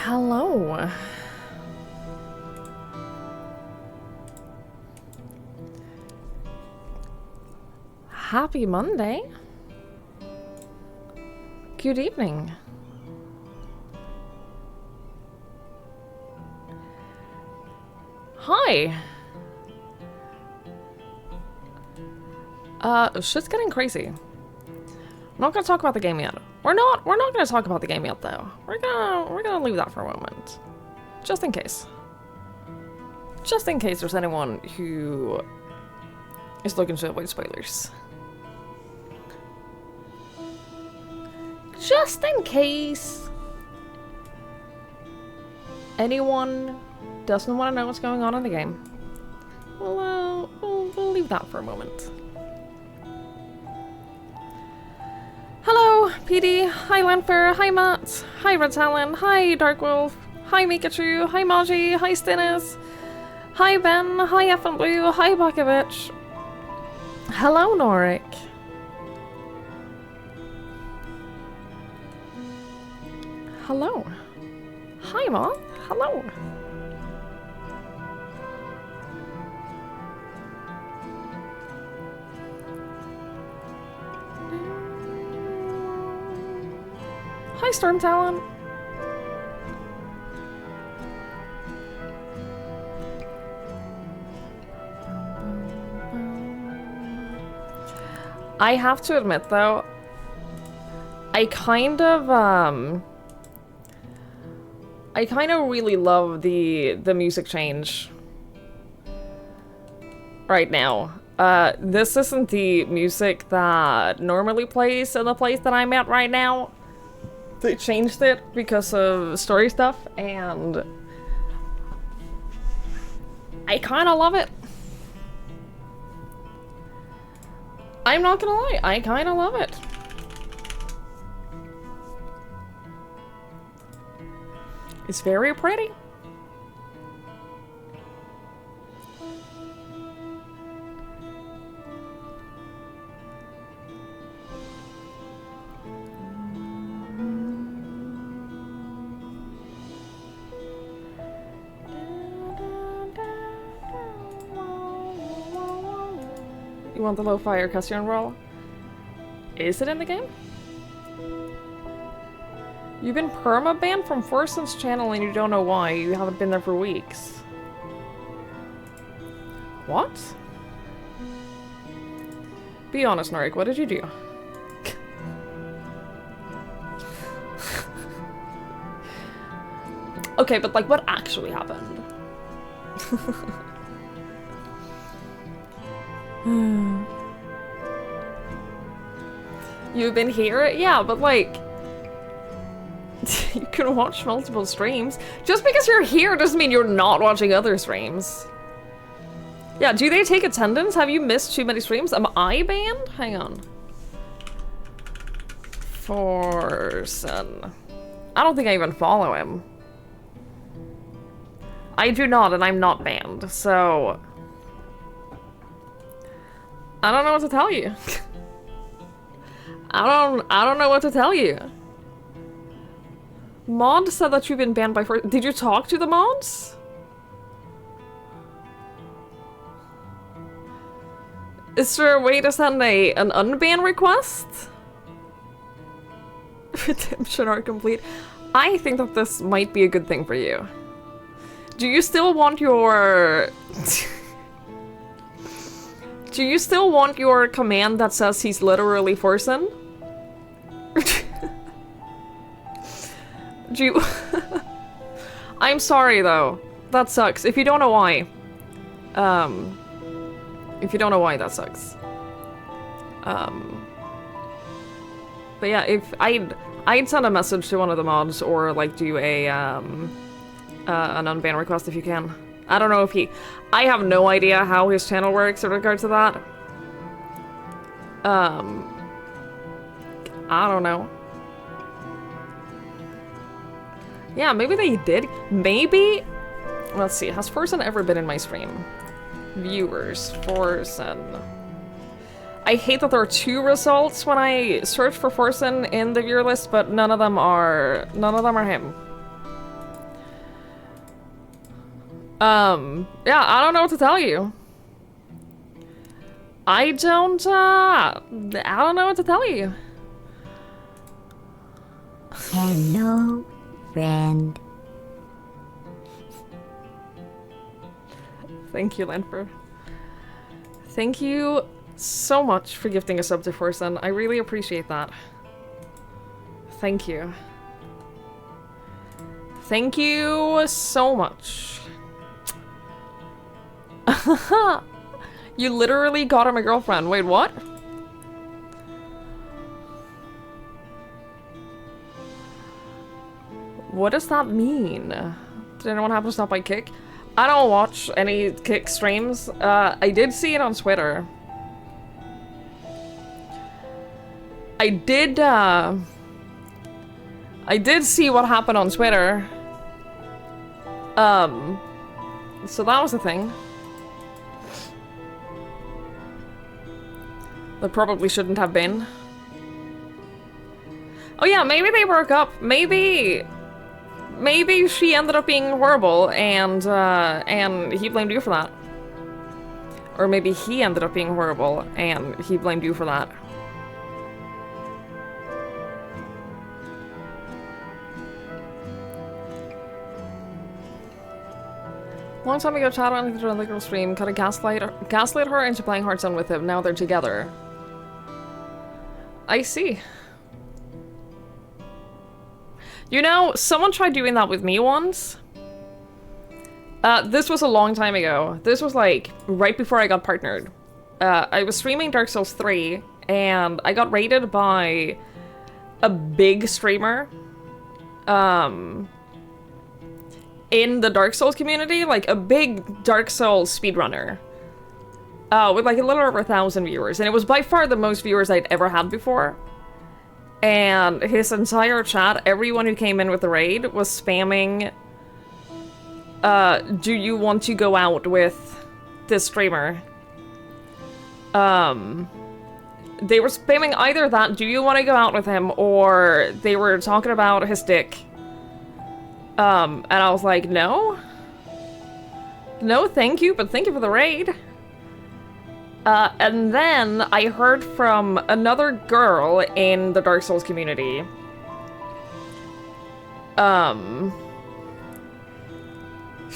Hello. Happy Monday. Good evening. Hi. Shit's getting crazy. I'm not gonna talk about the game yet. We're not gonna talk about the game yet though. We're gonna leave that for a moment. Just in case. Just in case there's anyone who is looking to avoid spoilers. Just in case anyone doesn't want to know what's going on in the game. We'll leave that for a moment. Hello, PD. Hi, Lanfer. Hi, Matt. Hi, Red Talon. Hi, Dark Wolf. Hi, Mikachu. Hi, Maji. Hi, Stinnis. Hi, Ben. Hi, F and Blue. Hi, Bakovich. Hello, Norik. Hello. Hi, Ma. Hello. Hi, Storm Talon. I have to admit, though, I kind of really love the music change right now. This isn't the music that normally plays in the place that I'm at right now. They changed it because of story stuff, and I kind of love it. I'm not gonna lie, I kind of love it. It's very pretty. You want the lo-fi or custom roll? Is it in the game? You've been perma-banned from Forson's channel and you don't know why. You haven't been there for weeks. What? Be honest, Norik, what did you do? Okay, but like, what actually happened? You've been here? Yeah, but like... you can watch multiple streams. Just because you're here doesn't mean you're not watching other streams. Yeah, do they take attendance? Have you missed too many streams? Am I banned? Hang on. Forsen. I don't think I even follow him. I do not, and I'm not banned, so... I don't know what to tell you. I don't know what to tell you. Mod said that you've been banned by Did you talk to the mods? Is there a way to send an unban request? Redemption are complete. I think that this might be a good thing for you. Do you still want your... Do you still want your command that says he's literally Forsen? Do you... I'm sorry, though. That sucks. If you don't know why. If you don't know why, that sucks. But yeah, if I'd send a message to one of the mods or, like, do an unban request if you can. I don't know if he... I have no idea how his channel works in regards to that. I don't know. Yeah, maybe they did. Maybe... Let's see, has Forsen ever been in my stream? Viewers, Forsen. I hate that there are 2 results when I search for Forsen in the viewer list, but none of them are him. Yeah, I don't know what to tell you. I don't know what to tell you. Hello, friend. Thank you, Lanford. Thank you so much for gifting a sub to Forsen. I really appreciate that. Thank you. Thank you so much. You literally got him a girlfriend. Wait, what? What does that mean? Did anyone happen to stop by Kick? I don't watch any Kick streams. I did see it on Twitter. I did see what happened on Twitter. So that was the thing. That probably shouldn't have been. Oh yeah, maybe they broke up. Maybe she ended up being horrible and he blamed you for that. Or maybe he ended up being horrible and he blamed you for that. Long time ago, Chad went into the girl stream, kind of gaslight her into playing Hearthstone with him. Now they're together. I see. You know, someone tried doing that with me once. This was a long time ago. This was like right before I got partnered. I was streaming Dark Souls 3 and I got raided by a big streamer. In the Dark Souls community, like a big Dark Souls speedrunner. With like a little over 1,000 viewers. And it was by far the most viewers I'd ever had before. And his entire chat, everyone who came in with the raid, was spamming, do you want to go out with this streamer? They were spamming either that, do you want to go out with him, or they were talking about his dick. And I was like, no. No, thank you, but thank you for the raid. And then I heard from another girl in the Dark Souls community.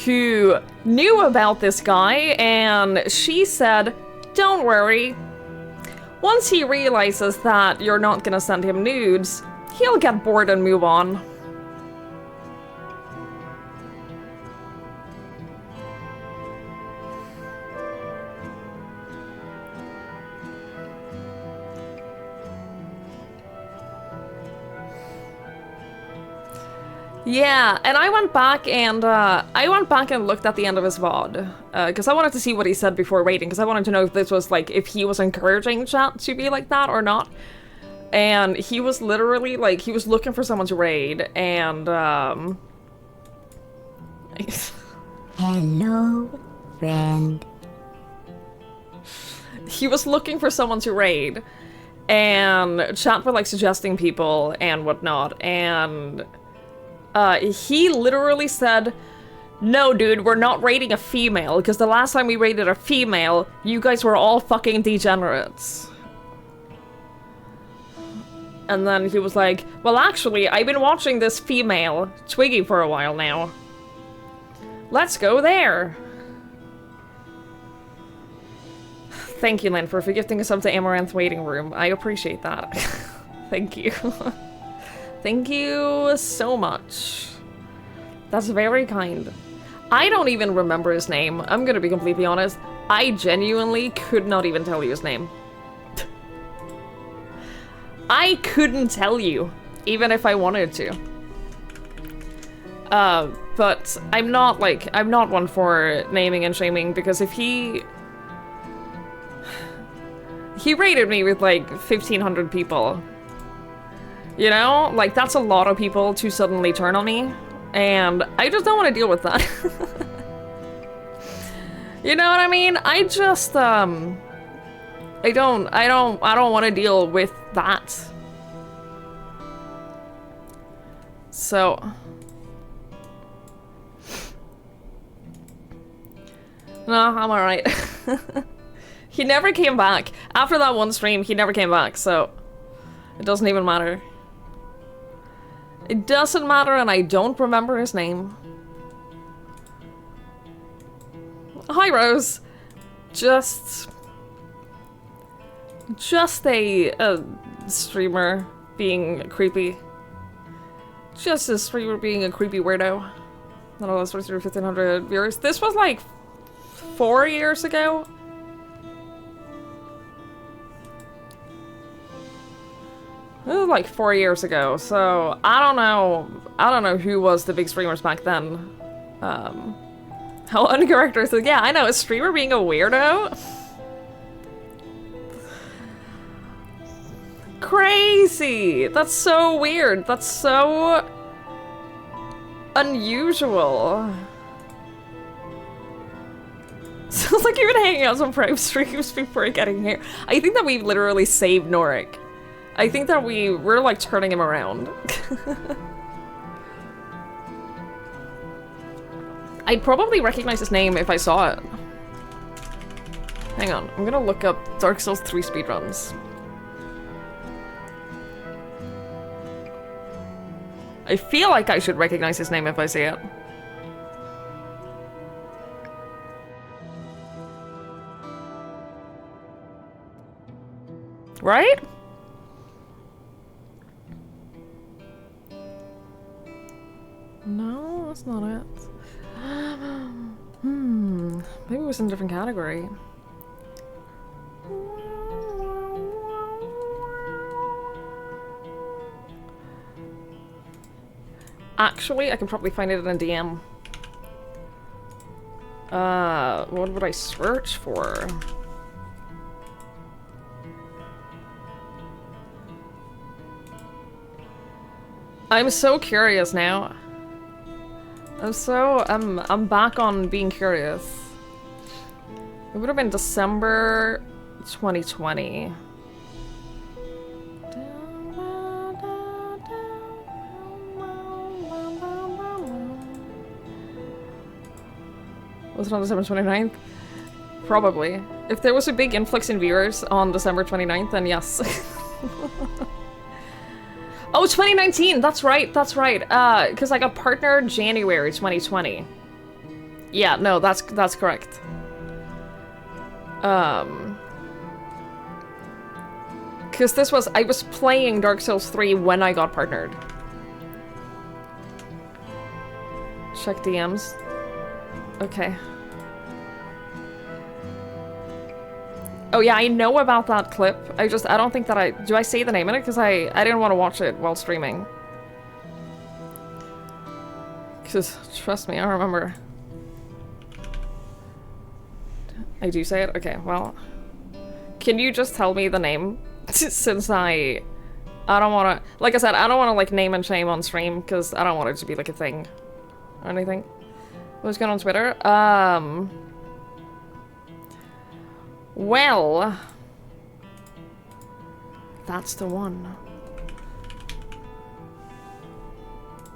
Who knew about this guy, and she said, don't worry. Once he realizes that you're not gonna send him nudes, he'll get bored and move on. Yeah, and I went back and looked at the end of his VOD, because I wanted to see what he said before raiding, because I wanted to know if this was like, if he was encouraging chat to be like that or not. And he was literally like, he was looking for someone to raid, and Hello, friend. He was looking for someone to raid, and chat were like suggesting people and whatnot, and he literally said, no, dude, we're not raiding a female, because the last time we raided a female, you guys were all fucking degenerates. And then he was like, well, actually, I've been watching this female, Twiggy, for a while now. Let's go there. Thank you, Lynn, for gifting us up to Amaranth Waiting Room. I appreciate that. Thank you. Thank you so much. That's very kind. I don't even remember his name. I'm gonna be completely honest. I genuinely could not even tell you his name. I couldn't tell you, even if I wanted to. But I'm not one for naming and shaming, because if he raided me with like 1,500 people. You know? Like, that's a lot of people to suddenly turn on me, and I just don't want to deal with that. You know what I mean? I just, I don't want to deal with that. So. No, I'm alright. He never came back. After that one stream, he never came back, so it doesn't even matter. It doesn't matter, and I don't remember his name. Hi, Rose. Just a streamer being creepy. Just a streamer being a creepy weirdo. Not all those 1,500 viewers. This was like 4 years ago. This was like 4 years ago, so I don't know who was the big streamers back then. How uncharacteristic. Yeah, I know, a streamer being a weirdo. Crazy! That's so weird. That's so unusual. Sounds like you've been hanging out some private streams before getting here. I think that we've literally saved Norik. I think that we're like turning him around. I'd probably recognize his name if I saw it. Hang on, I'm gonna look up Dark Souls 3 speedruns. I feel like I should recognize his name if I see it. Right? No, that's not it. Maybe it was in a different category. Actually, I can probably find it in a DM. What would I search for? I'm so curious now. I'm back on being curious. It would have been December 2020. Was it on December 29th? Probably. If there was a big influx in viewers on December 29th, then yes. Oh, 2019! That's right, that's right. Because I got partnered January 2020. Yeah, no, that's correct. Because I was playing Dark Souls 3 when I got partnered. Check DMs. Okay. Oh yeah, I know about that clip. I don't think that do I say the name in it? Because I didn't want to watch it while streaming. Because, trust me, I remember. I do say it? Okay, well. Can you just tell me the name? Since I don't want to, like I said, I don't want to like name and shame on stream, because I don't want it to be like a thing. Or anything. What's going on Twitter? Well, that's the one.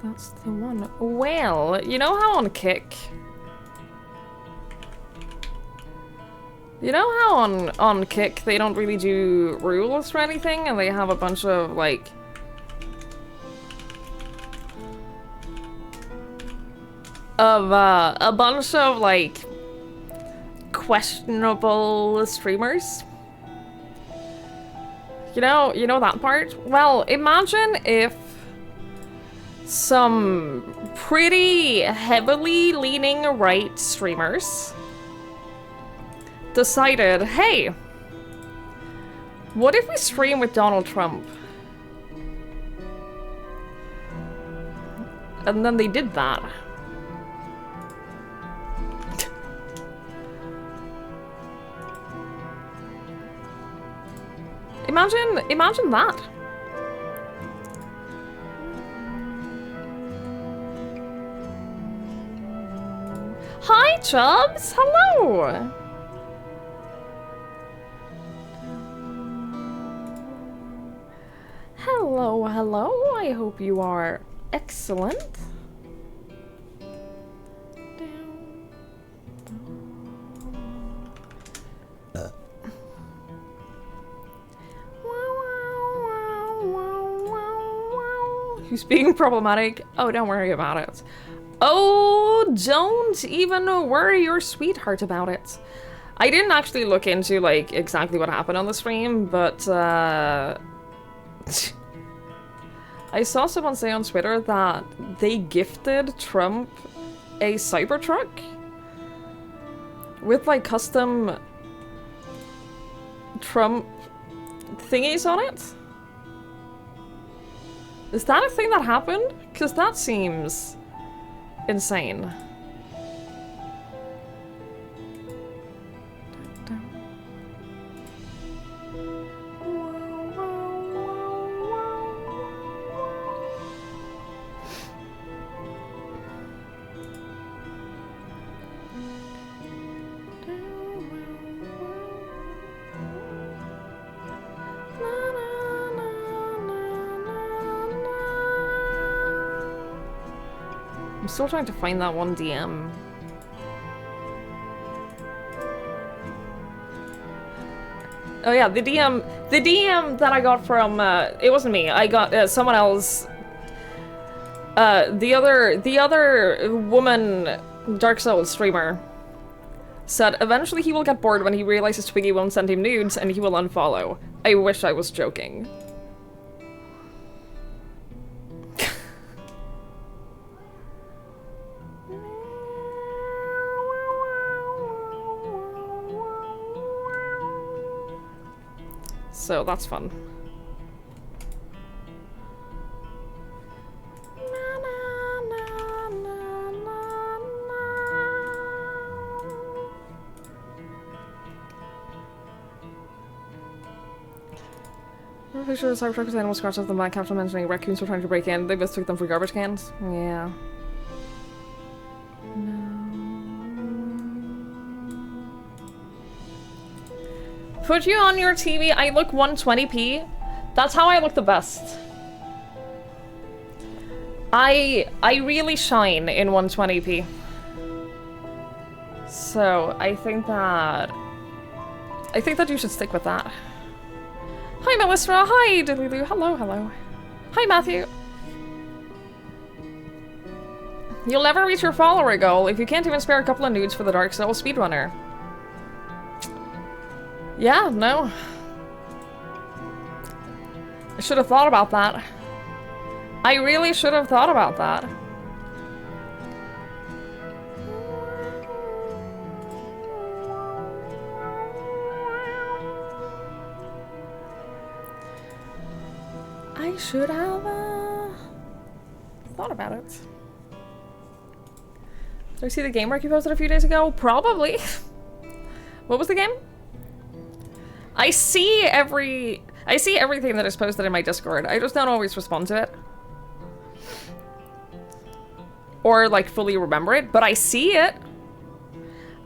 That's the one. Well, you know how on Kick? You know how on Kick they don't really do rules or anything, and they have a bunch of like a bunch of like questionable streamers. You know that part? Well, imagine if some pretty heavily leaning right streamers decided, hey, what if we stream with Donald Trump? And then they did that. Imagine that. Hi, Chubbs! Hello! Hello, hello. I hope you are excellent. Who's being problematic? Oh, don't worry about it. Oh, don't even worry your sweetheart about it. I didn't actually look into, like, exactly what happened on the stream, but, I saw someone say on Twitter that they gifted Trump a Cybertruck with, like, custom Trump thingies on it. Is that a thing that happened? Because that seems insane. I'm still trying to find that one DM. Oh yeah, the DM that I got from, it wasn't me, I got someone else. The other woman Dark Souls streamer said eventually he will get bored when he realizes Twiggy won't send him nudes and he will unfollow. I wish I was joking. So that's fun. I'm pretty sure the Cybertruck animal scratched off the back after mentioning raccoons were trying to break in. They mistook them for garbage cans. Yeah. Put you on your TV, I look 120p. That's how I look the best. I really shine in 120p. So I think that you should stick with that. Hi Melissa, hi Delulu, hello, hello. Hi Matthew. You'll never reach your follower goal if you can't even spare a couple of nudes for the Dark Souls speedrunner. Yeah, no. I should have thought about that. I really should have thought about that. I should have thought about it. Did I see the game rec you posted a few days ago? Probably. What was the game? I see everything that is posted in my Discord. I just don't always respond to it. Or, like, fully remember it, but I see it.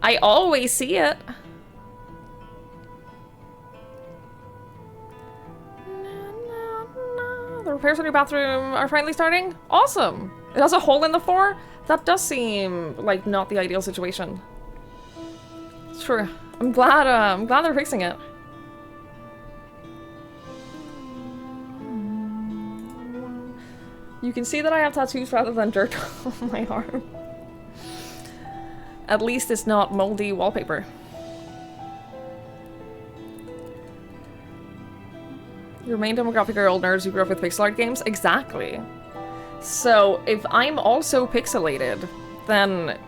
I always see it. The repairs on your bathroom are finally starting? Awesome! It has a hole in the floor? That does seem like not the ideal situation. It's true. I'm glad they're fixing it. You can see that I have tattoos rather than dirt on my arm. At least it's not moldy wallpaper. Your main demographic are old nerds who grew up with pixel art games? Exactly. So if I'm also pixelated, then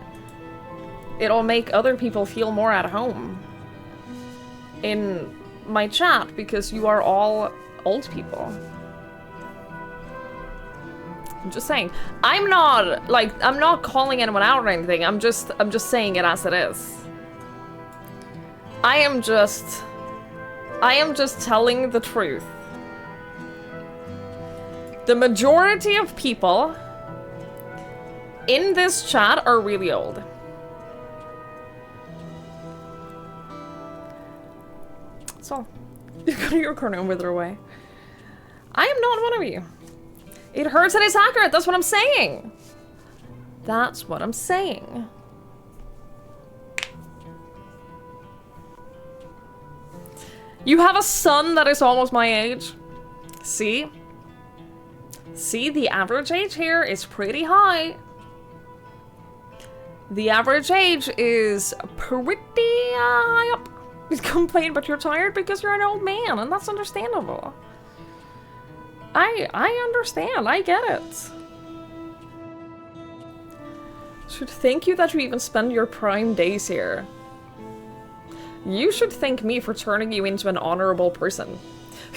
it'll make other people feel more at home in my chat because you are all old people. I'm just saying. I'm not calling anyone out or anything. I'm just saying it as it is. I am just telling the truth. The majority of people in this chat are really old. So, you go to your corner and wither away. I am not one of you. It hurts and it's accurate. That's what I'm saying. That's what I'm saying. You have a son that is almost my age. See? See, the average age here is pretty high. The average age is pretty high up. You complain, but you're tired because you're an old man, and that's understandable. I understand. I get it. Should thank you that you even spend your prime days here. You should thank me for turning you into an honorable person.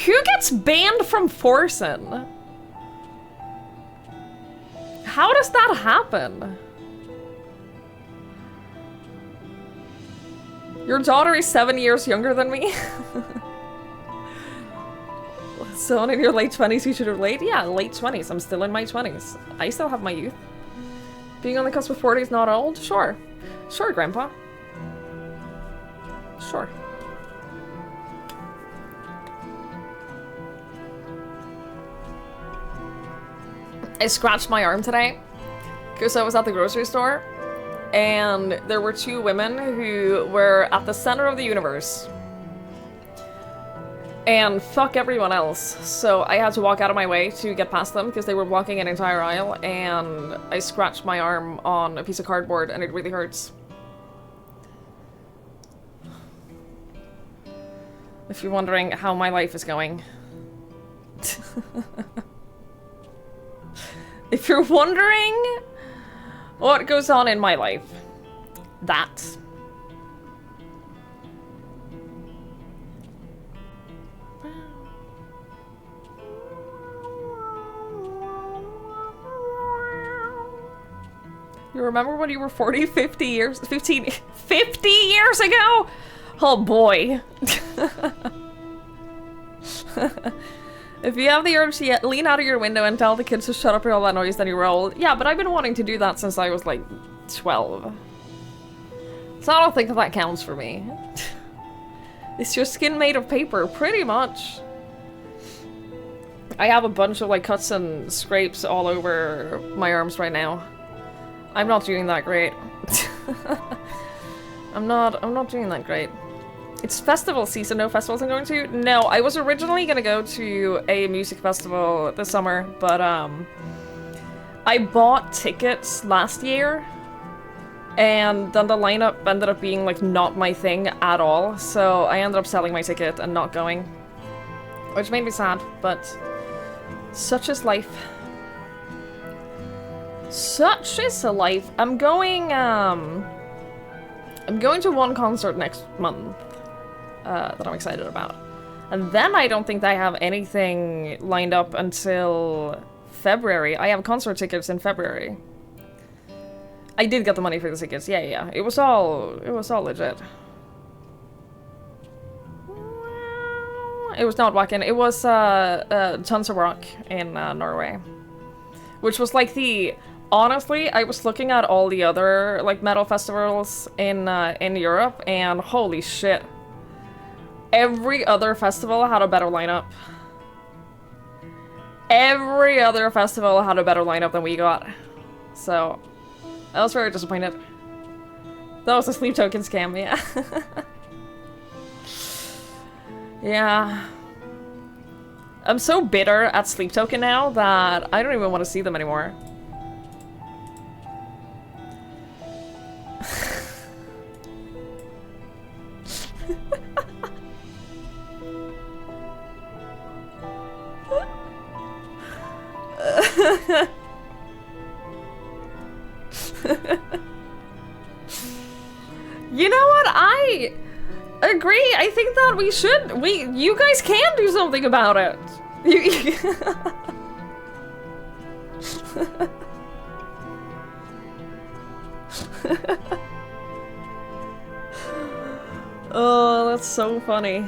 Who gets banned from Forsen? How does that happen? Your daughter is 7 years younger than me? Someone in your late 20s you should relate? Yeah, late 20s. I'm still in my 20s. I still have my youth. Being on the cusp of 40 is not old? Sure. Sure, Grandpa. Sure. I scratched my arm today because I was at the grocery store and there were two women who were at the center of the universe. And fuck everyone else. So I had to walk out of my way to get past them because they were blocking an entire aisle, and I scratched my arm on a piece of cardboard and it really hurts. If you're wondering how my life is going. If you're wondering what goes on in my life, that. You remember when you were 40, 50 years, 50 years ago? Oh boy. If you have the urge to lean out of your window and tell the kids to shut up with all that noise, then you're old. Yeah, but I've been wanting to do that since I was like 12. So I don't think that counts for me. Is your skin made of paper? Pretty much. I have a bunch of like cuts and scrapes all over my arms right now. I'm not doing that great. I'm not doing that great. It's festival season. No festivals I'm going to? No, I was originally gonna go to a music festival this summer, but I bought tickets last year and then the lineup ended up being like not my thing at all, so I ended up selling my ticket and not going, which made me sad, but such is life. Such is a life. I'm going to one concert next month that I'm excited about. And then I don't think that I have anything lined up until February. I have concert tickets in February. I did get the money for the tickets. Yeah. It was all legit. It was not Wacken. It was Tons of Rock in Norway. Which was like the... Honestly, I was looking at all the other like metal festivals in Europe, and holy shit. Every other festival had a better lineup. Every other festival had a better lineup than we got. So, I was very disappointed. That was a sleep token scam, yeah. Yeah. I'm so bitter at sleep token now that I don't even want to see them anymore. You know what? I agree. I think that you guys can do something about it. Oh, that's so funny.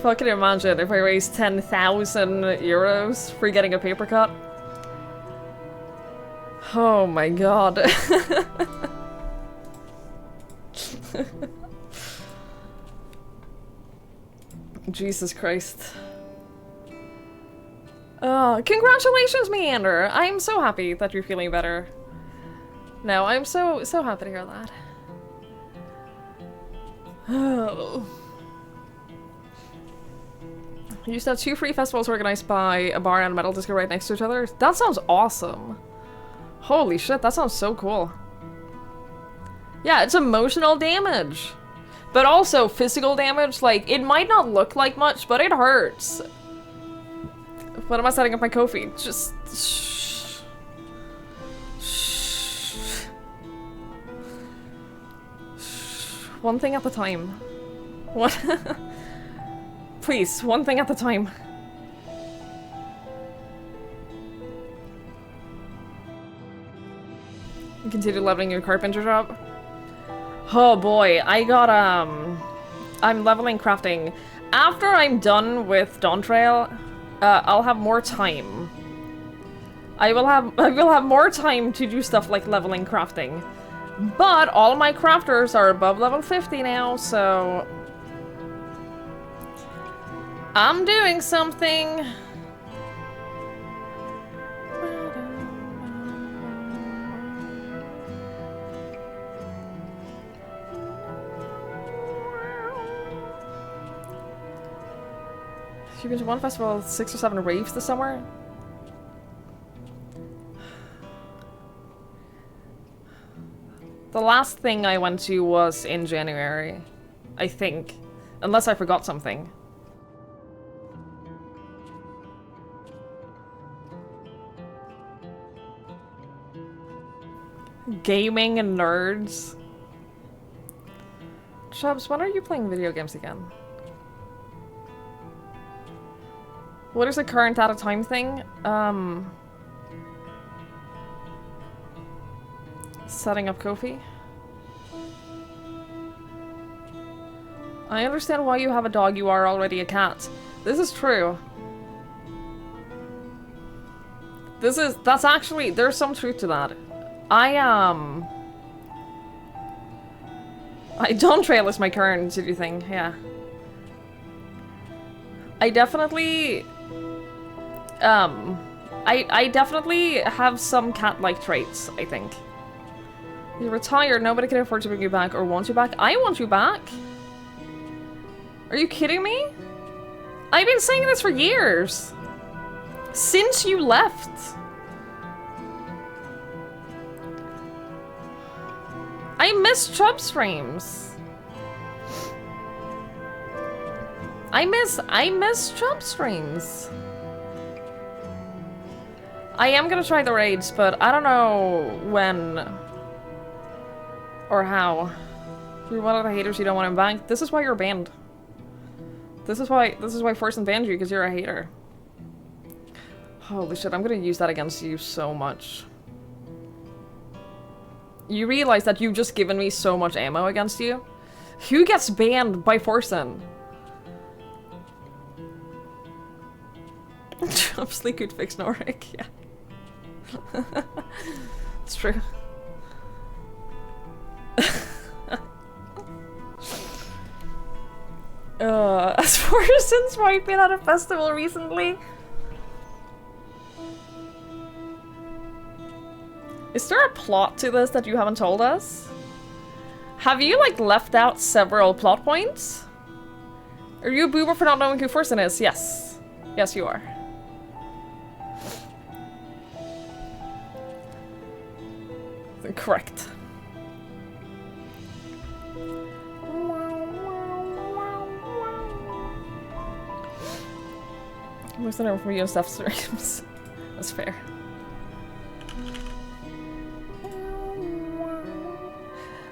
Fucking imagine if I raised 10,000 euros for getting a paper cut. Oh my god. Jesus Christ. Congratulations, Meander! I'm so happy that you're feeling better. No, I'm so happy to hear that. Oh. You used to have 2 free festivals organized by a bar and a metal disco right next to each other. That sounds awesome. Holy shit, that sounds so cool. Yeah, it's emotional damage. But also physical damage. Like, it might not look like much, but it hurts. When am I setting up my Ko-fi? Just... shh. Shh. One thing at a time. What? Please, one thing at a time. Continue leveling your carpenter job. Oh boy, I got, I'm leveling crafting. After I'm done with dawntrail, I'll have more time. I will have more time to do stuff like leveling crafting. But all my crafters are above level 50 now, so... I'm doing something! You've been to one festival, 6 or 7 raves this summer? The last thing I went to was in January, I think. Unless I forgot something. Gaming and nerds. Chubbs, when are you playing video games again? What is the current at a time thing? Setting up Ko-fi. I understand why you have a dog, you are already a cat. This is true. That's actually, there's some truth to that. dawntrail is my current city thing, yeah. I definitely, I definitely have some cat-like traits, I think. You're retired, nobody can afford to bring you back or want you back. I want you back! Are you kidding me? I've been saying this for years! Since you left! I miss Chubb streams. I miss Chubb streams. I am gonna try the raids, but I don't know when or how. If you're one of the haters, you don't want him back. This is why you're banned. This is why Forsen banned you, because you're a hater. Holy shit, I'm gonna use that against you so much. You realize that you've just given me so much ammo against you? Who gets banned by Forsen? Chubsley could fix Norik, yeah. It's true. As Forsen's wife been at a festival recently? Is there a plot to this that you haven't told us? Have you, like, left out several plot points? Are you a boomer for not knowing who Forsen is? Yes. Yes, you are. Correct. Most of the number from you and stuff streams. That's fair.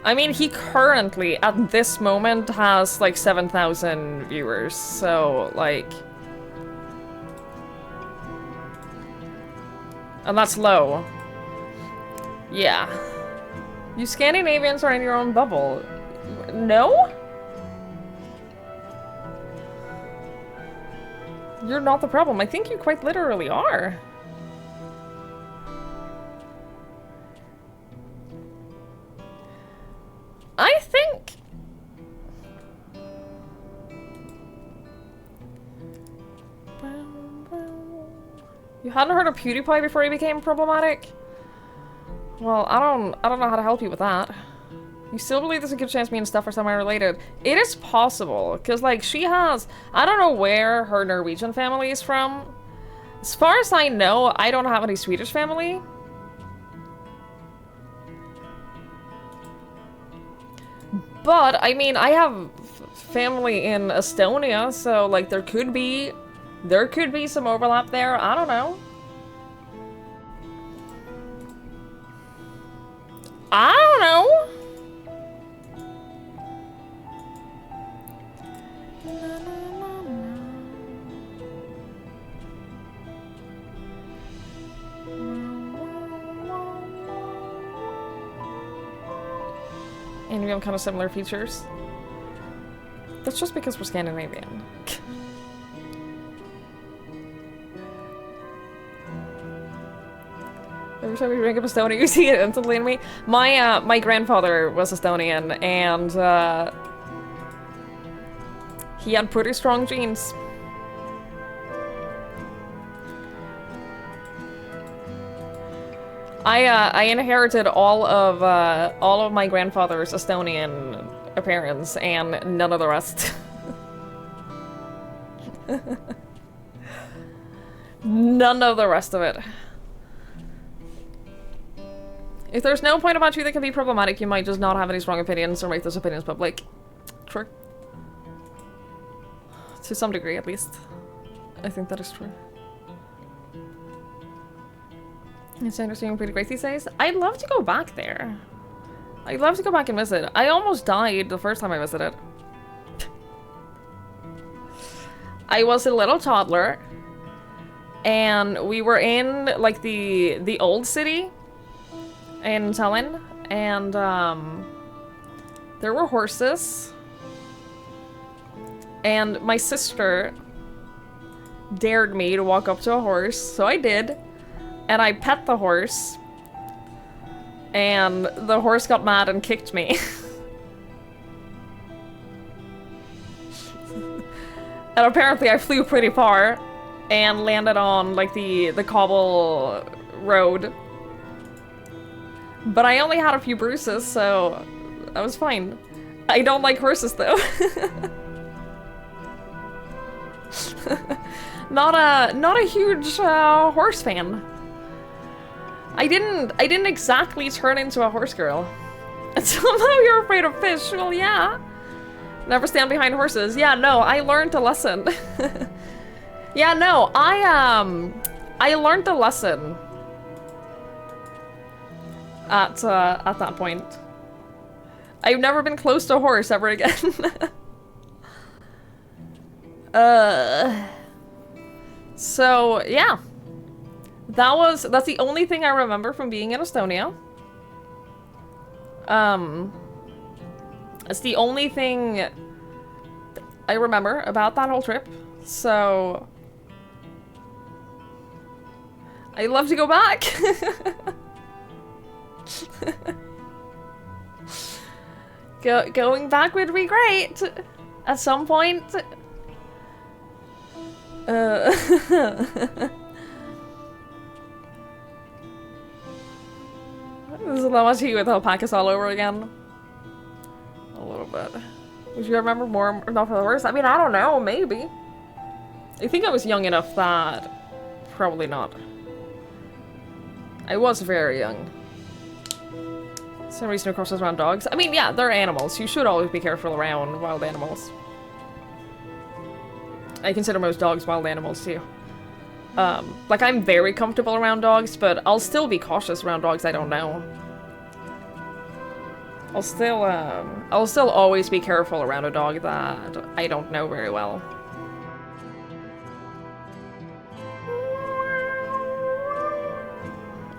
I mean, he currently, at this moment, has like 7,000 viewers, so like... And that's low. Yeah. You Scandinavians are in your own bubble. No? You're not the problem. I think you quite literally are. I think... You hadn't heard of PewDiePie before he became problematic? Well, I don't know how to help you with that. You still believe there's a good chance me and Steph are somewhere related? It is possible, because, like, she has... I don't know where her Norwegian family is from. As far as I know, I don't have any Swedish family. But, I mean, I have family in Estonia, so, like, there could be some overlap there. I don't know. I don't know. And we have kind of similar features. That's just because we're Scandinavian. Every time we bring up Estonia, you see it instantly in me. My grandfather was Estonian, and he had pretty strong genes. I inherited all of my grandfather's Estonian appearance and none of the rest. None of the rest of it. If there's no point about you that can be problematic, you might just not have any strong opinions or make those opinions public. True. To some degree, at least. I think that is true. It's interesting, pretty great these days. I'd love to go back there. I'd love to go back and visit. I almost died the first time I visited. I was a little toddler, and we were in like the old city in Tallinn, and there were horses, and my sister dared me to walk up to a horse, so I did. And I pet the horse, and the horse got mad and kicked me. And apparently I flew pretty far and landed on like the cobble road. But I only had a few bruises, so I was fine. I don't like horses though. Not a huge horse fan. I didn't exactly turn into a horse girl. And somehow you're afraid of fish. Well, yeah. Never stand behind horses. Yeah, no, I learned a lesson. Yeah, no, I learned a lesson at that point. I've never been close to a horse ever again. So, yeah. That's the only thing I remember from being in Estonia. It's the only thing I remember about that whole trip. So I'd love to go back. Going back would be great at some point. This is a lot much heat with alpacas all over again. A little bit. Would you remember more enough of the worst? I mean, I don't know, maybe. I think I was young enough that... Probably not. I was very young. Some reason to cross around dogs. I mean, yeah, they're animals. You should always be careful around wild animals. I consider most dogs wild animals, too. Like, I'm very comfortable around dogs, but I'll still be cautious around dogs I don't know. I'll still always be careful around a dog that I don't know very well.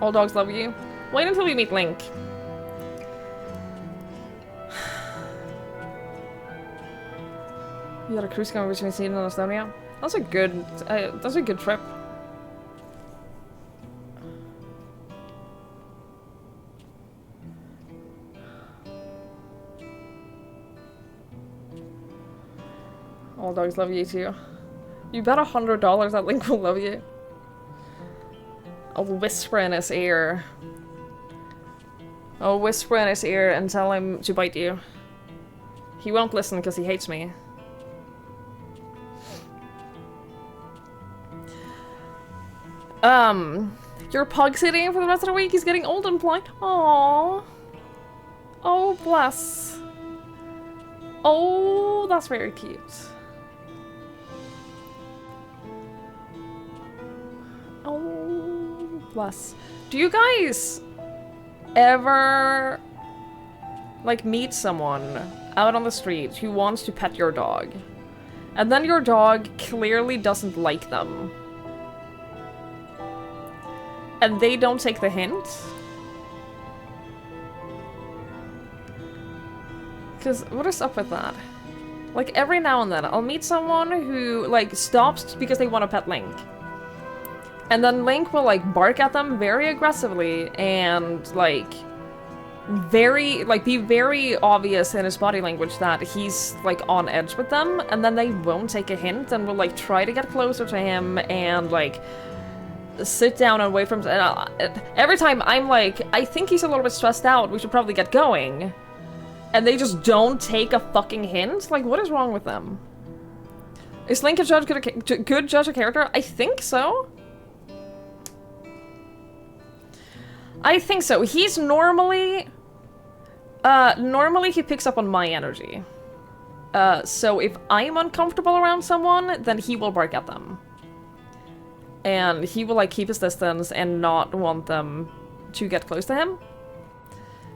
All dogs love you. Wait until we meet Link. You had a cruise going between Sweden and Estonia? That's a good trip. All dogs love you too. You bet $100 that Link will love you. I'll whisper in his ear. Oh, whisper in his ear and tell him to bite you. He won't listen because he hates me. Your pug sitting for the rest of the week. He's getting old and blind. Aww. Oh, bless. Oh, that's very cute. Oh, bless. Do you guys ever, like, meet someone out on the street who wants to pet your dog, and then your dog clearly doesn't like them, and they don't take the hint? Because what is up with that? Like, every now and then, I'll meet someone who, like, stops because they want to pet Link. And then Link will, like, bark at them very aggressively and, like, be very obvious in his body language that he's, like, on edge with them. And then they won't take a hint and will, like, try to get closer to him and, like, sit down and wait for him to... every time I'm like, I think he's a little bit stressed out, we should probably get going. And they just don't take a fucking hint? Like, what is wrong with them? Is Link a good judge of character? I think so. I think so. He's normally... normally he picks up on my energy. So if I'm uncomfortable around someone, then he will bark at them. And he will, like, keep his distance and not want them to get close to him.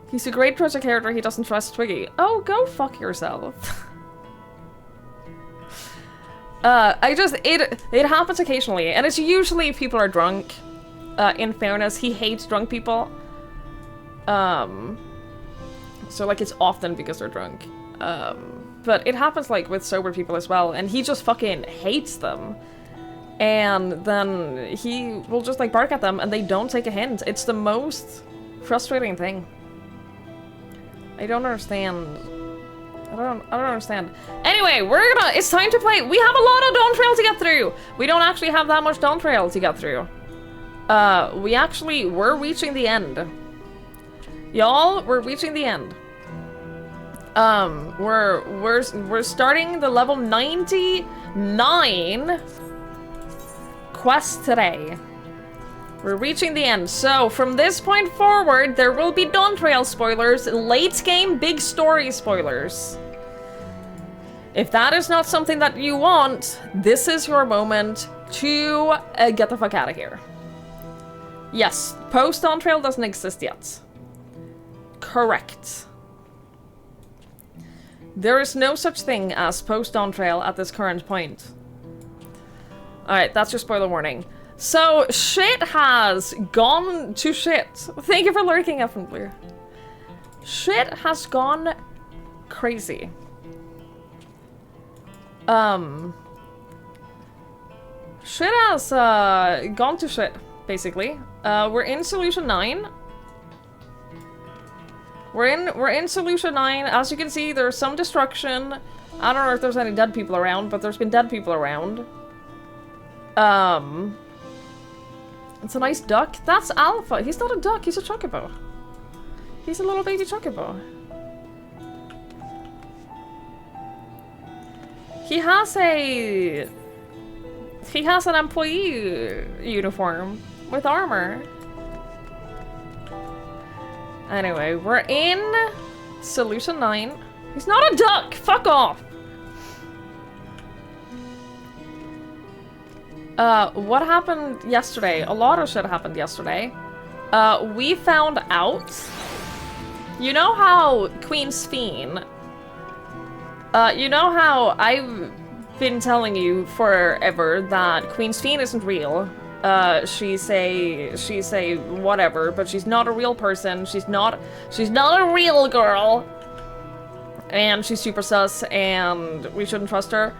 He's a great judge of character, he doesn't trust Twiggy. Oh, go fuck yourself. It happens occasionally, and it's usually if people are drunk. In fairness, he hates drunk people. So, like, it's often because they're drunk. But it happens, like, with sober people as well, and he just fucking hates them. And then he will just, like, bark at them, and they don't take a hint. It's the most frustrating thing. I don't understand. I don't understand. Anyway, it's time to play. We have a lot of dawntrail to get through. We don't actually have that much dawntrail to get through. We're reaching the end. Y'all, we're reaching the end. We're starting the level 99 quest today. We're reaching the end. So, from this point forward, there will be dawntrail spoilers, late game big story spoilers. If that is not something that you want, this is your moment to get the fuck out of here. Yes, post dawntrail doesn't exist yet. Correct. There is no such thing as post dawntrail at this current point. Alright, that's your spoiler warning. So, shit has gone to shit. Thank you for lurking, Effenblue. Shit has gone crazy. Shit has gone to shit, basically. We're in Solution 9. We're in Solution 9. As you can see, there's some destruction. I don't know if there's any dead people around, but there's been dead people around. It's a nice duck. That's Alpha. He's not a duck, he's a chocobo. He's a little baby chocobo. He has an employee uniform with armor. Anyway, we're in Solution 9. He's not a duck! Fuck off! What happened yesterday? A lot of shit happened yesterday. We found out... You know how Queen Sphene... you know how I've been telling you forever that Queen Sphene isn't real. She's a whatever, but she's not a real person. She's not a real girl. And she's super sus, and we shouldn't trust her.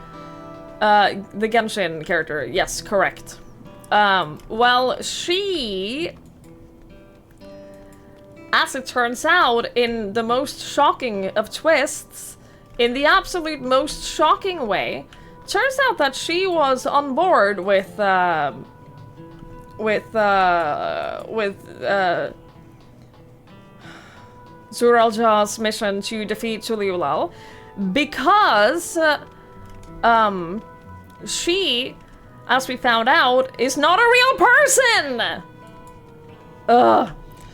The Genshin character, yes, correct. Well, she, as it turns out, in the most shocking of twists, in the absolute most shocking way, turns out that she was on board with Zuralja's mission to defeat Chuliulal because she, as we found out, is not a real person! Ugh.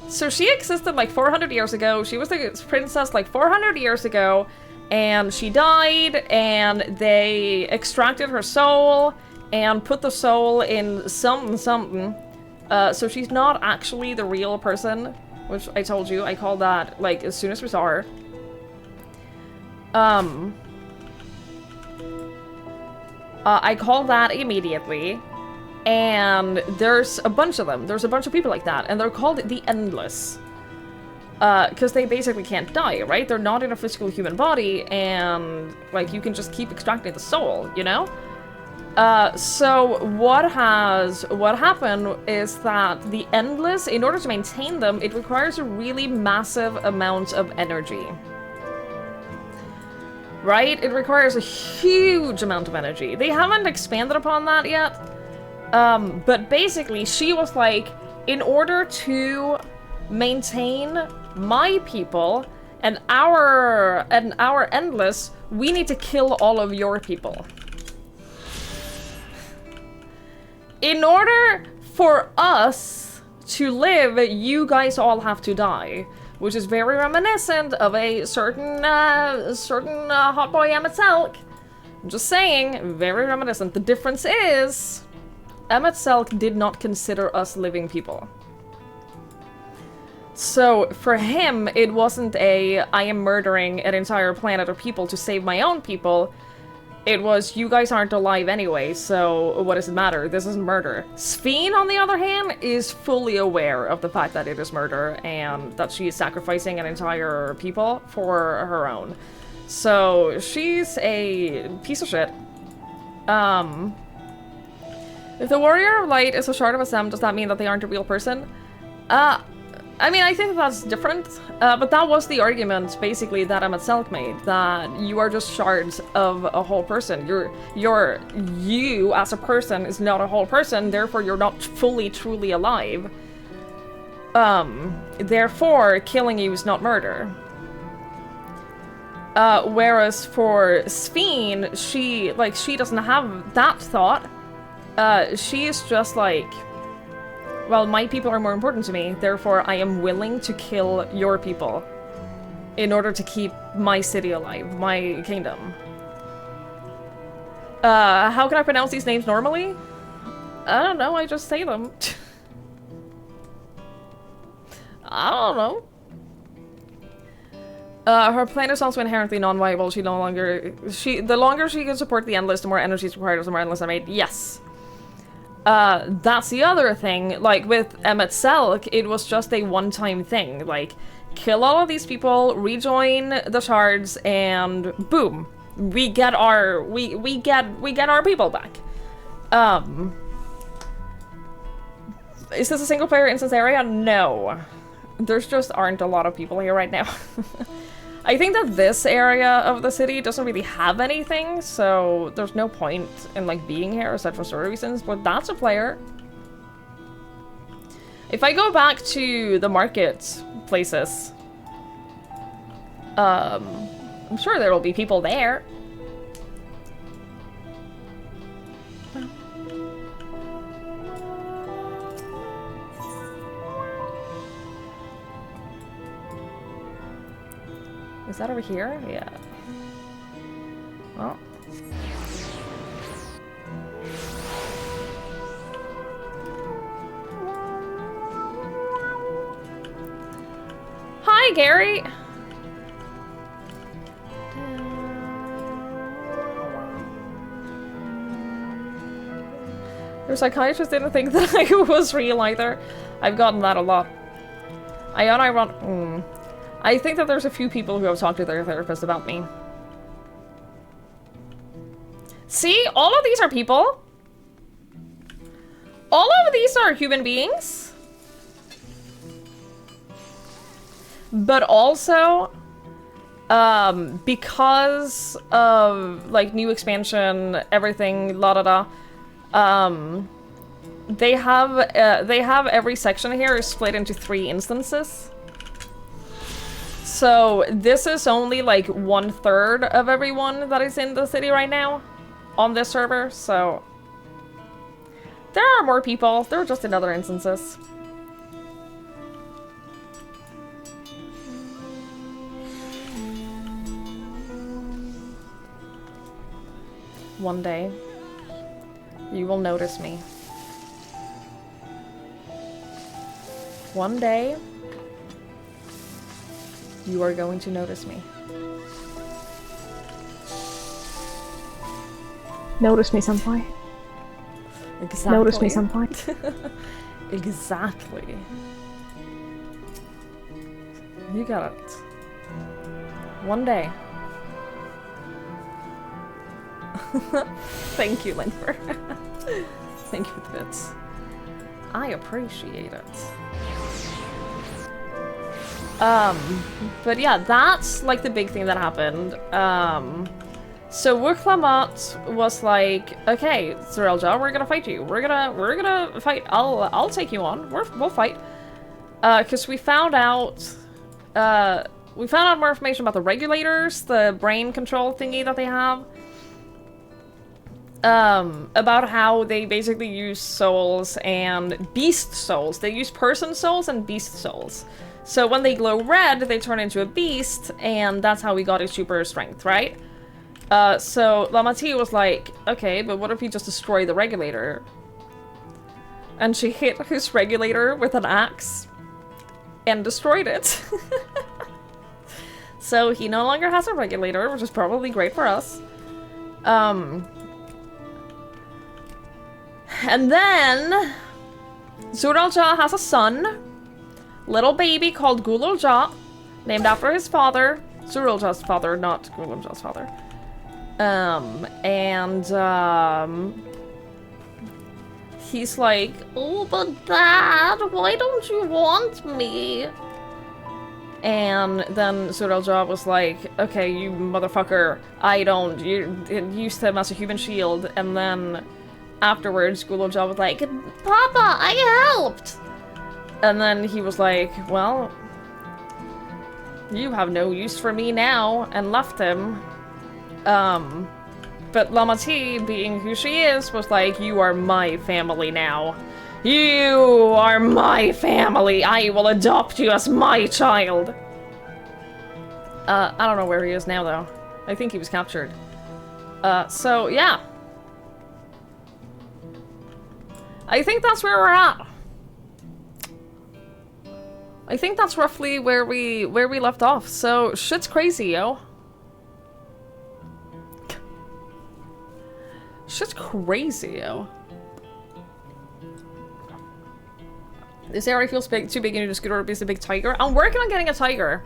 So she existed like 400 years ago. She was the princess like 400 years ago, and she died, and they extracted her soul and put the soul in something. So she's not actually the real person, which I told you. I called that, like, as soon as we saw her. I called that immediately, and there's a bunch of them. There's a bunch of people like that, and they're called the Endless. Because they basically can't die, right? They're not in a physical human body, and, like, you can just keep extracting the soul, you know? So what happened is that the Endless, in order to maintain them, it requires a really massive amount of energy. Right? It requires a huge amount of energy. They haven't expanded upon that yet. But basically, she was like, in order to maintain my people and our Endless, we need to kill all of your people. In order for us to live, you guys all have to die. Which is very reminiscent of a certain hot boy Emmett Selk. I'm just saying, very reminiscent. The difference is, Emmett Selk did not consider us living people. So for him, it wasn't a, I am murdering an entire planet of people to save my own people. It was, you guys aren't alive anyway, so what does it matter? This is murder. Sphene, on the other hand, is fully aware of the fact that it is murder and that she is sacrificing an entire people for her own. So she's a piece of shit. If the Warrior of Light is a shard of a Sem, does that mean that they aren't a real person? I mean, I think that's different, but that was the argument, basically, that Emmett Selk made, that you are just shards of a whole person. You, as a person, is not a whole person, therefore you're not fully, truly alive. Therefore, killing you is not murder. Whereas for Sphene, she doesn't have that thought. She is just like, well, my people are more important to me, therefore I am willing to kill your people in order to keep my city alive, my kingdom. How can I pronounce these names normally? I don't know, I just say them. I don't know. Her plan is also inherently non-viable. The longer she can support the Endless, the more energy is required, the more Endless I made. Yes. That's the other thing. Like, with Emmett Selk, it was just a one-time thing. Like, kill all of these people, rejoin the shards, and boom. We get our people back. Is this a single-player instance area? No. There's just aren't a lot of people here right now. I think that this area of the city doesn't really have anything, so there's no point in, like, being here aside from story reasons, but that's a player. If I go back to the market places, I'm sure there will be people there. Is that over here? Yeah. Well. Hi, Gary! Your psychiatrist didn't think that I was real either. I've gotten that a lot. I think that there's a few people who have talked to their therapist about me. See? All of these are people. All of these are human beings. But also, because of, like, new expansion, everything, la-da-da, they have every section here is split into 3 instances. So this is only like 1/3 of everyone that is in the city right now on this server, so there are more people. There are just in other instances. One day, you will notice me. One day, you are going to notice me. Notice me, senpai. Exactly. Notice me, senpai. Exactly. You got it. One day. Thank you, Linfer. Thank you for the bits. I appreciate it. But yeah, that's like the big thing that happened. So Wuklamat was like, okay, Zerelja, we're gonna fight you. We're gonna fight. I'll take you on. We'll fight. Cause we found out more information about the regulators, the brain control thingy that they have. About how they basically use souls and beast souls. They use person souls and beast souls. So when they glow red, they turn into a beast, and that's how we got his super strength, right? So Lamati was like, okay, but what if we just destroy the regulator? And she hit his regulator with an axe and destroyed it. So he no longer has a regulator, which is probably great for us. And then Zuralja has a son, little baby called Gululja, named after his father, Zuralja's father, not Gululja's father. He's like, oh, but Dad, why don't you want me? And then Zuralja was like, okay, you motherfucker, you used him as a human shield, and then afterwards, Gululja was like, Papa, I helped! And then he was like, well, you have no use for me now, and left him. But Lamati, being who she is, was like, you are my family now. You are my family! I will adopt you as my child! I don't know where he is now, though. I think he was captured. So, yeah. I think that's where we're at. I think that's roughly where we left off. So shit's crazy, yo. Shit's crazy, yo. This area feels too big and you just get to be a big tiger. I'm working on getting a tiger.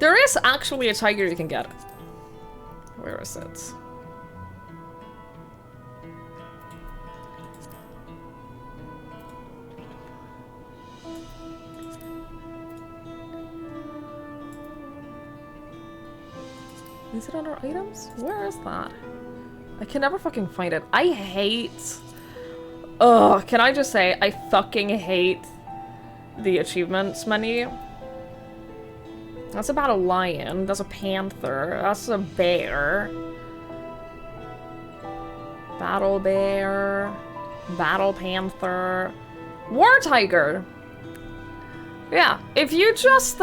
There is actually a tiger you can get. Where is it? Is it under items? Where is that? I can never fucking find it. I hate... Ugh, can I just say, I fucking hate the achievements menu. That's about a lion. That's a panther. That's a bear. Battle bear. Battle panther. War tiger! Yeah, if you just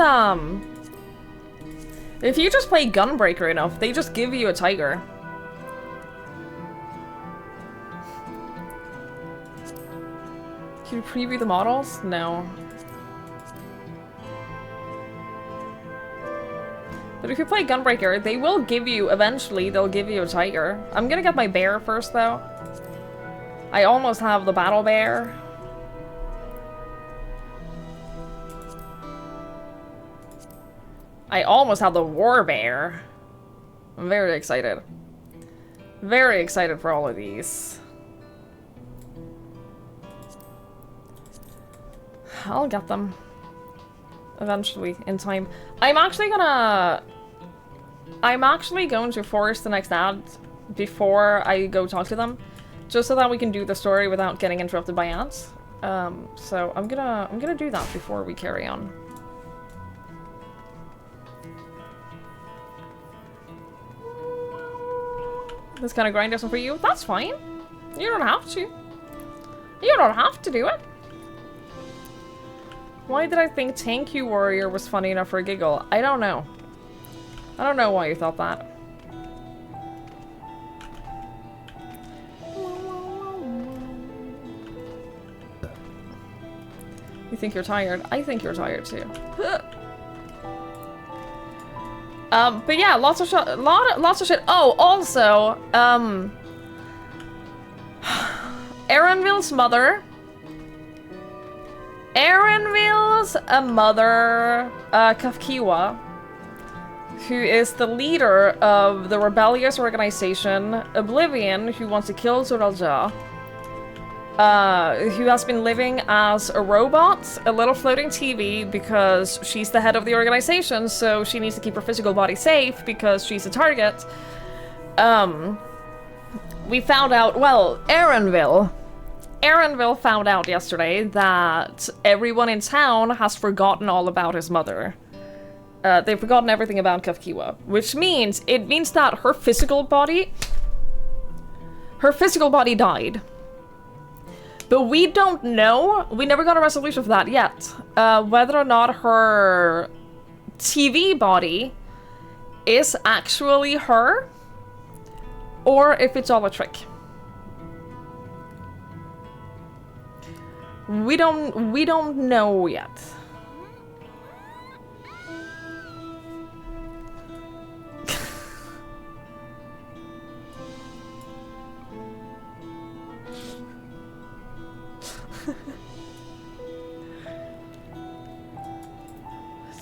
play Gunbreaker enough, they just give you a tiger. Can you preview the models? No. But if you play Gunbreaker, they will give you, eventually, they'll give you a tiger. I'm gonna get my bear first, though. I almost have the battle bear. I almost have the war bear. I'm very excited. Very excited for all of these. I'll get them. Eventually, in time. I'm actually going to force the next ad before I go talk to them. Just so that we can do the story without getting interrupted by ads. So I'm gonna do that before we carry on. This kind of grind isn't for you. That's fine. You don't have to. You don't have to do it. Why did I think Thank You Warrior was funny enough for a giggle? I don't know. I don't know why you thought that. You think you're tired? I think you're tired too. But yeah, lots of shit. Oh, also, Erenville's mother. Erenville's mother, Kafkiwa, who is the leader of the rebellious organization Oblivion, who wants to kill Zoralja, who has been living as a robot, a little floating TV, because she's the head of the organization, so she needs to keep her physical body safe because she's a target. We found out, well, Erenville found out yesterday that everyone in town has forgotten all about his mother. They've forgotten everything about Kafkiwa, which means, it means that her physical body died. But we don't know, we never got a resolution for that yet, whether or not her TV body is actually her, or if it's all a trick. We don't know yet.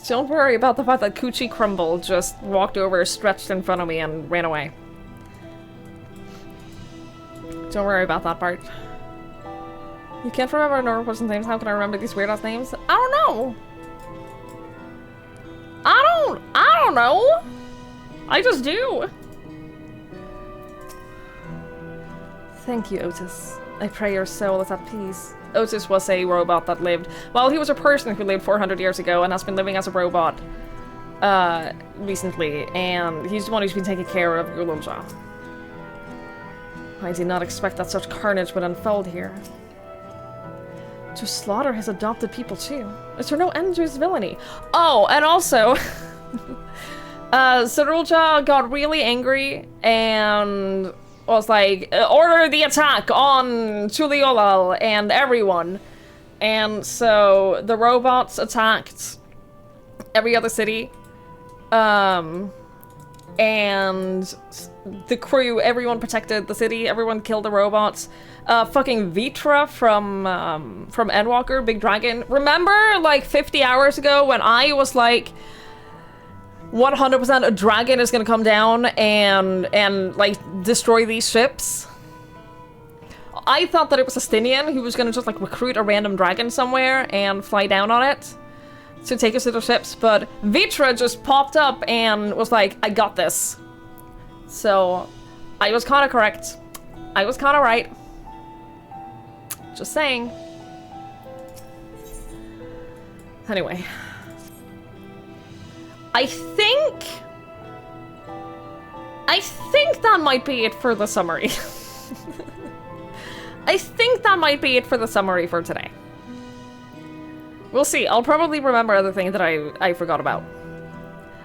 Don't worry about the fact that Coochie Crumble just walked over, stretched in front of me, and ran away. Don't worry about that part. You can't remember a normal person's names? How can I remember these weird-ass names? I don't know! I don't know! I just do! Thank you, Otis. I pray your soul is at peace. Otis was a robot that lived... Well, he was a person who lived 400 years ago and has been living as a robot recently, and he's the one who's been taking care of Yulunja. I did not expect that such carnage would unfold here. To slaughter his adopted people too. Is there no end to his villainy? Oh, and also... Sarulja got really angry and... was like, order the attack on Tuliolal and everyone. And so the robots attacked every other city. And the crew, everyone protected the city, everyone killed the robots. Fucking Vitra from Endwalker, Big Dragon. Remember, like, 50 hours ago when I was like... 100% a dragon is gonna come down and like destroy these ships. I thought that it was a Stinian who was gonna just like recruit a random dragon somewhere and fly down on it to take us to the ships, but Vitra just popped up and was like, I got this. So I was kind of correct. I was kind of right. Just saying. Anyway. I think that might be it for the summary. I think that might be it for the summary for today. We'll see. I'll probably remember other things that I forgot about.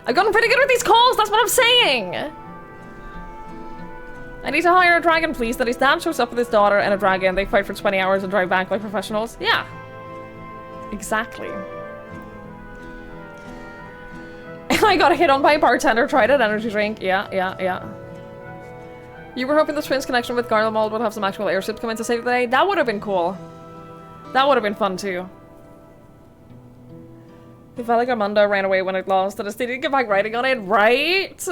I've gotten pretty good with these calls, that's what I'm saying! I need to hire a dragon, please. That his dad shows up with his daughter and a dragon. They fight for 20 hours and drive back like professionals. Yeah. Exactly. I got hit on by a bartender, tried an energy drink. Yeah. You were hoping the twins' connection with Garlemald would have some actual airships come in to save the day? That would have been cool. That would have been fun too. If Valigamunda ran away when it lost, that didn't get back writing on it, right?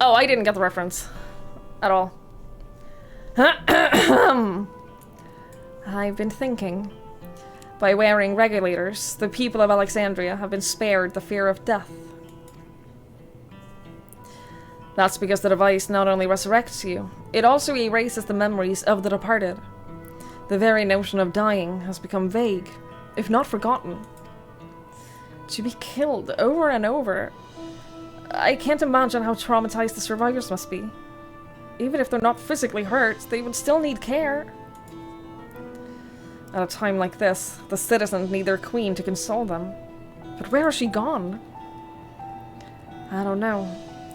Oh, I didn't get the reference. At all. I've been thinking. By wearing regulators, the people of Alexandria have been spared the fear of death. That's because the device not only resurrects you, it also erases the memories of the departed. The very notion of dying has become vague, if not forgotten. To be killed over and over. I can't imagine how traumatized the survivors must be. Even if they're not physically hurt, they would still need care. At a time like this, the citizens need their queen to console them. But where has she gone? I don't know.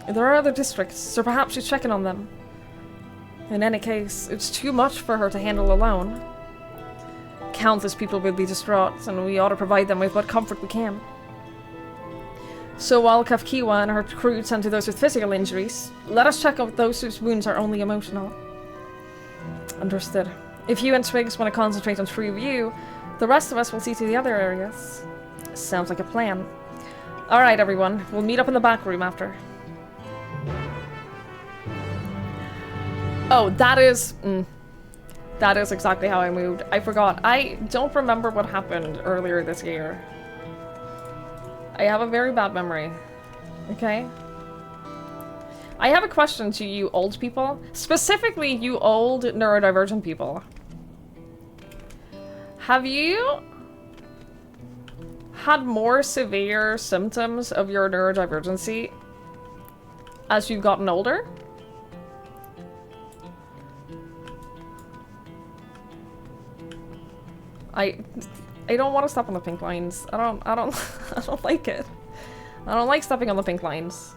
There are other districts, so perhaps she's checking on them. In any case, it's too much for her to handle alone. Countless people will be distraught, and we ought to provide them with what comfort we can. So while Kafkiwa and her crew tend to those with physical injuries, let us check out those whose wounds are only emotional. Understood. If you and Twigs want to concentrate on True View, the rest of us will see to the other areas. Sounds like a plan. Alright everyone, we'll meet up in the back room after. Oh, that is exactly how I moved. I forgot. I don't remember what happened earlier this year. I have a very bad memory. Okay? I have a question to you old people. Specifically, you old neurodivergent people. Have you had more severe symptoms of your neurodivergency as you've gotten older? I don't want to step on the pink lines. I don't I don't like it. I don't like stepping on the pink lines.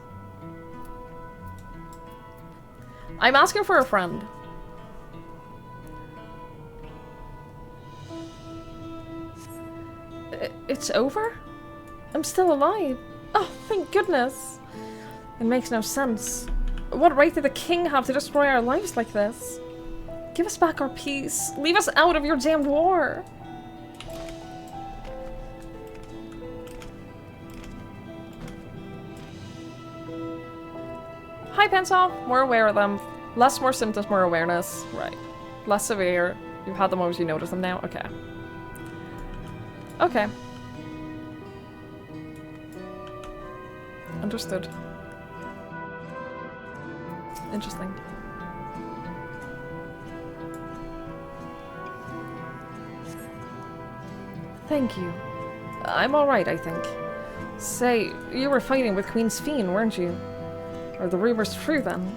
I'm asking for a friend. It's over? I'm still alive. Oh, thank goodness. It makes no sense. What right did the king have to destroy our lives like this? Give us back our peace. Leave us out of your damned war. Hi, Pensov. We're aware of them. Less more symptoms, more awareness. Right. Less severe. You've had them always, you notice them now? Okay. Okay. Understood. Interesting. Thank you. I'm alright, I think. Say, you were fighting with Queen Sphene, weren't you? Are the rumors true, then?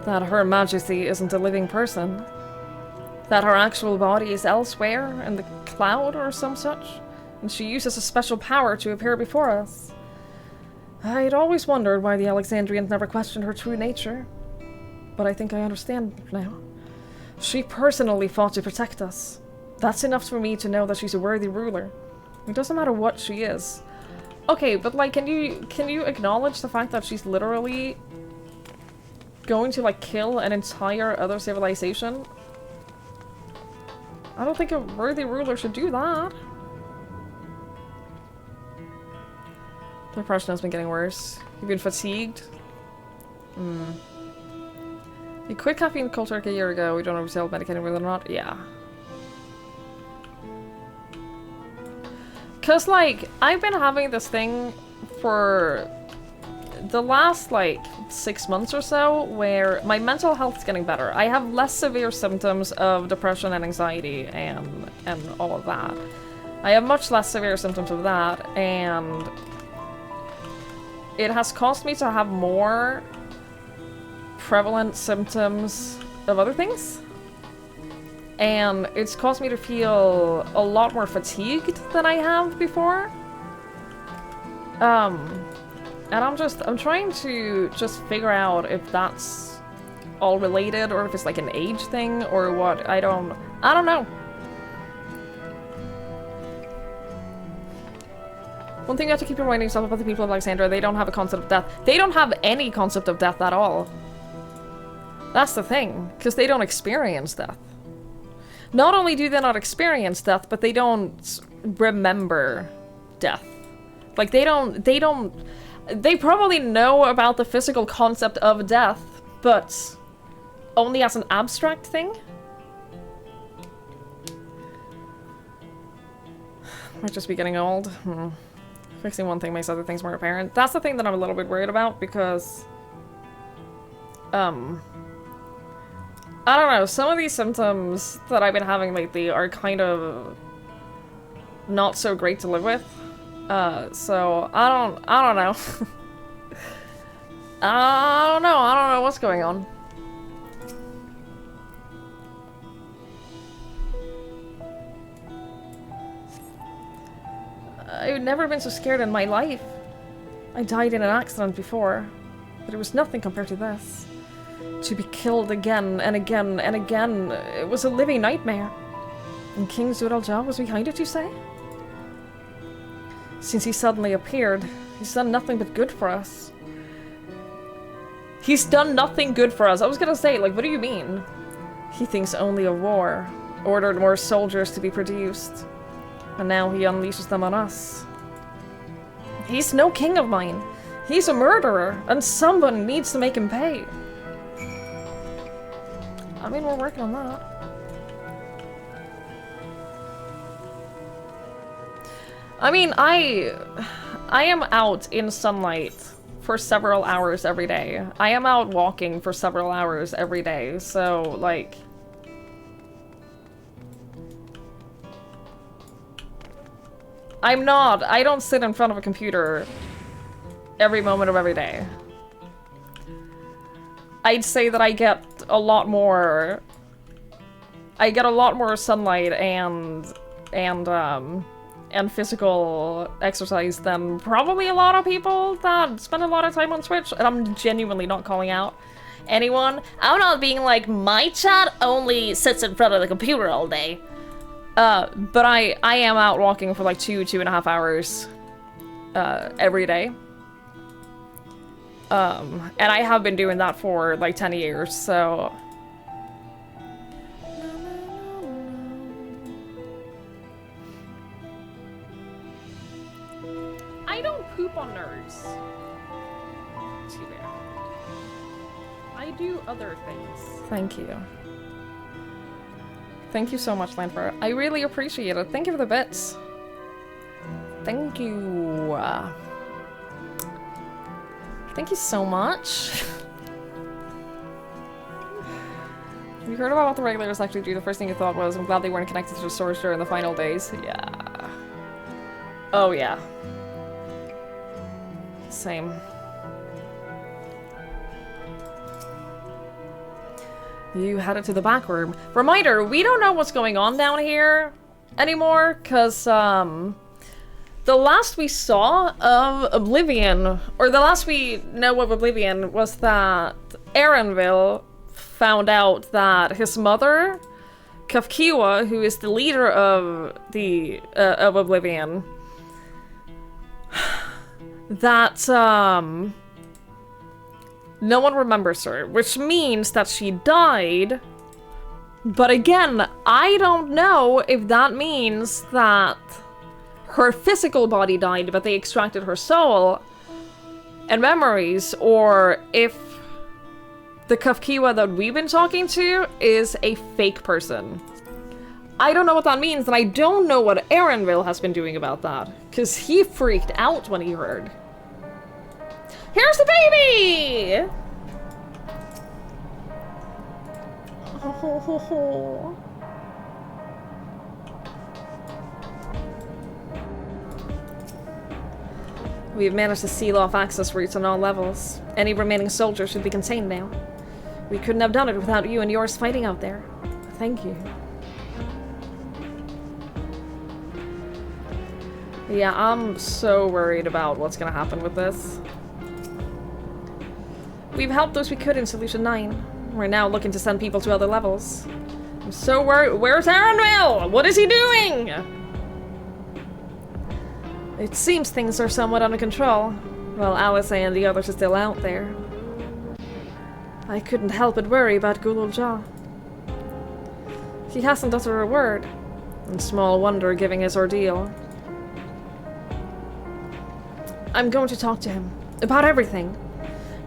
That Her Majesty isn't a living person? That her actual body is elsewhere, in the cloud or some such? And she uses a special power to appear before us? I'd always wondered why the Alexandrians never questioned her true nature. But I think I understand now. She personally fought to protect us. That's enough for me to know that she's a worthy ruler. It doesn't matter what she is. Okay, but like, can you acknowledge the fact that she's literally going to like kill an entire other civilization? I don't think a worthy ruler should do that. The depression has been getting worse. You've been fatigued. You quit caffeine cold turkey a year ago. We don't know if you're self-medicating with it or not. Yeah. Cause like, I've been having this thing for the last like 6 months or so where my mental health is getting better. I have less severe symptoms of depression and anxiety and all of that. I have much less severe symptoms of that, and it has caused me to have more prevalent symptoms of other things. And it's caused me to feel a lot more fatigued than I have before. And I'm trying to just figure out if that's all related or if it's like an age thing or what. I don't know. One thing you have to keep reminding yourself about the people of Alexandria, they don't have a concept of death. They don't have any concept of death at all. That's the thing, because they don't experience death. Not only do they not experience death, but they don't remember death. Like, they probably know about the physical concept of death, but only as an abstract thing? Might just be getting old. Fixing one thing makes other things more apparent. That's the thing that I'm a little bit worried about, because I don't know, some of these symptoms that I've been having lately are kind of not so great to live with. So I don't know. I don't know. I don't know what's going on. I've never been so scared in my life. I died in an accident before, but it was nothing compared to this. To be killed again and again and again, it was a living nightmare. And King Zuralja was behind it, you say? Since he suddenly appeared, he's done nothing but good for us. He's done nothing good for us. I was gonna say, like, what do you mean? He thinks only of war, ordered more soldiers to be produced, and now he unleashes them on us. He's no king of mine. He's a murderer, and someone needs to make him pay. I mean, we're working on that. I mean, I am out in sunlight for several hours every day. I am out walking for several hours every day, so, like... I don't sit in front of a computer every moment of every day. I'd say that I get a lot more sunlight and physical exercise than probably a lot of people that spend a lot of time on Twitch, and I'm genuinely not calling out anyone. I'm not being like, my chat only sits in front of the computer all day. But I am out walking for like 2.5 hours every day. And I have been doing that for like 10 years, so... I don't poop on nerds. Too bad. I do other things. Thank you. Thank you so much, Lanfer. I really appreciate it. Thank you for the bits. Thank you. Thank you so much. You heard about what the regulars actually do. The first thing you thought was, I'm glad they weren't connected to the source during the final days. Yeah. Oh, yeah. Same. You headed to the back room. Reminder, we don't know what's going on down here anymore, because, the last we saw of Oblivion, or the last we know of Oblivion, was that Erenville found out that his mother, Kafkiwa, who is the leader of of Oblivion, that, no one remembers her, which means that she died. But again, I don't know if that means that her physical body died, but they extracted her soul and memories, or if the Kafkiwa that we've been talking to is a fake person. I don't know what that means, and I don't know what Erenville has been doing about that, because he freaked out when he heard. Here's the baby! Oh. We've managed to seal off access routes on all levels. Any remaining soldiers should be contained now. We couldn't have done it without you and yours fighting out there. Thank you. Yeah, I'm so worried about what's gonna happen with this. We've helped those we could in Solution 9. We're now looking to send people to other levels. I'm so worried. Where's Erenville? What is he doing? It seems things are somewhat under control. Well, Alice and the others are still out there. I couldn't help but worry about Gulul-Ja. He hasn't uttered a word, and small wonder given his ordeal. I'm going to talk to him. About everything.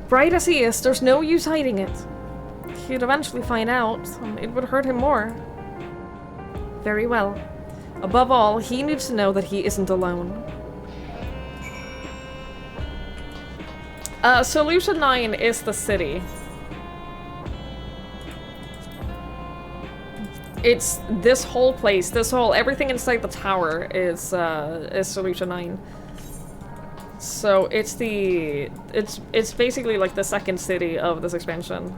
Bright as he is, there's no use hiding it. He'd eventually find out, and it would hurt him more. Very well. Above all, he needs to know that he isn't alone. Solution 9 is the city. It's this whole place, everything inside the tower is Solution 9. So it's it's basically like the second city of this expansion.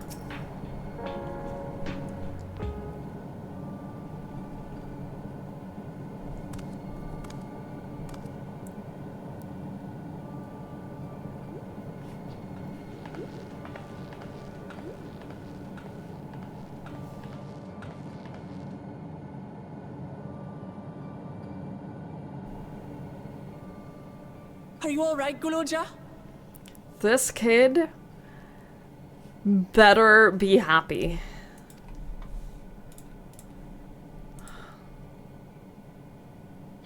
Are you alright, Guloja? This kid better be happy.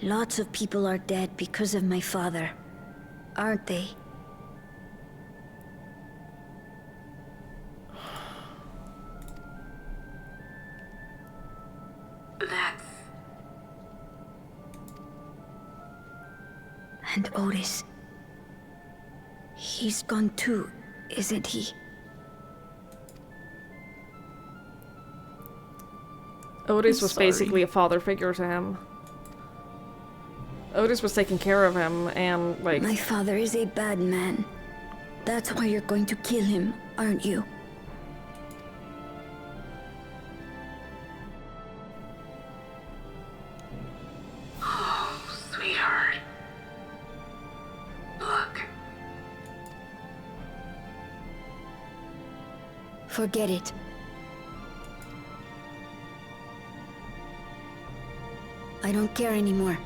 Lots of people are dead because of my father, aren't they? That's... And Otis. He's gone too, isn't he? Otis was sorry. basically a father figure to him. Otis was taking care of him and, like... My father is a bad man. That's why you're going to kill him, aren't you? Oh, sweetheart. Look. Forget it. I don't care anymore.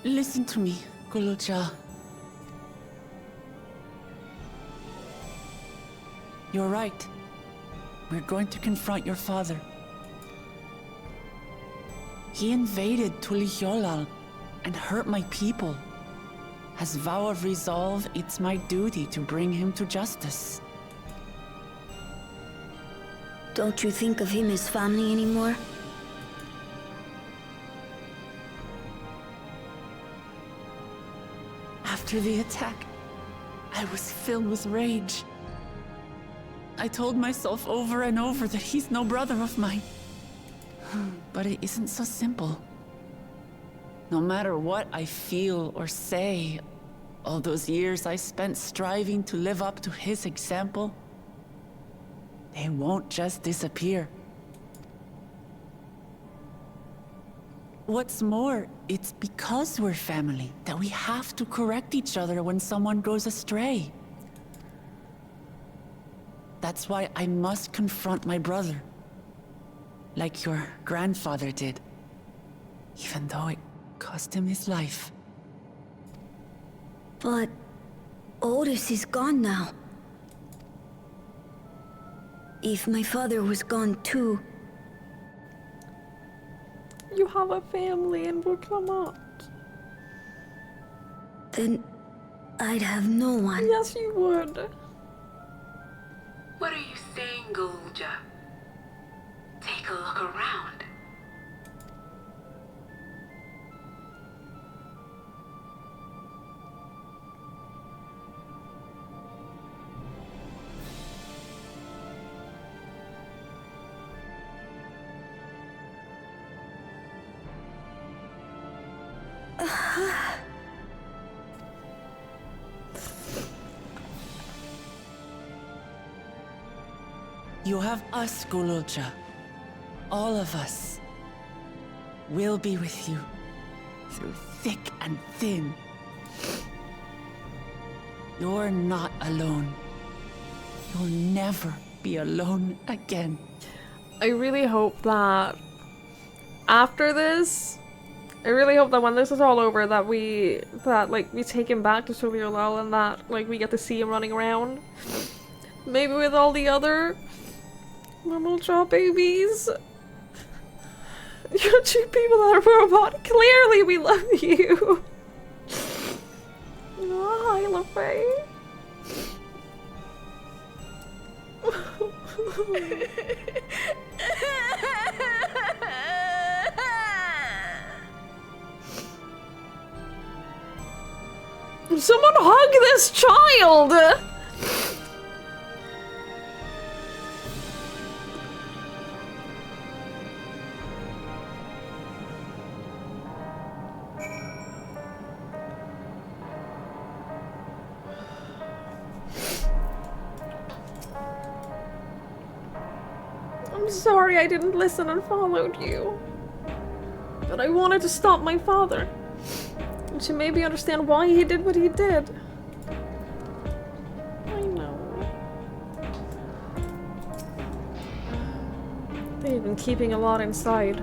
Listen to me, Guloja. You're right. We're going to confront your father. He invaded Tulihyolal and hurt my people. As vow of resolve, it's my duty to bring him to justice. Don't you think of him as family anymore? After the attack, I was filled with rage. I told myself over and over that he's no brother of mine. But it isn't so simple. No matter what I feel or say, all those years I spent striving to live up to his example, they won't just disappear. What's more, it's because we're family that we have to correct each other when someone goes astray. That's why I must confront my brother. Like your grandfather did. Even though it cost him his life. But Otis is gone now. If my father was gone too, You have a family and we'll come out. then I'd have no one. Yes, you would. What are you saying, Golja? Take a look around. You have us, Golja. All of us. We'll be with you. Through thick and thin. You're not alone. You'll never be alone again. I really hope that after this, I really hope that when this is all over that we take him back to Tulihyolal and that like we get to see him running around. Maybe with all the other normal jaw babies. You two people that are robot. Clearly we love you. Oh, hi, LaFay. Someone hug this child! I'm sorry I didn't listen and followed you. But I wanted to stop my father. And to maybe understand why he did what he did. I know. They've been keeping a lot inside.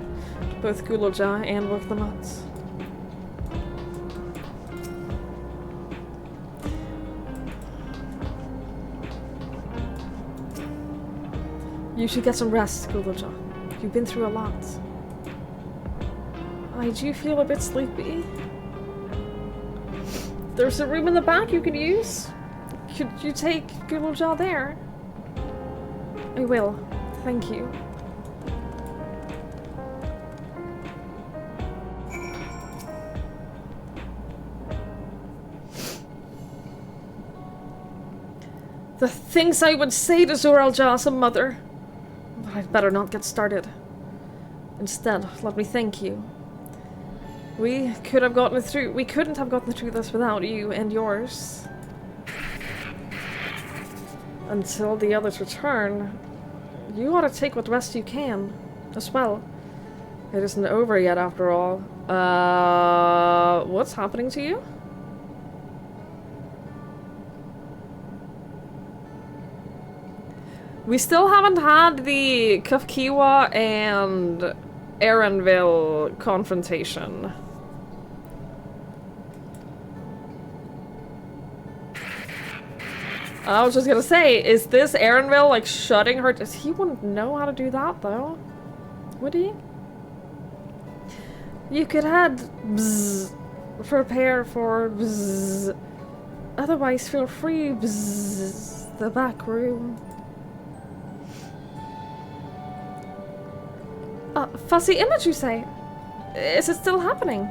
Both Gulaja and Wukhlamat. You should get some rest, Gulaja. You've been through a lot. I do feel a bit sleepy. There's a room in the back you could use. Could you take Gulaja there? I will. Thank you. The things I would say to Zoraal Ja, mother. But I'd better not get started. Instead, let me thank you. We couldn't have gotten through this without you and yours. Until the others return, you ought to take what rest you can, as well. It isn't over yet, after all. What's happening to you? We still haven't had the Kafkiwa and Erenville confrontation. I was just gonna say, is this Erenville like shutting her? He wouldn't know how to do that though, would he? You could head bzz, prepare for bzz. Otherwise, feel free bzz, the back room. Fussy image, you say? Is it still happening?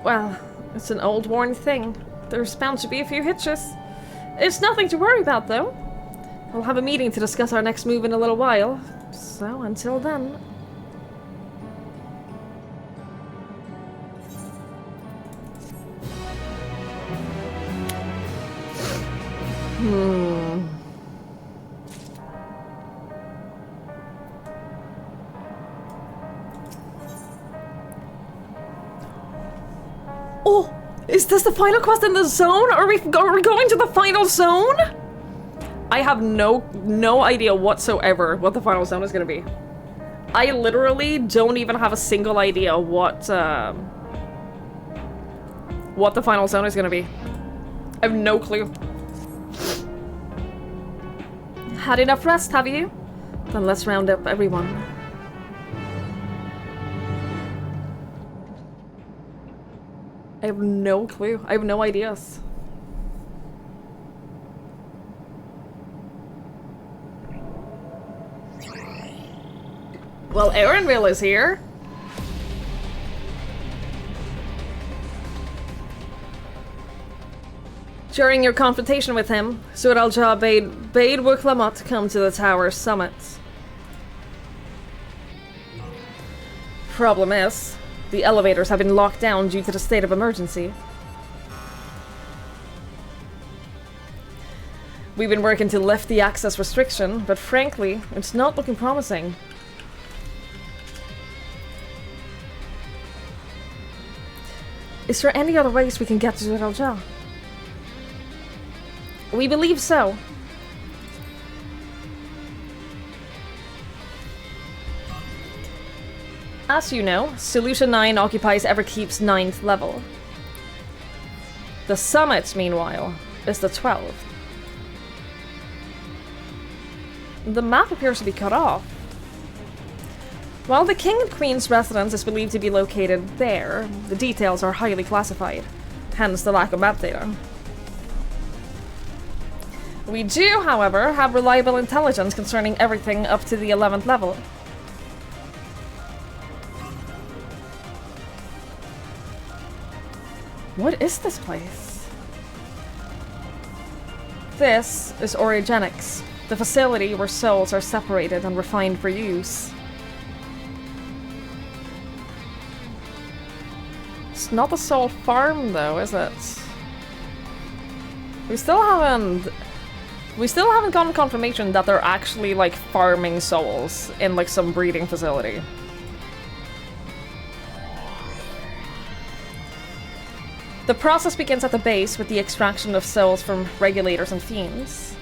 Well, it's an old worn thing. There's bound to be a few hitches. It's nothing to worry about, though. We'll have a meeting to discuss our next move in a little while. So, until then... Oh! Is this the final quest in the zone? Are we going to the final zone? I have no idea whatsoever what the final zone is gonna be. I literally don't even have a single idea what the final zone is gonna be. I have no clue. Had enough rest, have you? Then let's round up everyone. I have no clue. I have no ideas. Well, Erenville is here. During your confrontation with him, Zoraal Ja bade Wukhlamat come to the tower's summit. Problem is, the elevators have been locked down due to the state of emergency. We've been working to lift the access restriction, but frankly, it's not looking promising. Is there any other ways we can get to Zoraal Ja? We believe so. As you know, Solution 9 occupies Everkeep's 9th level. The summit, meanwhile, is the 12th. The map appears to be cut off. While the King and Queen's residence is believed to be located there, the details are highly classified, hence the lack of map data. We do, however, have reliable intelligence concerning everything up to the 11th level. What is this place? This is Origenics, the facility where souls are separated and refined for use. It's not the soul farm though, is it? We still haven't gotten confirmation that they're actually like farming souls in like some breeding facility. The process begins at the base with the extraction of souls from regulators and fiends.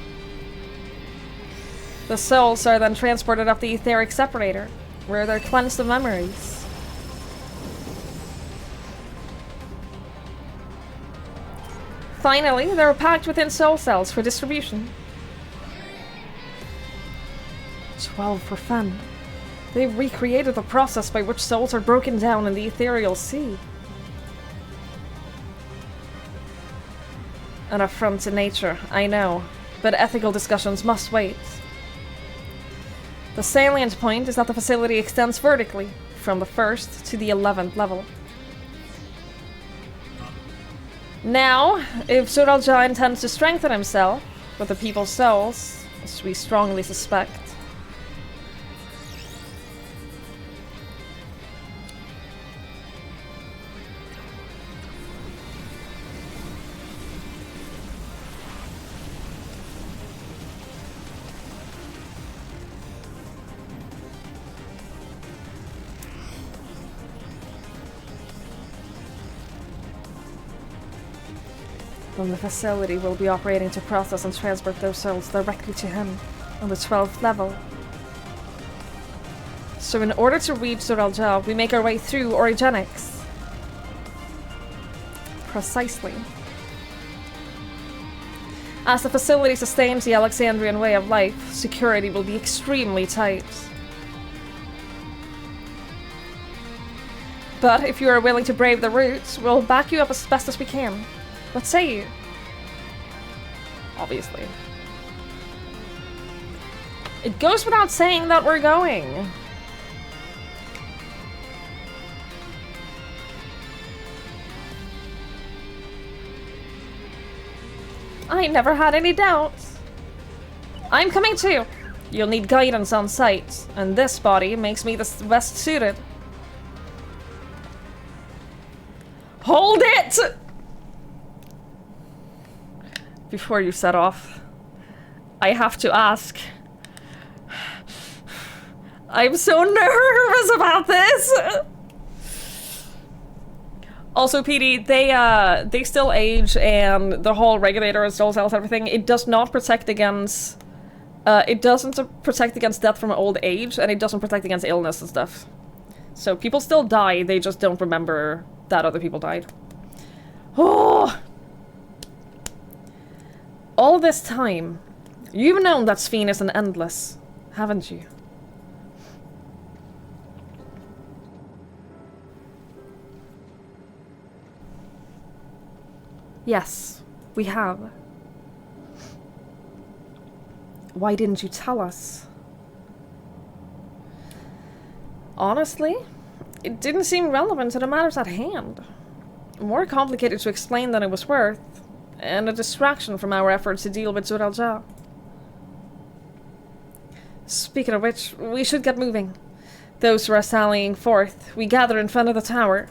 The souls are then transported up the etheric separator, where they're cleansed of memories. Finally, they're packed within soul cells for distribution. 12 for fun. They've recreated the process by which souls are broken down in the ethereal sea. An affront to nature, I know, but ethical discussions must wait. The salient point is that the facility extends vertically, from the 1st to the 11th level. Now, if Zuralja intends to strengthen himself with the people's souls, as we strongly suspect, then the facility will be operating to process and transport those souls directly to him on the 12th level. So in order to reach Zuralja, we make our way through Origenics. Precisely. As the facility sustains the Alexandrian way of life, security will be extremely tight. But if you are willing to brave the route, we'll back you up as best as we can. What say you? Obviously. It goes without saying that we're going. I never had any doubts. I'm coming too. You'll need guidance on site, and this body makes me the best suited. Hold it! Before you set off, I have to ask. I'm so nervous about this! Also, PD, they still age, and the whole regulator and soul cells, everything, it does not protect against... it doesn't protect against death from old age, and it doesn't protect against illness and stuff. So people still die, they just don't remember that other people died. Oh! All this time, you've known that Sphene isn't endless, haven't you? Yes, we have. Why didn't you tell us? Honestly, it didn't seem relevant to the matters at hand. More complicated to explain than it was worth. And a distraction from our efforts to deal with Zuralja. Speaking of which, we should get moving. Those who are sallying forth, we gather in front of the tower.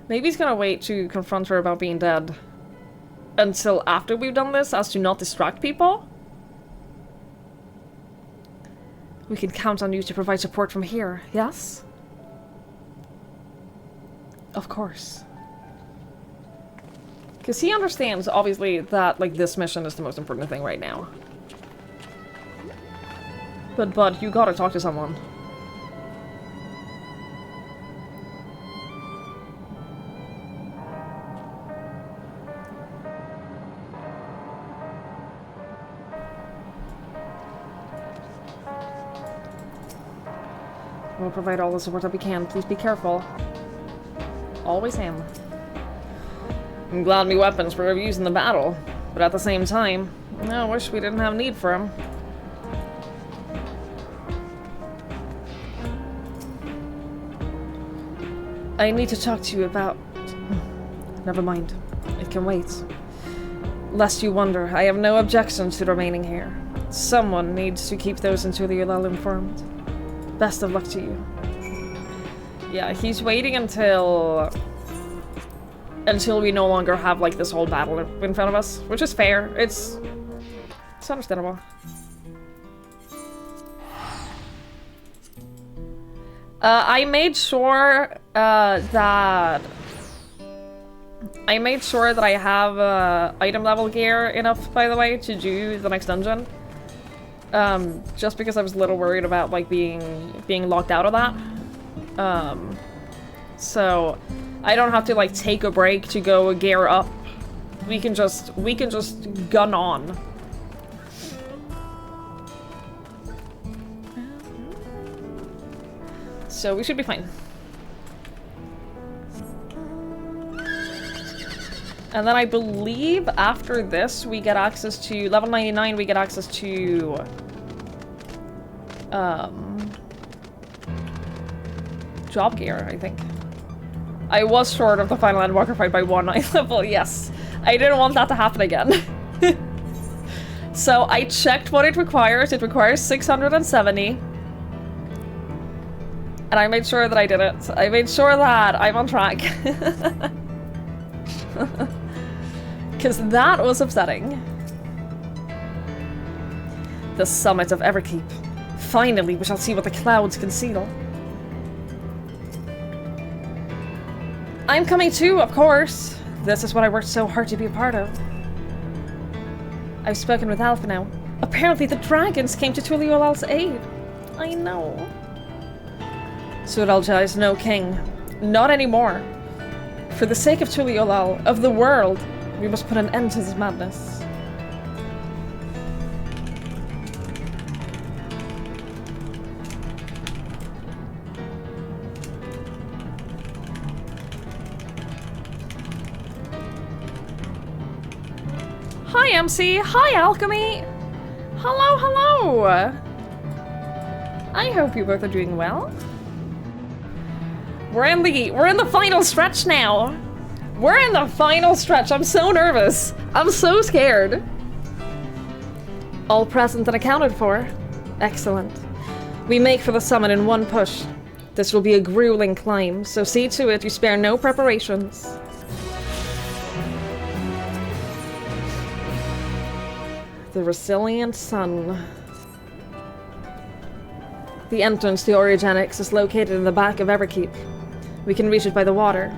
Maybe he's gonna wait to confront her about being dead until after we've done this, as to not distract people? We can count on you to provide support from here, yes? Of course. Because he understands, obviously, that, like, this mission is the most important thing right now. But, bud, you gotta talk to someone. We'll provide all the support that we can. Please be careful. Always am. I'm glad my weapons were of use in the battle, but at the same time, I wish we didn't have need for them. I need to talk to you about Never mind. It can wait. Lest you wonder, I have no objection to remaining here. Someone needs to keep those in Tuliolel informed. Best of luck to you. Yeah, he's waiting until we no longer have like this whole battle in front of us, which is fair. It's understandable. I made sure that I have item level gear enough, by the way, to do the next dungeon. Just because I was a little worried about like being locked out of that. So I don't have to like take a break to go gear up. We can just gun on. So we should be fine. And then I believe after this we get access to level 99, we get access to job gear, I think. I was short of the final Endwalker fight by 1 level, yes. I didn't want that to happen again. So I checked what it requires. It requires 670. And I made sure that I did it. I made sure that I'm on track. Because that was upsetting. The summit of Everkeep. Finally, we shall see what the clouds conceal. I'm coming too, of course. This is what I worked so hard to be a part of. I've spoken with Alpha now. Apparently the dragons came to Tuliolel's aid. I know. Suralja is no king. Not anymore. For the sake of Tuliolel, of the world, we must put an end to this madness. Hi, MC. Hi, Alchemy. Hello, hello. I hope you both are doing well. We're in the final stretch now. We're in the final stretch. I'm so nervous. I'm so scared. All present and accounted for. Excellent. We make for the summit in one push. This will be a grueling climb, so see to it you spare no preparations. The resilient sun. The entrance to Origenics is located in the back of Everkeep. We can reach it by the water.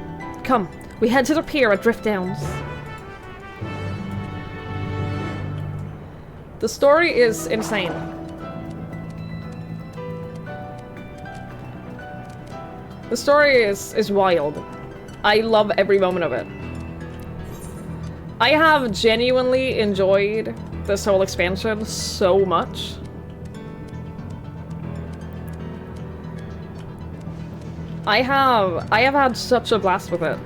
Come, we head to the pier at Drift Downs. The story is insane. The story is wild. I love every moment of it. I have genuinely enjoyed this whole expansion so much. I have had such a blast with it.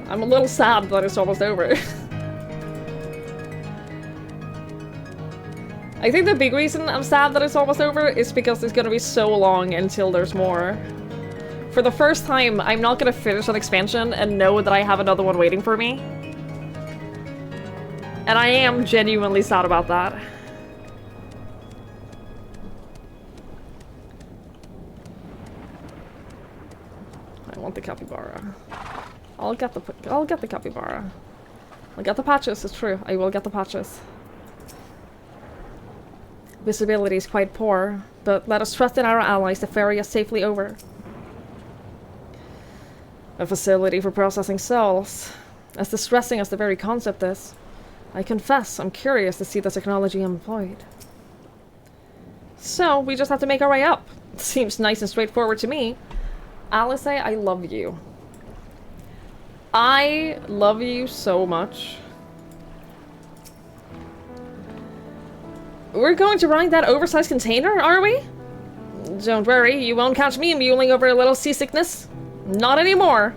I'm a little sad that it's almost over. I think the big reason I'm sad that it's almost over is because it's gonna be so long until there's more. For the first time, I'm not gonna finish an expansion and know that I have another one waiting for me. And I am genuinely sad about that. I want the capybara. I'll get the capybara. I'll get the patches, it's true. I will get the patches. Visibility is quite poor, but let us trust in our allies to ferry us safely over. A facility for processing souls. As distressing as the very concept is, I confess I'm curious to see the technology employed. So, we just have to make our way up. Seems nice and straightforward to me. Alice, I love you. I love you so much. We're going to ride that oversized container, are we? Don't worry, you won't catch me muling over a little seasickness. Not anymore.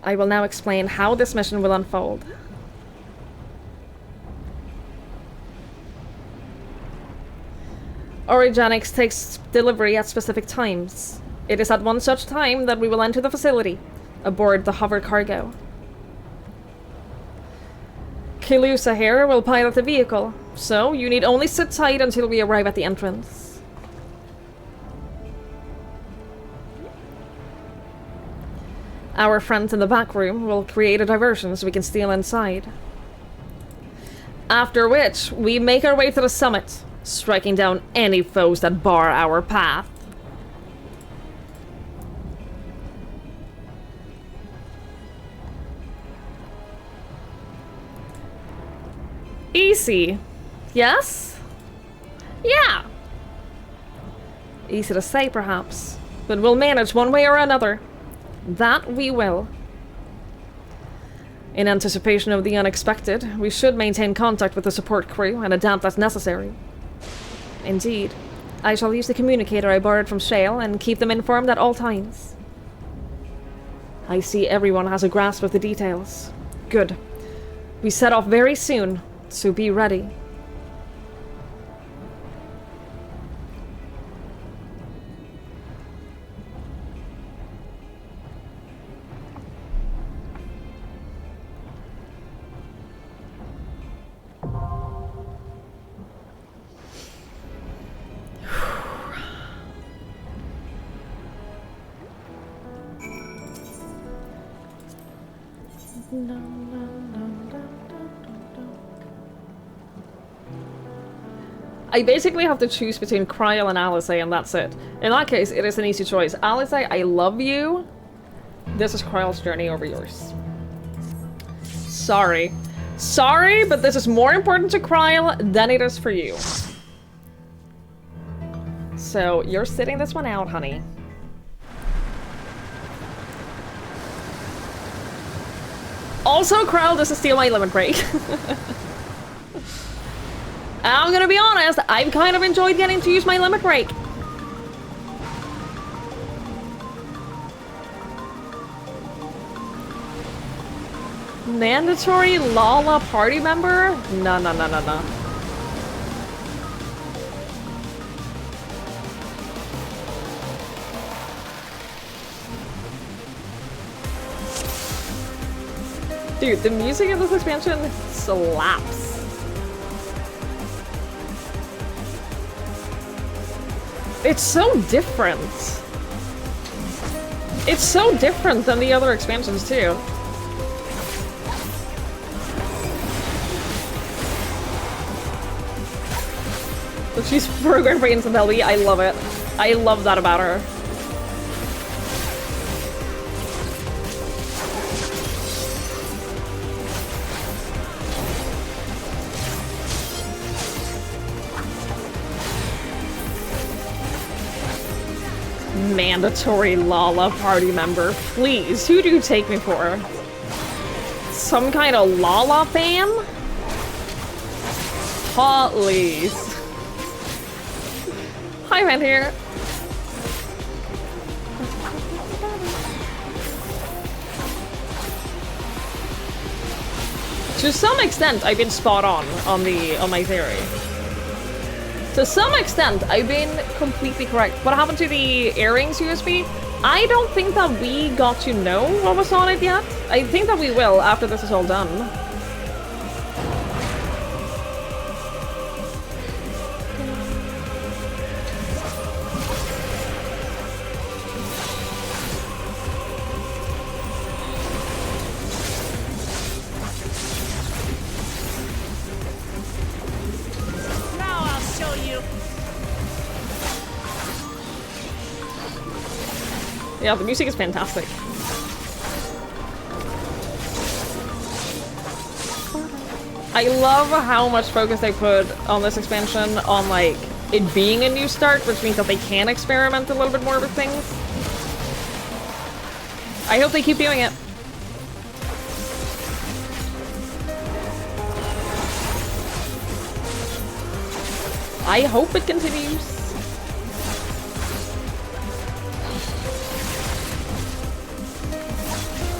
I will now explain how this mission will unfold. Origenics takes delivery at specific times. It is at one such time that we will enter the facility, aboard the hover cargo. Kilusa here will pilot the vehicle, so you need only sit tight until we arrive at the entrance. Our friends in the back room will create a diversion so we can steal inside. After which, we make our way to the summit, striking down any foes that bar our path. Easy. Yes? Yeah. Easy to say, perhaps. But we'll manage one way or another. That we will. In anticipation of the unexpected, we should maintain contact with the support crew and adapt as necessary. Indeed. I shall use the communicator I borrowed from Shale and keep them informed at all times. I see everyone has a grasp of the details. Good. We set off very soon, so be ready. I basically have to choose between Kryl and Alice, and that's it. In that case, it is an easy choice. Alice, I love you. This is Kryl's journey over yours. Sorry. Sorry, but this is more important to Kryl than it is for you. So, you're sitting this one out, honey. Also, Kryl doesn't steal my limit break. I'm gonna be honest, I've kind of enjoyed getting to use my limit break. Mandatory Lala party member? No, no, no, no, no. Dude, the music of this expansion slaps. It's so different. It's so different than the other expansions, too. But she's programmed for infidelity. I love it. I love that about her. Mandatory Lala party member. Please, who do you take me for? Some kind of Lala fan? Please. Hi, man here. To some extent, I've been spot on my theory. To some extent, I've been completely correct. What happened to the earrings USB? I don't think that we got to know what was on it yet. I think that we will after this is all done. Yeah, the music is fantastic. I love how much focus they put on this expansion on, like, it being a new start, which means that they can experiment a little bit more with things. I hope they keep doing it. I hope it continues.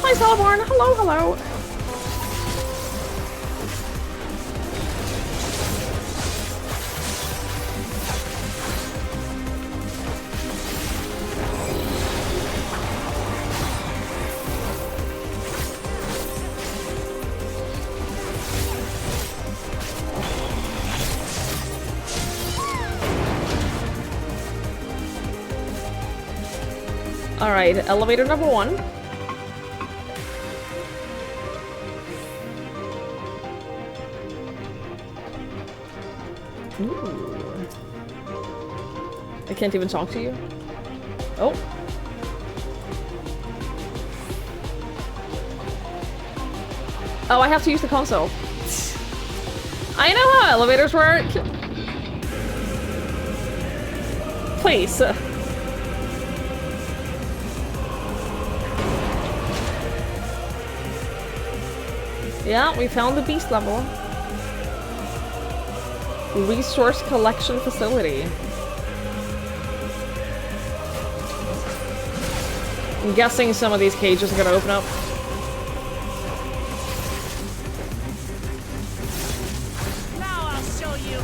Hi, Hi, Celeborn. Hello, hello. Alright, elevator number 1. Ooh. I can't even talk to you. Oh. Oh, I have to use the console. I know how elevators work. Please. Yeah, we found the beast level. Resource collection facility. I'm guessing some of these cages are gonna open up. Now I'll show you.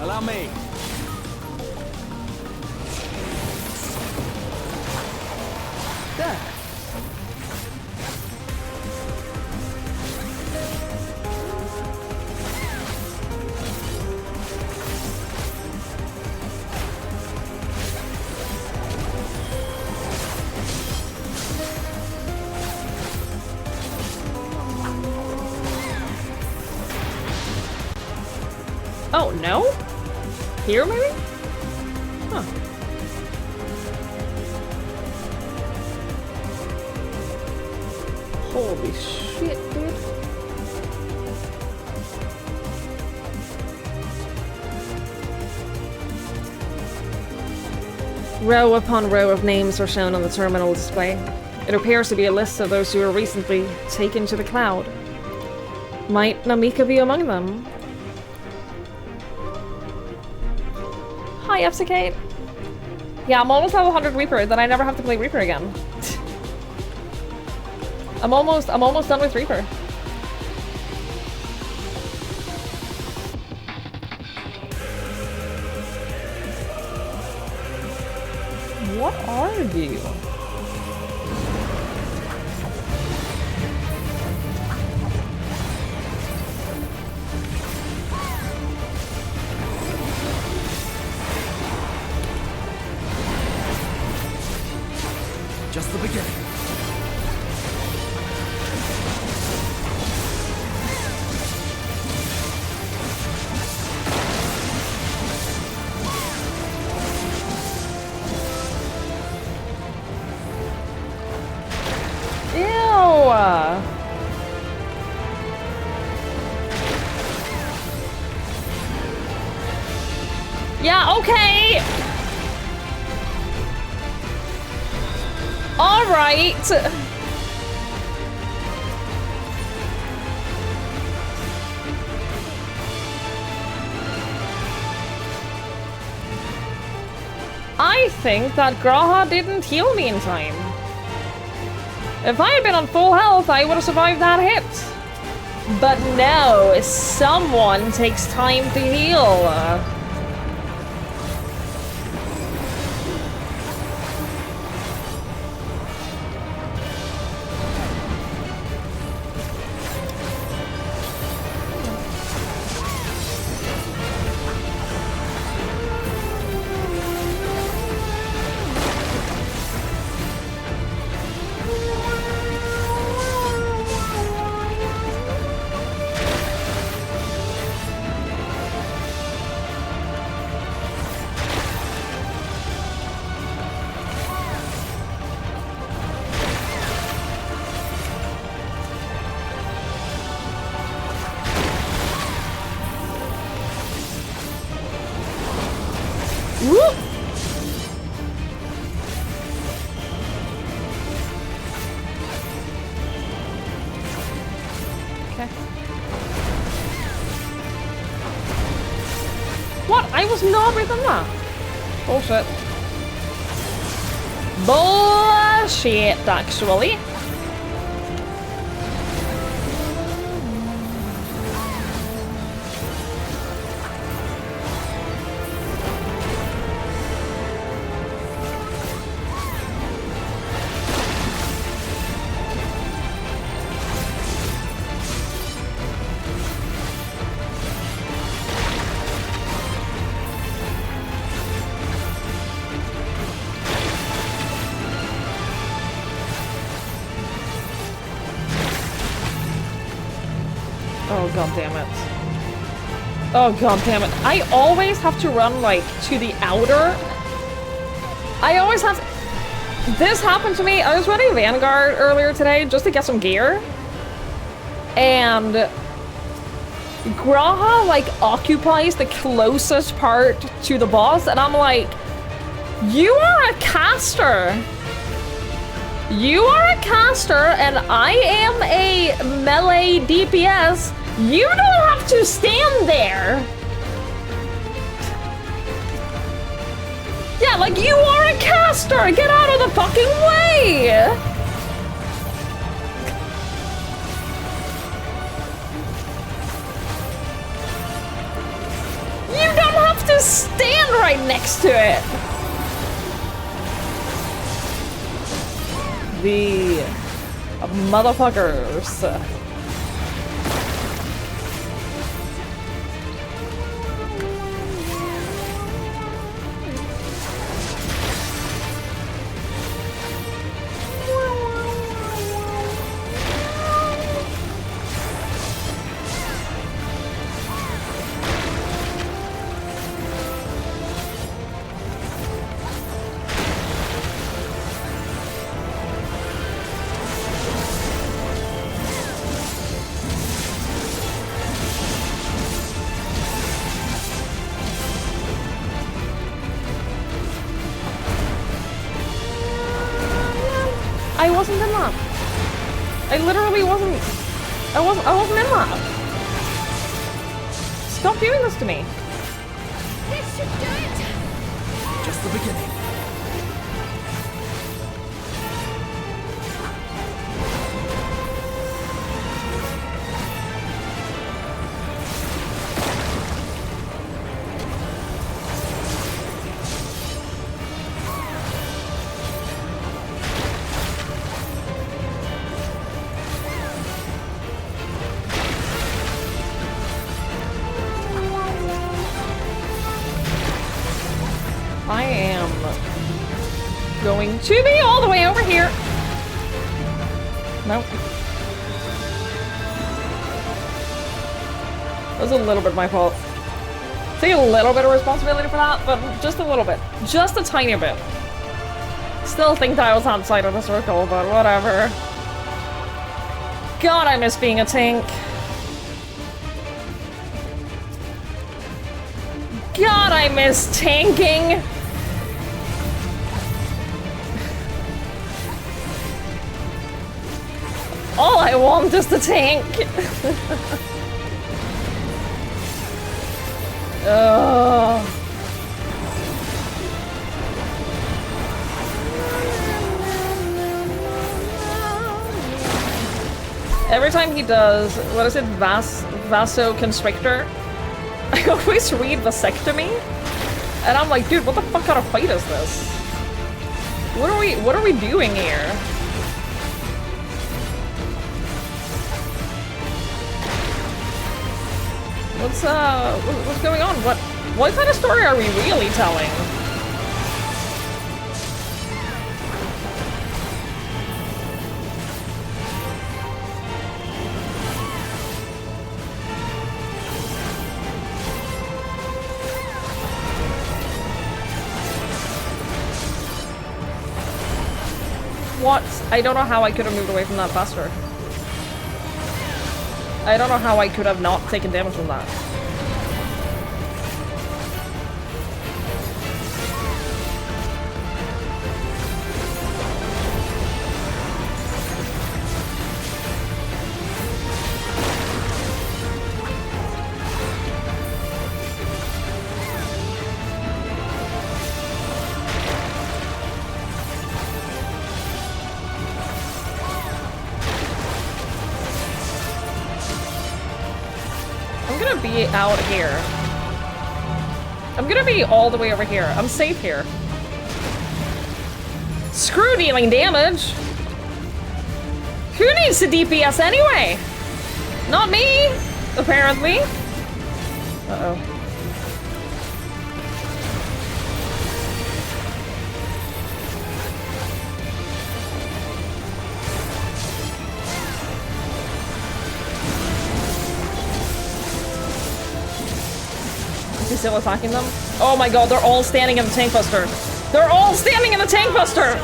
Allow me. There. Oh, no? Here, maybe? Huh. Holy shit, dude. Row upon row of names are shown on the terminal display. It appears to be a list of those who were recently taken to the cloud. Might Namika be among them? Hi, Epsicate. Yeah, I'm almost level 100 Reaper, then I never have to play Reaper again. I'm almost done with Reaper. What are you? Just the beginning. Ew! Yeah, okay! Alright! I think that Graha didn't heal me in time. If I had been on full health, I would have survived that hit. But no, someone takes time to heal. just not within that. Bullshit. Bullshit, actually. Oh god damn it. Oh god damn it. I always have to run like to the outer. I always have to... This happened to me. I was running Vanguard earlier today just to get some gear. And Graha like occupies the closest part to the boss and I'm like, you are a caster. You are a caster and I am a melee DPS. You don't have to stand there. Yeah, like you are a caster. Get out of the fucking way. You don't have to stand right next to it. The motherfuckers. I wasn't in that. I literally wasn't. I wasn't in that. Stop doing this to me. This should do it! Just the beginning. I am going to be all the way over here. Nope. That was a little bit my fault. Take a little bit of responsibility for that, but just a little bit. Just a tiny bit. Still think that I was outside of the circle, but whatever. God, I miss being a tank. God, I miss tanking. All I want is the tank. Ugh. Every time he does, what is it, vasoconstrictor? I always read vasectomy, and I'm like, dude, what the fuck kind of fight is this? What are we doing here? What's going on? What kind of story are we really telling? What? I don't know how I could have moved away from that faster. I don't know how I could have not taken damage from that. gonna be out here. I'm gonna be all the way over here. I'm safe here. Screw dealing damage. Who needs to DPS anyway? Not me, apparently. Uh-oh. Is he still attacking them? Oh my god, they're all standing in the tank buster. They're all standing in the tank buster!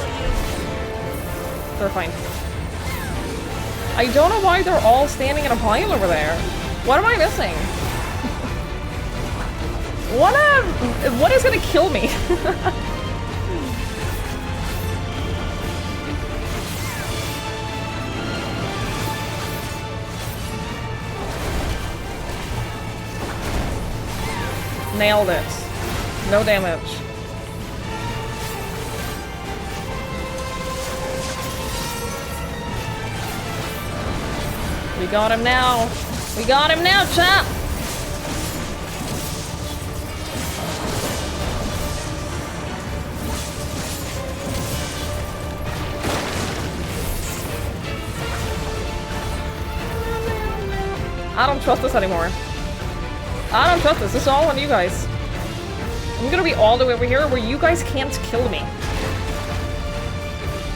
They're fine. I don't know why they're all standing in a pile over there. What am I missing? What is gonna kill me? Nailed it. No damage. We got him now. We got him now, chap. I don't trust this anymore. I don't trust this. This is all on you guys. I'm gonna be all the way over here where you guys can't kill me.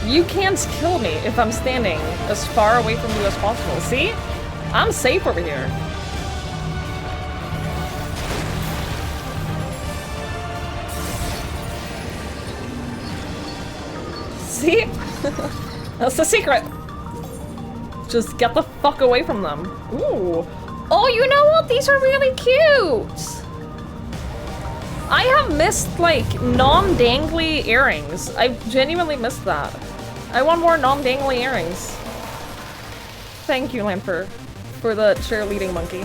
You can't kill me if I'm standing as far away from you as possible. See? I'm safe over here. See? That's the secret. Just get the fuck away from them. Ooh. Oh, you know what? These are really cute. I have missed, like, non-dangly earrings. I've genuinely missed that. I want more non-dangly earrings. Thank you, Lamper, for the cheerleading monkey.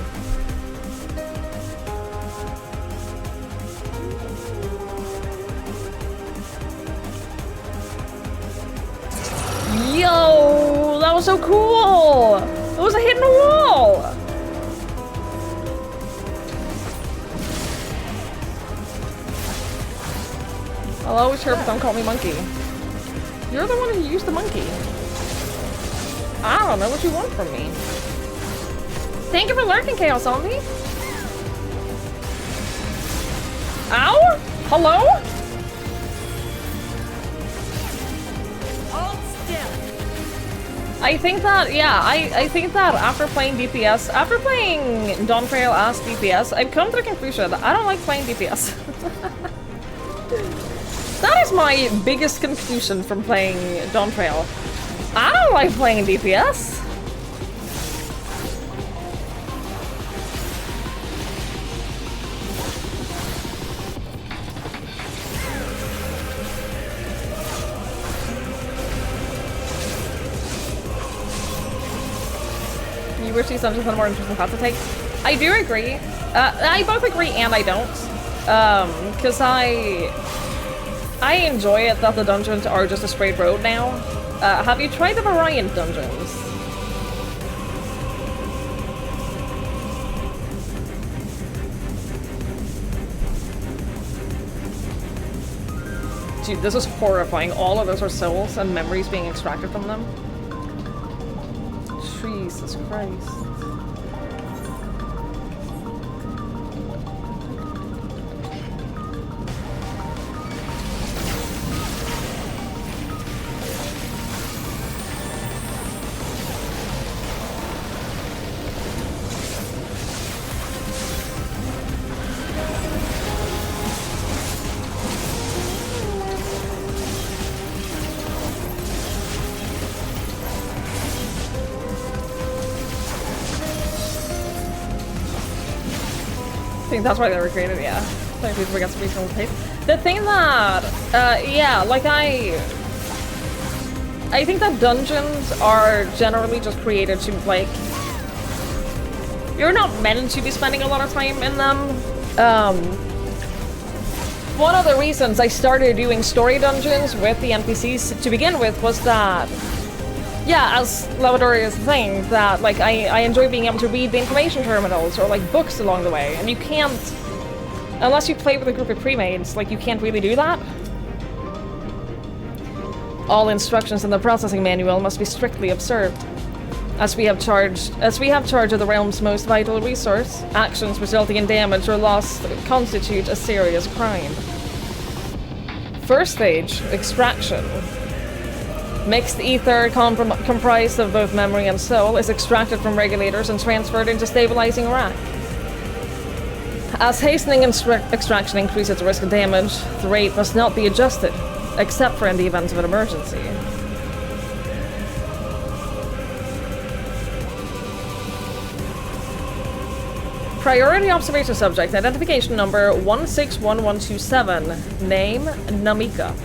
Yo, that was so cool! It was a hit in the wall! I'll always chirp, don't call me monkey. You're the one who used the monkey. I don't know what you want from me. Thank you for lurking, Chaos Zombie. Ow? Hello? Hold still. I think that, yeah, I think that after playing DPS, after playing dawntrail as DPS, I've come to the conclusion that I don't like playing DPS. That is my biggest conclusion from playing dawntrail. I don't like playing DPS. You wish these dungeons had a more interesting path to take? I do agree. I both agree and I don't. Because I enjoy it that the dungeons are just a straight road now. Have you tried the Variant dungeons? Dude, this is horrifying. All of those are souls and memories being extracted from them. Jesus Christ. I think that's why they were created, yeah. I think people forget to be from the pace. The thing that, yeah, like I think that dungeons are generally just created to, like, you're not meant to be spending a lot of time in them. One of the reasons I started doing story dungeons with the NPCs to begin with was that Yeah, as Lavadori is saying, that, like, I enjoy being able to read the information terminals or, like, books along the way, and you can't... Unless you play with a group of pre-mades, like, you can't really do that. All instructions in the processing manual must be strictly observed. As we have charge of the realm's most vital resource, actions resulting in damage or loss constitute a serious crime. First stage, extraction. Mixed ether comprised of both memory and soul is extracted from regulators and transferred into stabilizing rack. As hastening extraction increases the risk of damage, the rate must not be adjusted, except for in the event of an emergency. Priority observation subject, identification number 161127, name Namika.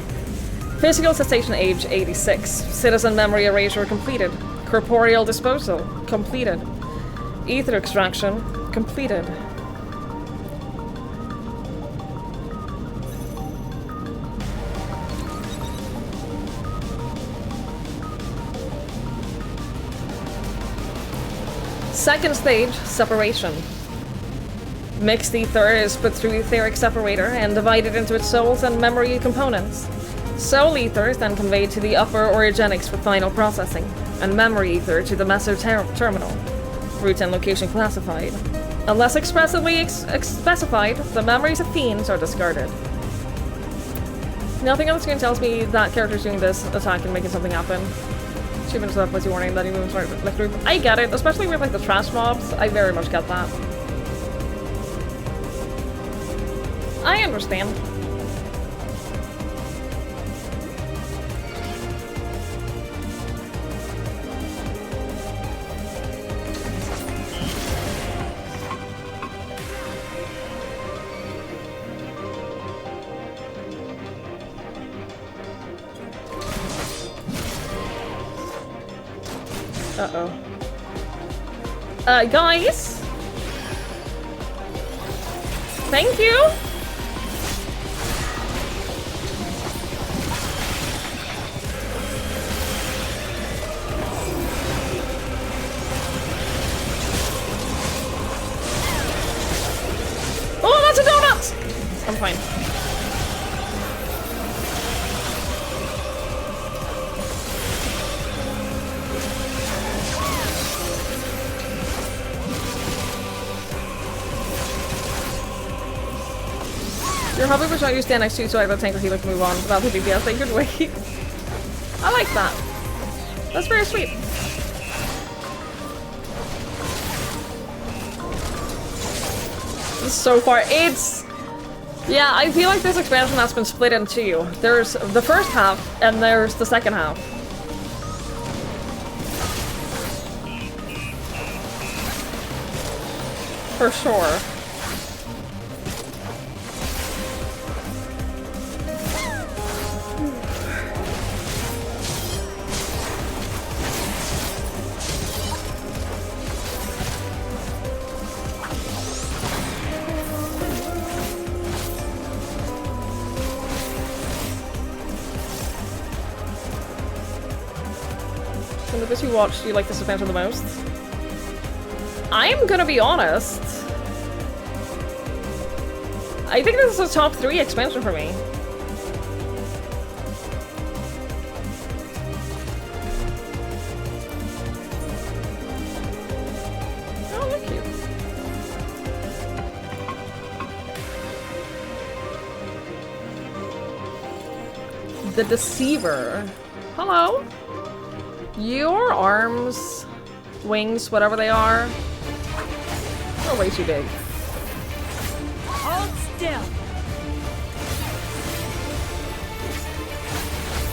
Physical cessation age 86, citizen memory erasure completed, corporeal disposal completed, ether extraction completed. Second stage, separation. Mixed ether is put through etheric separator and divided into its souls and memory components. Soul ether is then conveyed to the upper orogenics for final processing, and memory ether to the meso terminal. Route and location classified. Unless expressly specified, the memories of fiends are discarded. Nothing on the screen tells me that character's doing this attack and making something happen. Achievement stuff was warning that he moves right left group. I get it, especially with like the trash mobs. I very much get that. I understand. Uh-oh. Guys? Thank you! Oh, that's a donut! I'm fine. Your hobby was not you stand next to you so I let tank or healer can move on without the DPS. They could wait. I like that. That's very sweet. So far, it's... Yeah, I feel like this expansion has been split in two. There's the first half, and there's the second half. For sure. From the bits you watched, do you like this expansion the most? I'm gonna be honest. I think this is a top 3 expansion for me. Oh, they're cute. The Deceiver. Hello. Your arms, wings, whatever they are way too big. Hold still.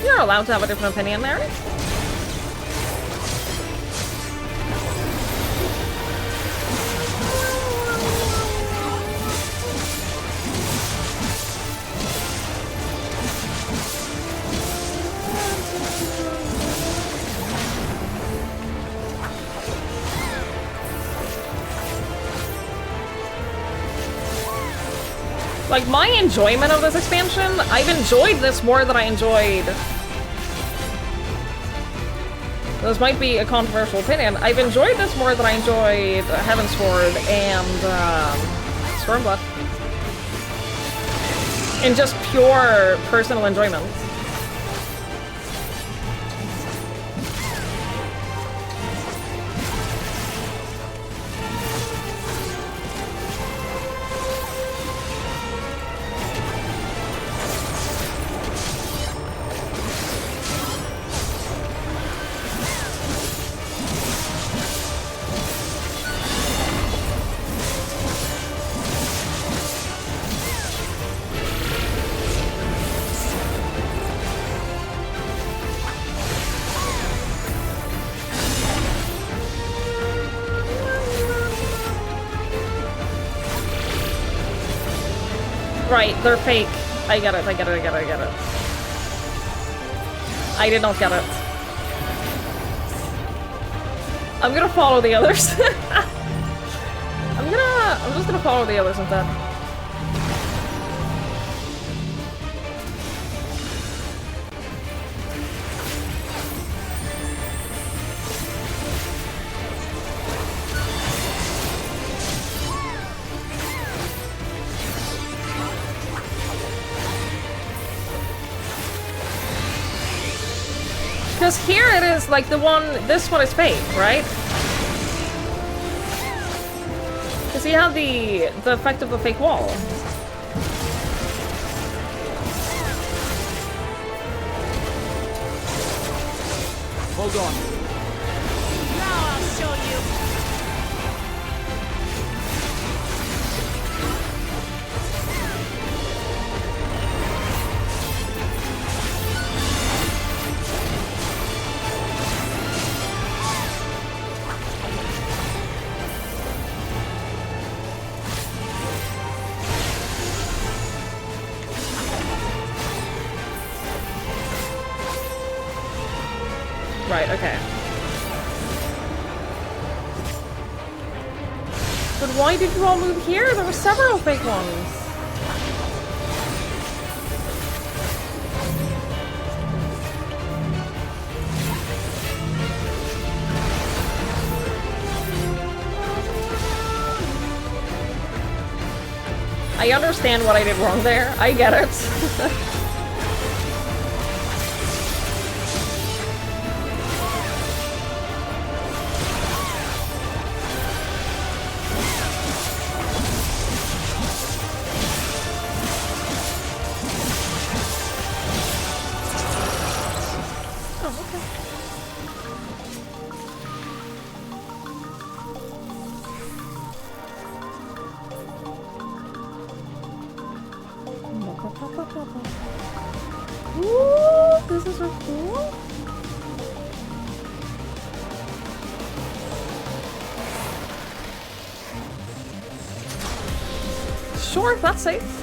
You're allowed to have a different opinion, Mary. Like, my enjoyment of this expansion, I've enjoyed this more than I enjoyed... This might be a controversial opinion. I've enjoyed this more than I enjoyed Heavensward and Stormblood. In just pure personal enjoyment. Right, they're fake. I get it, I get it, I get it, I get it. I did not get it. I'm gonna follow the others. I'm just gonna follow the others instead. Because here it is like the one, this one is fake, right? Because he had the effect of the fake wall. Hold on. Now I'll show you. Right, okay. But why did you all move here? There were several fake ones. I understand what I did wrong there. I get it. Ooh, this is so cool. Sure, that's safe.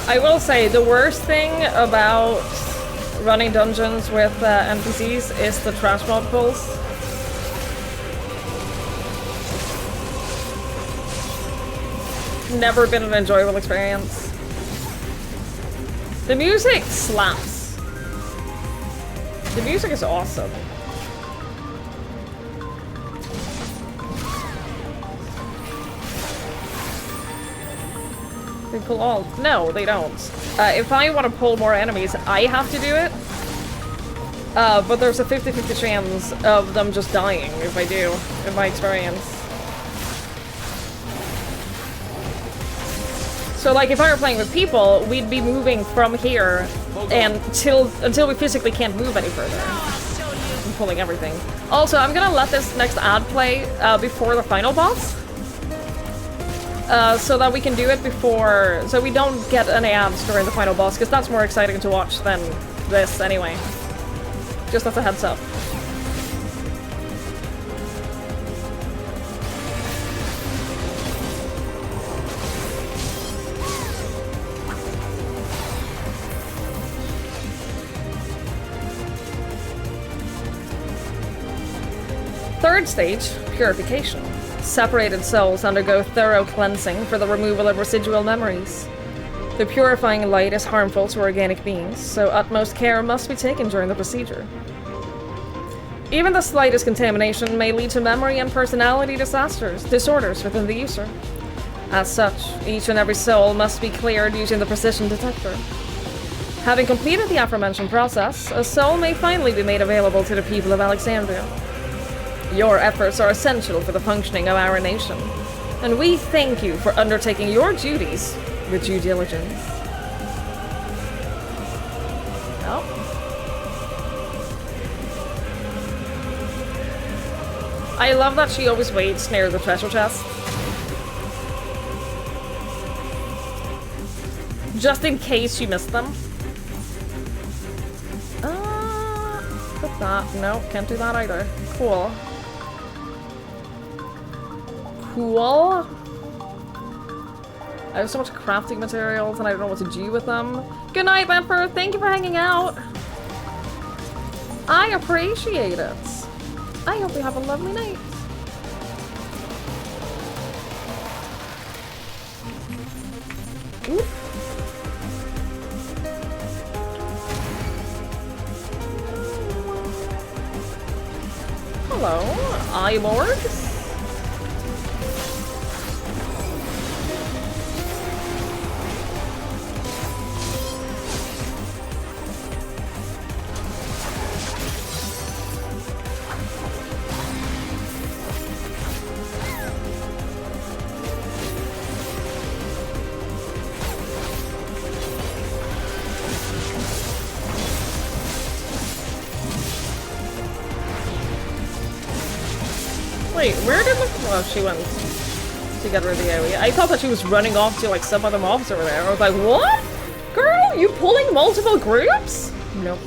I will say, the worst thing about running dungeons with NPCs is the trash mob pulls. Never been an enjoyable experience. The music slaps. The music is awesome. They pull all. No, they don't. If I want to pull more enemies, I have to do it. But there's a 50-50 chance of them just dying if I do, in my experience. So, like, if I were playing with people, we'd be moving from here until we physically can't move any further. I'm pulling everything. Also, I'm gonna let this next ad play before the final boss. So that we can do it before, so we don't get any ads during the final boss, because that's more exciting to watch than this anyway. Just as a heads up. Third stage, purification. Separated souls undergo thorough cleansing for the removal of residual memories. The purifying light is harmful to organic beings, so utmost care must be taken during the procedure. Even the slightest contamination may lead to memory and personality disorders within the user. As such, each and every soul must be cleared using the precision detector. Having completed the aforementioned process, a soul may finally be made available to the people of Alexandria. Your efforts are essential for the functioning of our nation, and we thank you for undertaking your duties with due diligence. Oh. I love that she always waits near the treasure chest. Just in case you missed them. Put that. No, can't do that either. Cool. Cool. I have so much crafting materials and I don't know what to do with them. Good night, Emperor. Thank you for hanging out. I appreciate it. I hope you have a lovely night. Oop. Hello, Iborgs. Wait, where did the... Oh, she went to get rid of the AoE. I thought that she was running off to, like, some other mobs over there. I was like, what? Girl, you pulling multiple groups? Nope.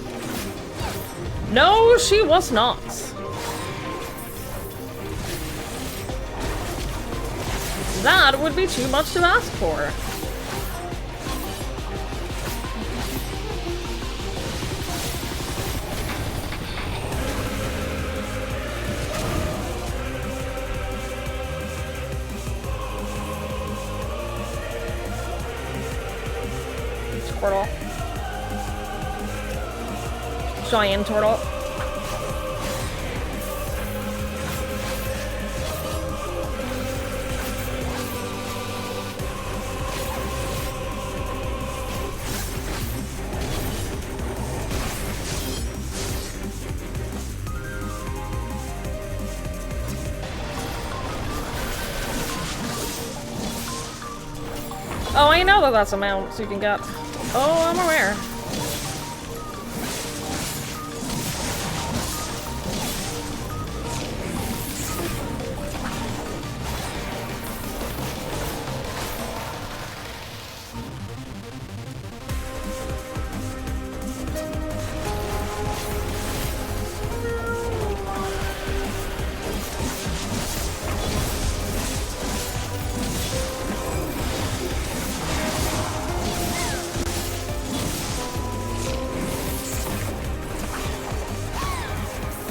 No, she was not. That would be too much to ask for. Turtle. Giant turtle. Oh, I know that that's a mount, so you can get... Oh, I'm aware.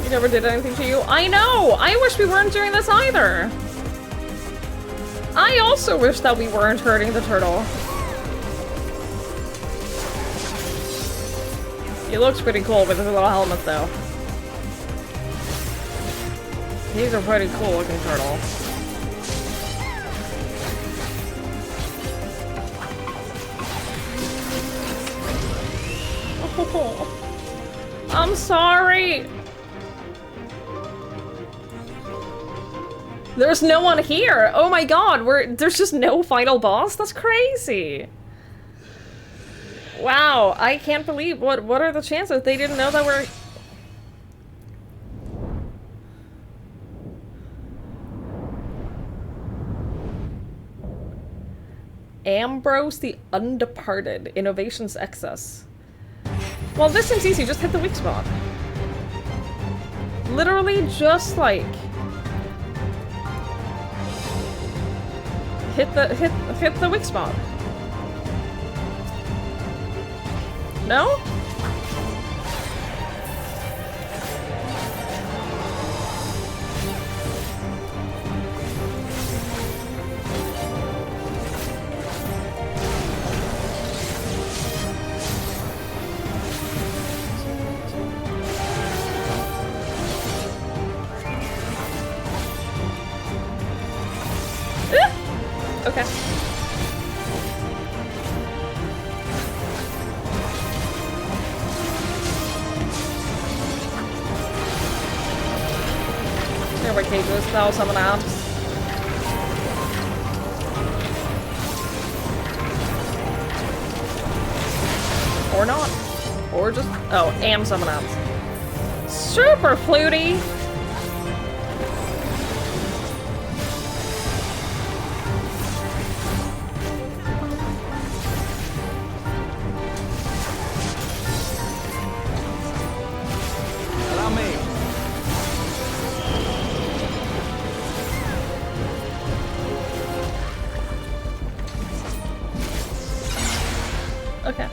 Never did anything to you. I know! I wish we weren't doing this either! I also wish that we weren't hurting the turtle. He looks pretty cool with his little helmet, though. He's a pretty cool looking turtle. Oh, I'm sorry. There's no one here. Oh my god, there's just no final boss? That's crazy. Wow, I can't believe what are the chances they didn't know that we're Ambrose the Undeparted, Innovations Excess. Well, this seems easy, just hit the weak spot. Literally just like hit the weak spot. No? Okay. There we cages, that was someone else. Or not. Or just oh, and someone else. Super fluty! Okay.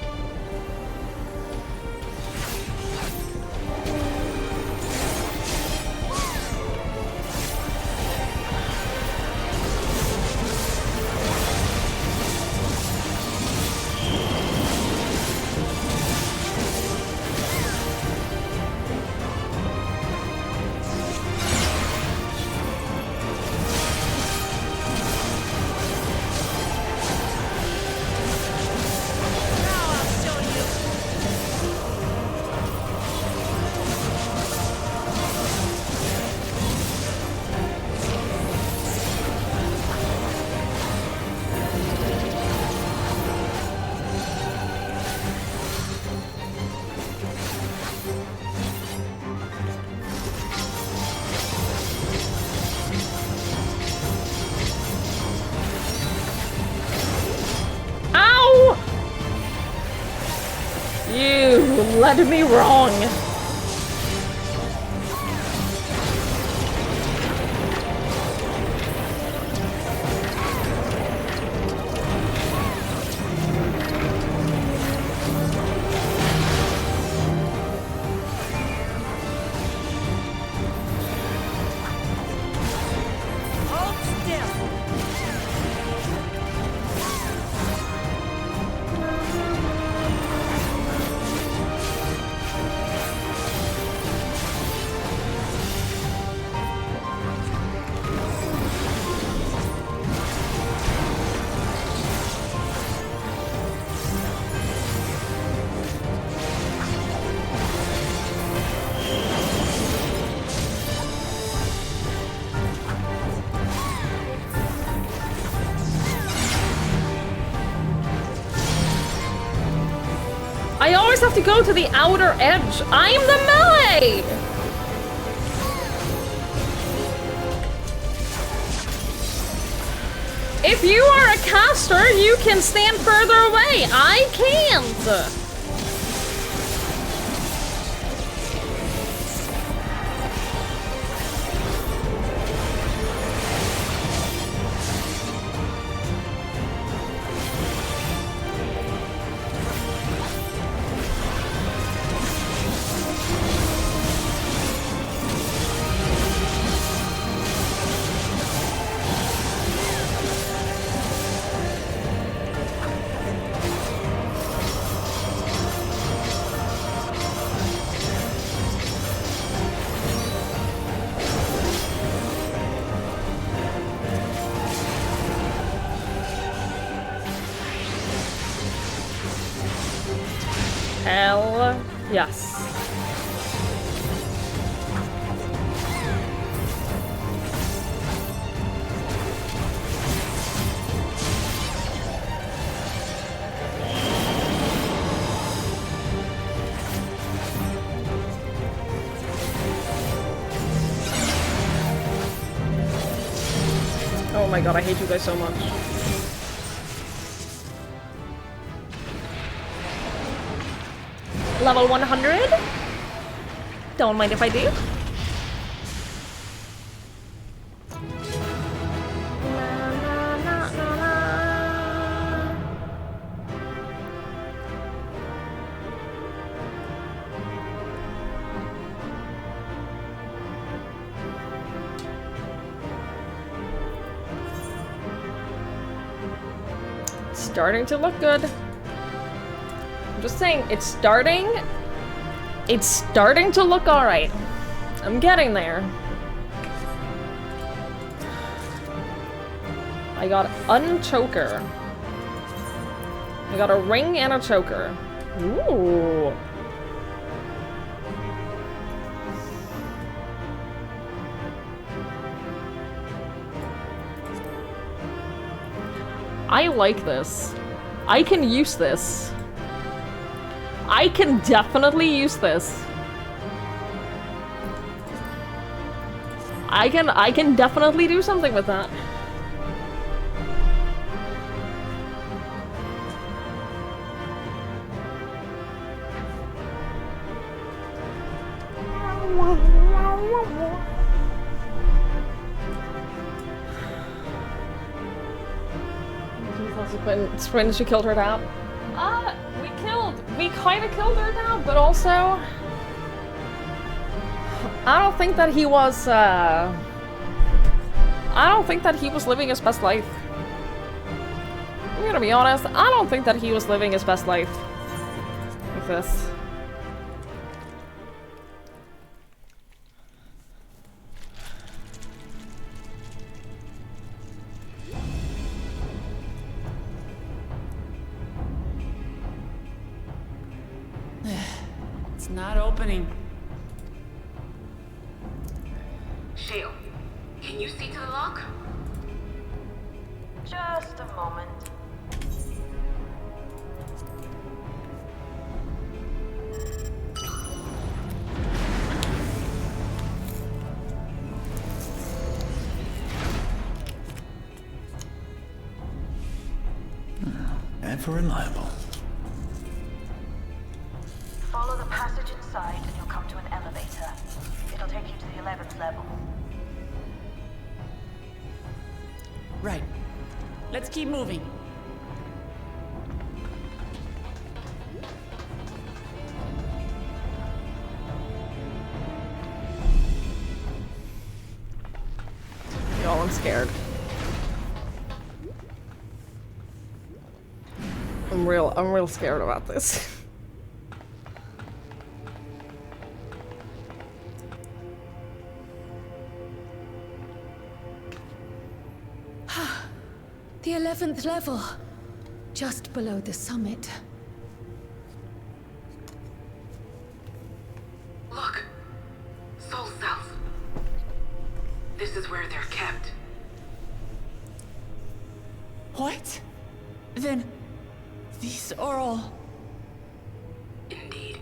You led me wrong. Hold still. I always have to go to the outer edge. I'm the melee! If you are a caster, you can stand further away. I can't. Hell yes. Oh my god, I hate you guys so much. Level 100? Don't mind if I do. Starting to look good. I'm just saying, it's starting to look alright. I'm getting there. I got unchoker. I got a ring and a choker. Ooh. I like this. I can use this. I can definitely use this. I can definitely do something with that. When she killed her dad. We kind of killed her dad, but also I don't think that he was living his best life. I'm gonna be honest, I don't think that he was living his best life with this. It's not opening. Shale, can you see to the lock? Just a moment. Ever reliable. Follow the passage inside and you'll come to an elevator. It'll take you to the 11th level. Right. Let's keep moving. Y'all, I'm scared. I'm real scared about this. The 11th level, just below the summit. Look, soul cells. This is where they're kept. What? Then these are all... Indeed.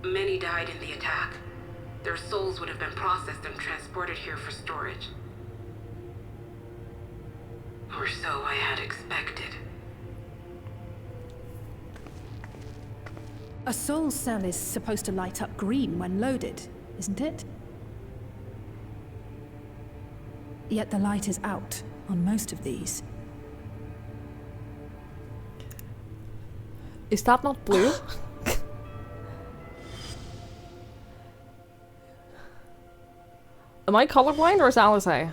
Many died in the attack. Their souls would have been processed and transported here for storage. Or so I had expected. A soul cell is supposed to light up green when loaded, isn't it? Yet the light is out on most of these. Is that not blue? Am I colorblind or is Alice?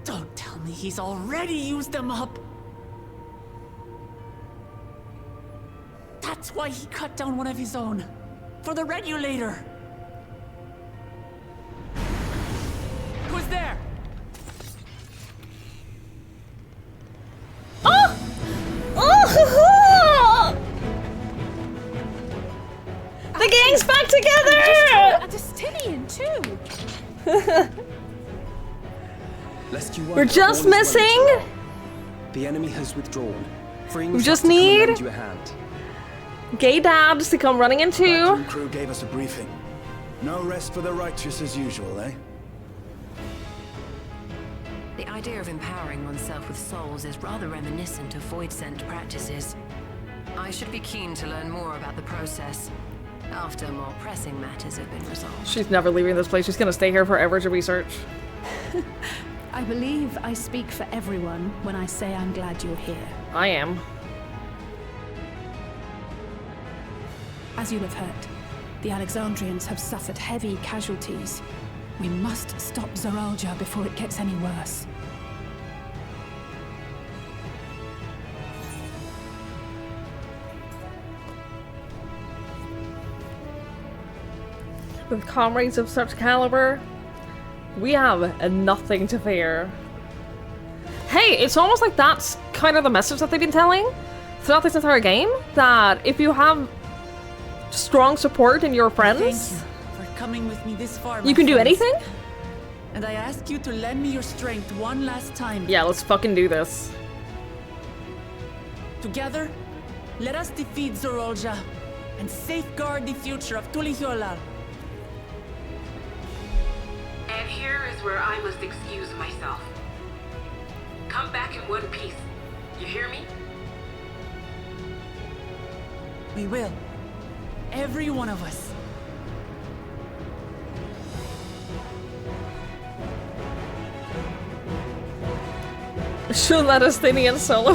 Don't tell me he's already used them up. That's why he cut down one of his own. For the regulator. Who's there? Oh! Oh! The gang's back together! A Justinian too. We're just missing. The enemy has withdrawn. We just need gay dads to come running in too. Backroom crew gave us a briefing. No rest for the righteous as usual, eh? The idea of empowering oneself with souls is rather reminiscent of void-sent practices. I should be keen to learn more about the process after more pressing matters have been resolved. She's never leaving this place. She's gonna stay here forever to research. I believe I speak for everyone when I say I'm glad you're here. I am. As you have heard, the Alexandrians have suffered heavy casualties. We must stop Zoralja before it gets any worse. With comrades of such caliber, we have nothing to fear. Hey, it's almost like that's kind of the message that they've been telling throughout this entire game, that if you have strong support in your friends, Thank you for coming with me this far, you can do anything? And I ask you to lend me your strength one last time. Yeah, let's fucking do this. Together, let us defeat Zoralja and safeguard the future of Tulihiola. And here is where I must excuse myself. Come back in one piece. You hear me? We will. Every one of us. Should let us Justinian solo.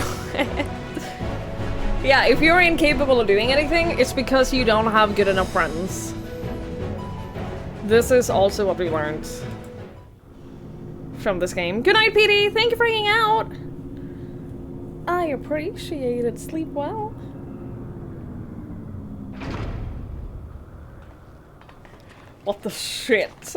Yeah, if you're incapable of doing anything, it's because you don't have good enough friends. This is also what we learned from this game. Good night, PD! Thank you for hanging out! I appreciate it. Sleep well. What the shit?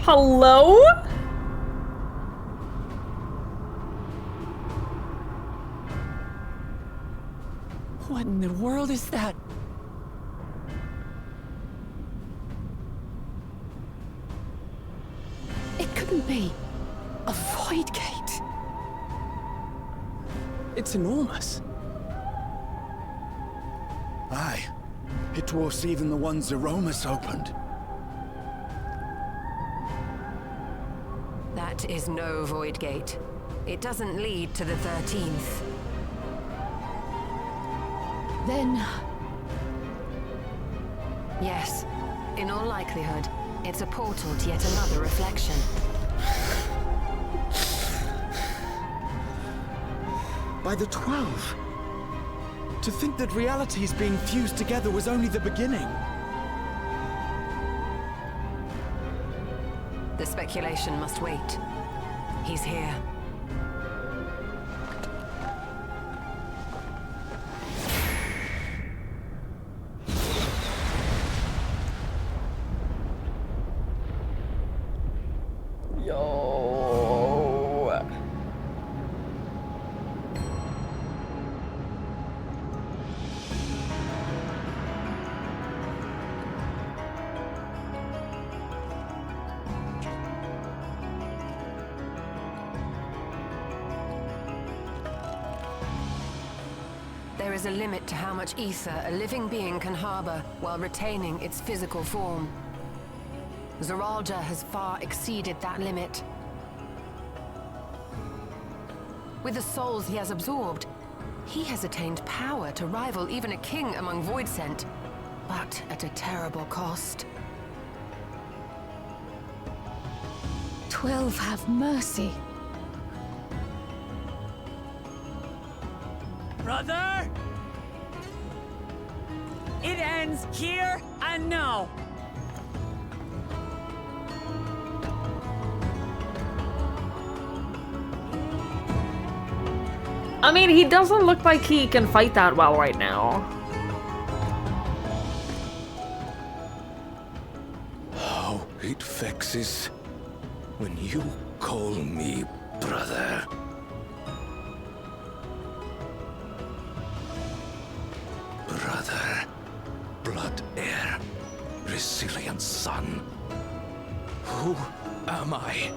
Hello? What in the world is that? It couldn't be a void gate. It's enormous. Aye. It dwarfs even the one Zeromus opened. That is no void gate. It doesn't lead to the 13th. Then Yes, in all likelihood, it's a portal to yet another reflection. By the 12. To think that realities being fused together was only the beginning. The speculation must wait. He's here. There is a limit to how much ether a living being can harbor while retaining its physical form. Zoralja has far exceeded that limit. With the souls he has absorbed, he has attained power to rival even a king among Voidsent, but at a terrible cost. 12 have mercy. Brother! It ends here and now. I mean, he doesn't look like he can fight that well right now. It vexes when you call me brother. Brother, blood heir, resilient son. Who am I?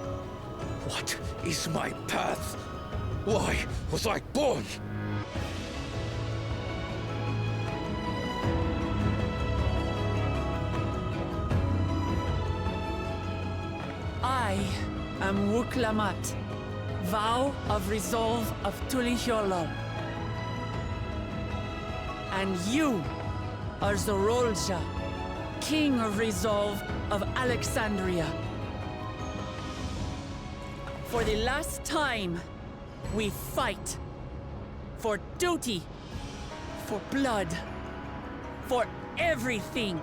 What is my path? Why was I born? I am Wuklamat, vow of resolve of Tulihyolo. And you are Zorolja, king of resolve of Alexandria. For the last time, we fight. For duty. For blood. For everything.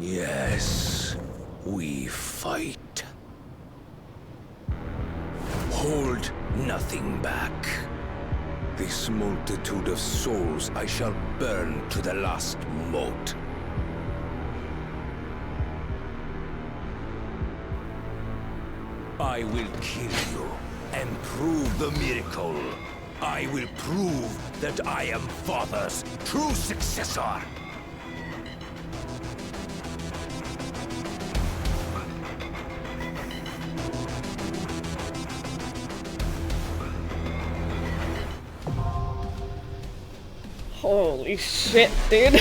Yes, we fight. Hold nothing back. This multitude of souls I shall burn to the last mote. I will kill you and prove the miracle. I will prove that I am Father's true successor. Holy shit, dude.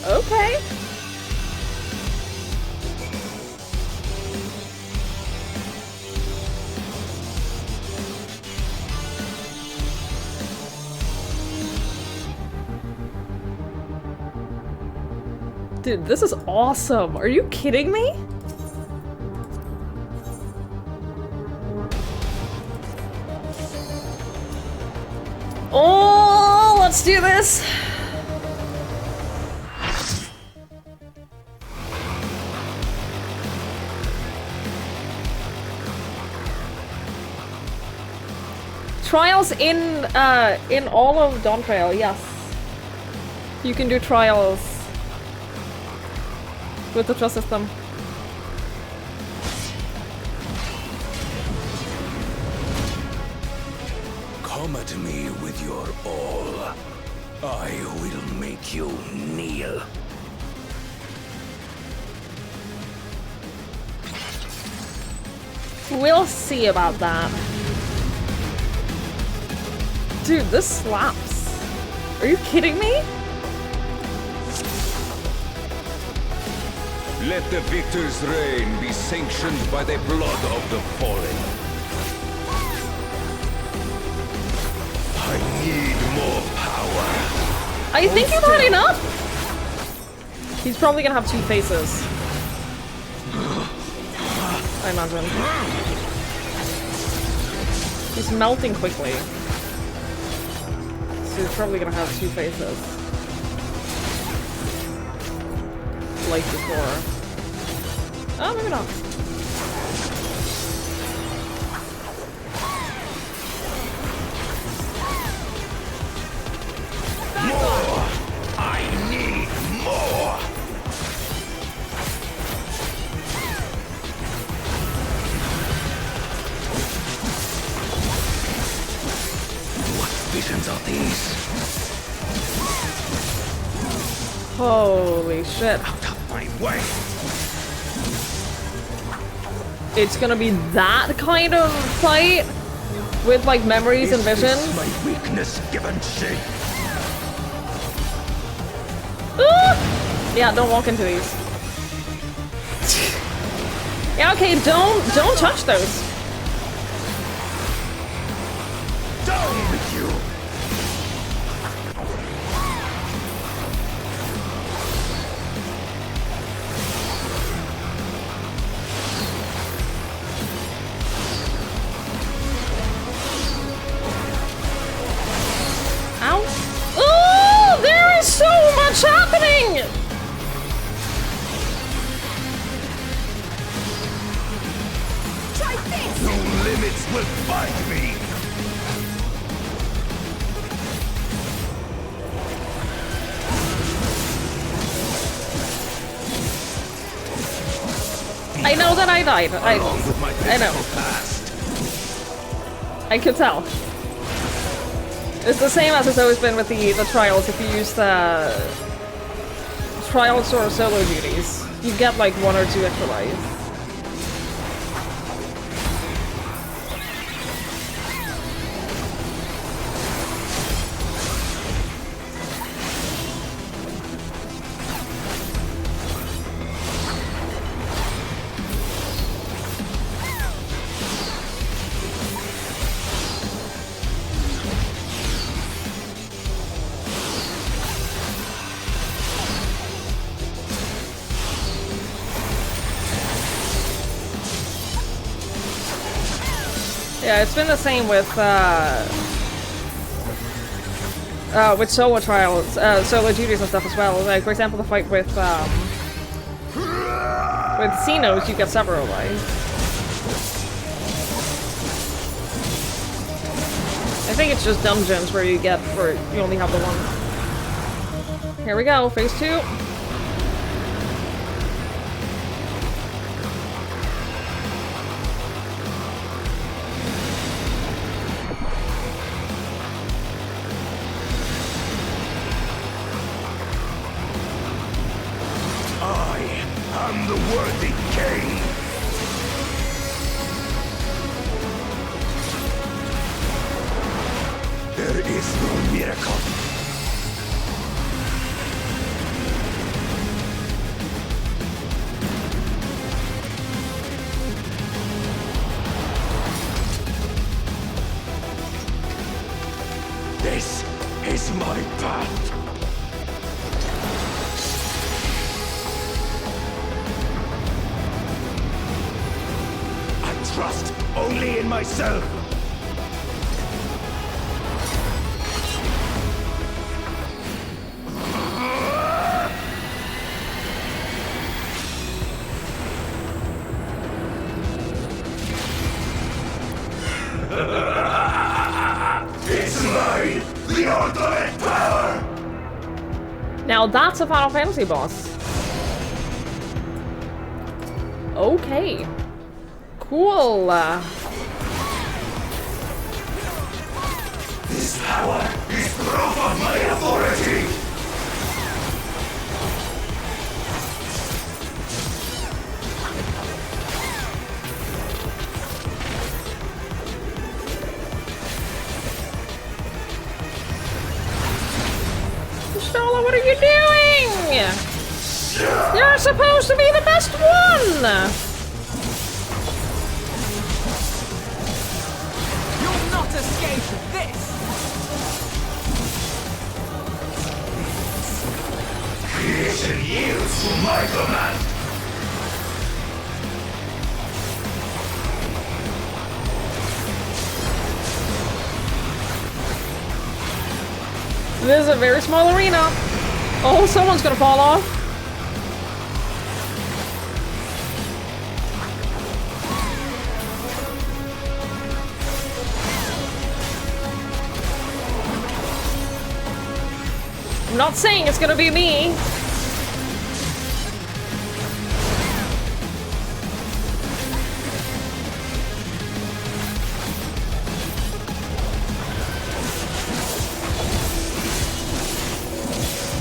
Okay. Dude, this is awesome. Are you kidding me? Oh, let's do this. Trials in all of Dawntrail, yes. You can do trials with the trust system. Come at me with your all. I will make you kneel. We'll see about that. Dude, this slaps. Are you kidding me? Let the victor's reign be sanctioned by the blood of the fallen. I need more power. I think you've had enough. He's probably gonna have two faces. I imagine. He's melting quickly. So he's probably gonna have two faces. Like before. Oh, maybe not. More! I need more! What visions are these? Holy shit. Out of my way! It's gonna be that kind of fight? With like memories and visions? Is my weakness given shape? Yeah, don't walk into these. Yeah, okay, don't touch those. Down with you! Ow. Oh, there is so much happening! Try this! will find me! I know that I died. I know. I could tell. It's the same as it's always been with the trials. If you use the trials or solo duties, you get like 1 or 2 extra lives. Yeah, it's been the same with solo trials, solo duties and stuff as well. Like, for example, the fight with Xenos, you get several lives. I think it's just dungeons where you only have the one. Here we go, phase 2. I'm the worthy king! There is no miracle. This is my path. Trust only in myself. It's mine, the ultimate power. Now that's a Final Fantasy boss. Okay. Cool. This power is proof of my authority. Stola, what are you doing? You're supposed to be the best one. Escape this! Creation yields to my command! This is a very small arena. Oh, someone's gonna fall off. I'm not saying it's gonna be me.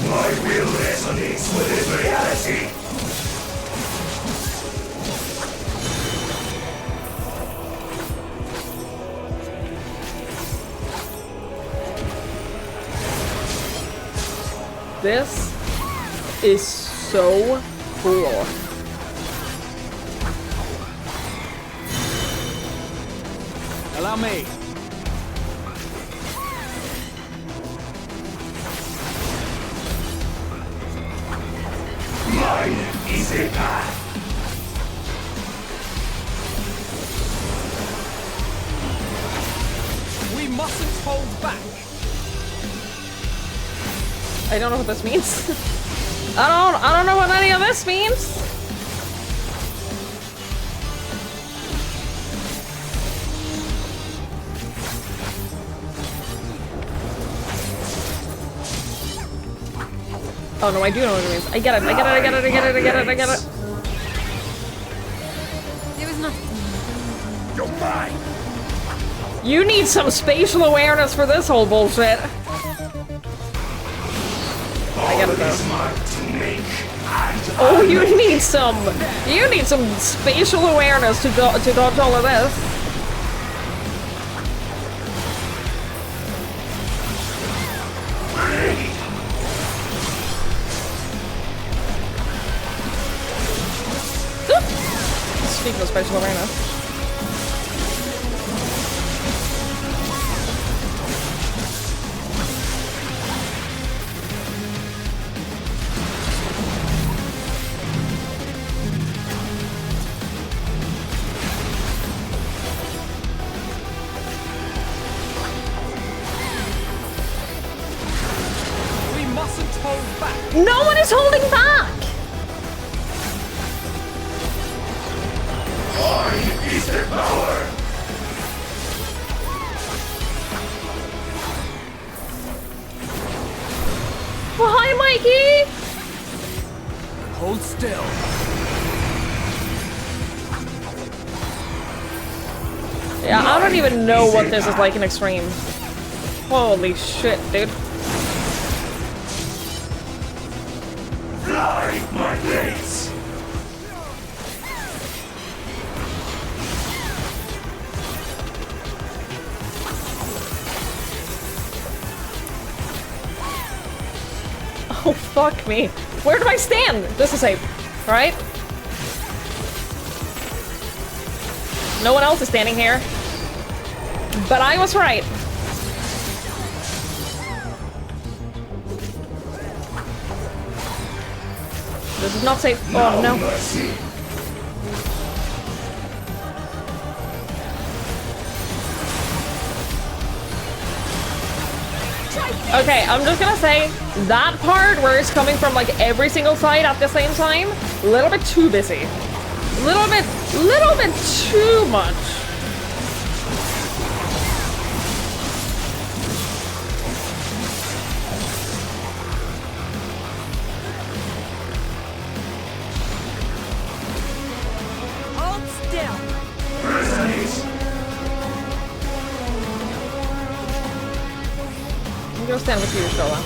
My will resonates with his reality. This is so cool. Allow me. Mine is a path. We mustn't hold back. I don't know what this means. I don't know what any of this means. Oh no, I do know what it means. I get it, I get it, I get it, I get it, I get it, I get it. There was nothing. You're mine. You need some spatial awareness for this whole bullshit. I get it though. Oh, you need some spatial awareness to dodge all of this. Speaking of spatial awareness. We mustn't hold back. No one is holding back! Mine is the power. Well, hi, Mikey! Hold still. Yeah, I don't even know what this is like in Extreme. Holy shit, dude. Fly, my blades. Oh, fuck me. Where do I stand? This is safe, right? No one else is standing here. But I was right. This is not safe. Oh, no. Okay, I'm just gonna say, that part where it's coming from like every single side at the same time, a little bit too busy. Little bit too much. Hold still. I'm gonna stand with you, Shola.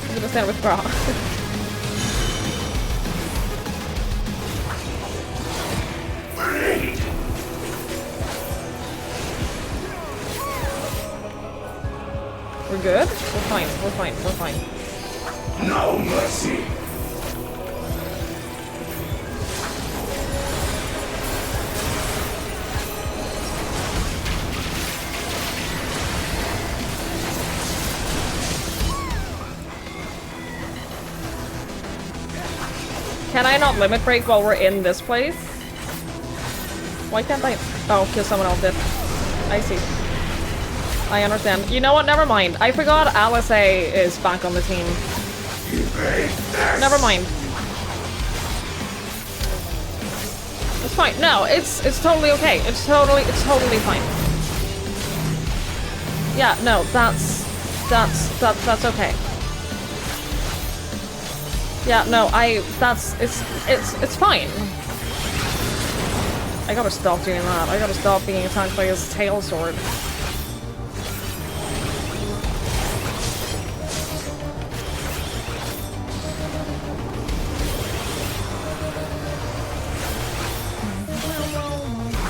I'm gonna stand with Bra. We're good? We're fine, we're fine, we're fine. No mercy. Can I not limit break while we're in this place? Why can't I? Oh, because someone else did. I see. I understand. You know what? Never mind. I forgot Alice A is back on the team. Never mind. It's fine. No, it's totally okay. It's totally fine. Yeah, no, that's okay. Yeah, no, it's fine. I gotta stop doing that. I gotta stop being attacked by his tail sword.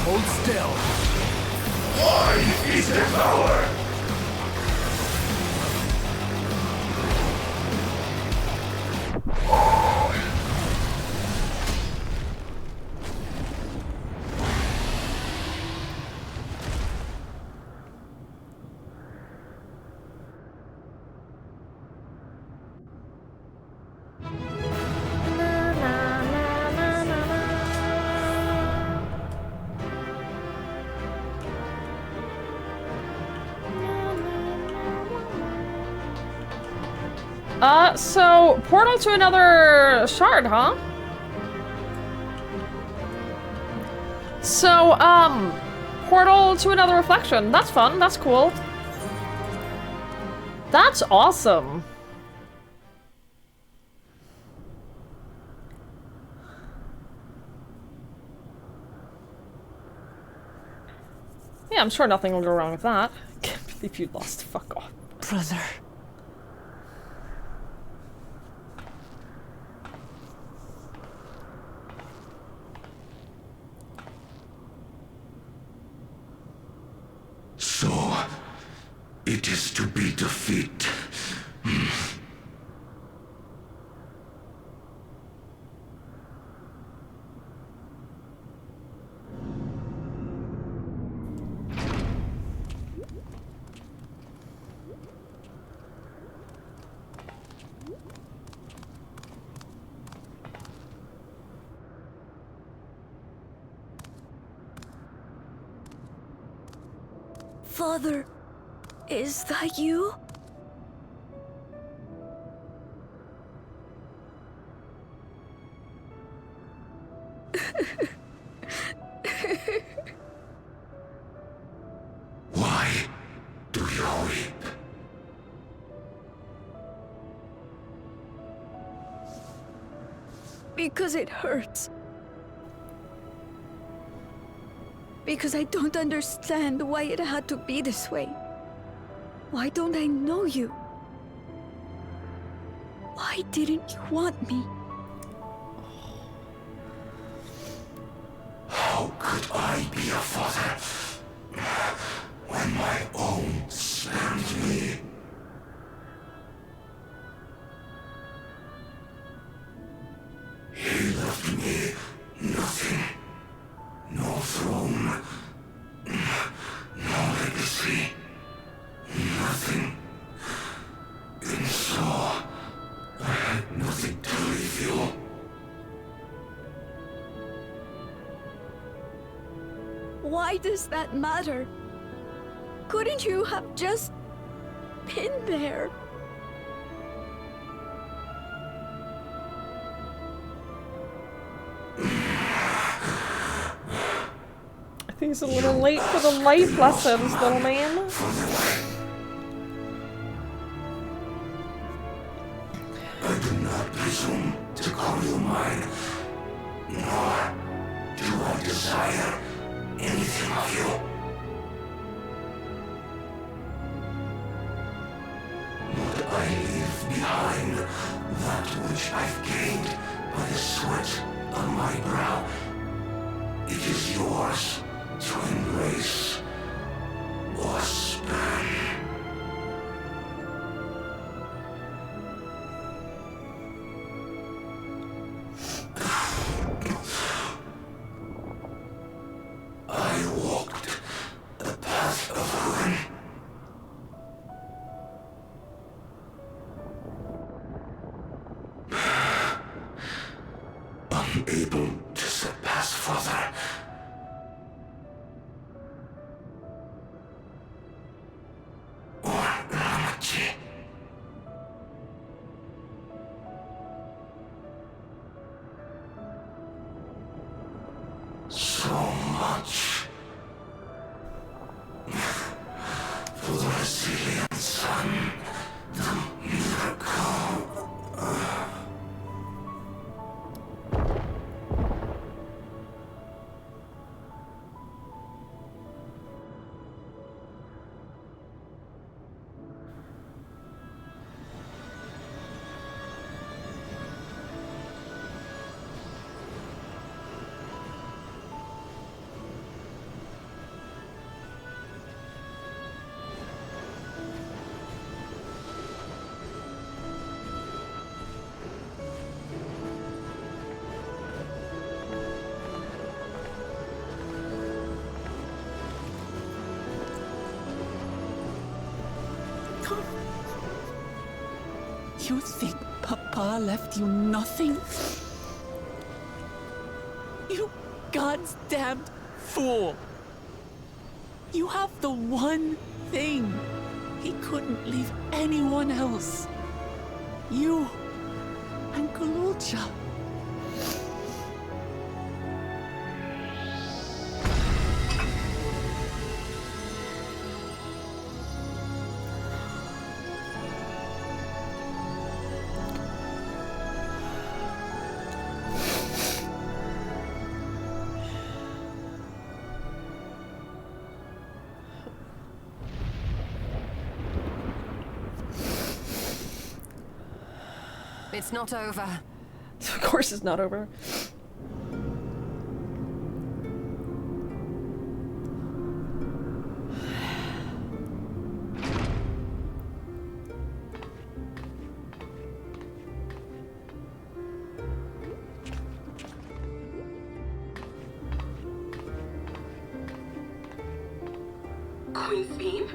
Hold still. Mine is the power. So portal to another shard, huh? So, portal to another reflection. That's fun. That's cool. That's awesome. Yeah, I'm sure nothing will go wrong with that. Can't believe you lost. Fuck off. Brother. So, it is to be defeat. Father, is that you? Why do you weep? Because it hurts. Because I don't understand why it had to be this way. Why don't I know you? Why didn't you want me? How could I be a father when my own spurned me? He left me nothing. No throne. No legacy. Nothing. And so, I had nothing to leave you. Why does that matter? Couldn't you have just been there? I think he's a little late for the life lessons, little man. I do not presume to call you mine, nor do I desire anything of you. But I leave behind that which I've gained by the sweat on my brow. It is yours to embrace or spurn. I walked the path of ruin. Unable to surpass Father. Or Ramachi. So much for the resilient son, the miracle. You think Papa left you nothing? You God's damned fool! You have the one thing he couldn't leave anyone else. You and Galulcha. It's not over. Of course it's not over. Queen's beam?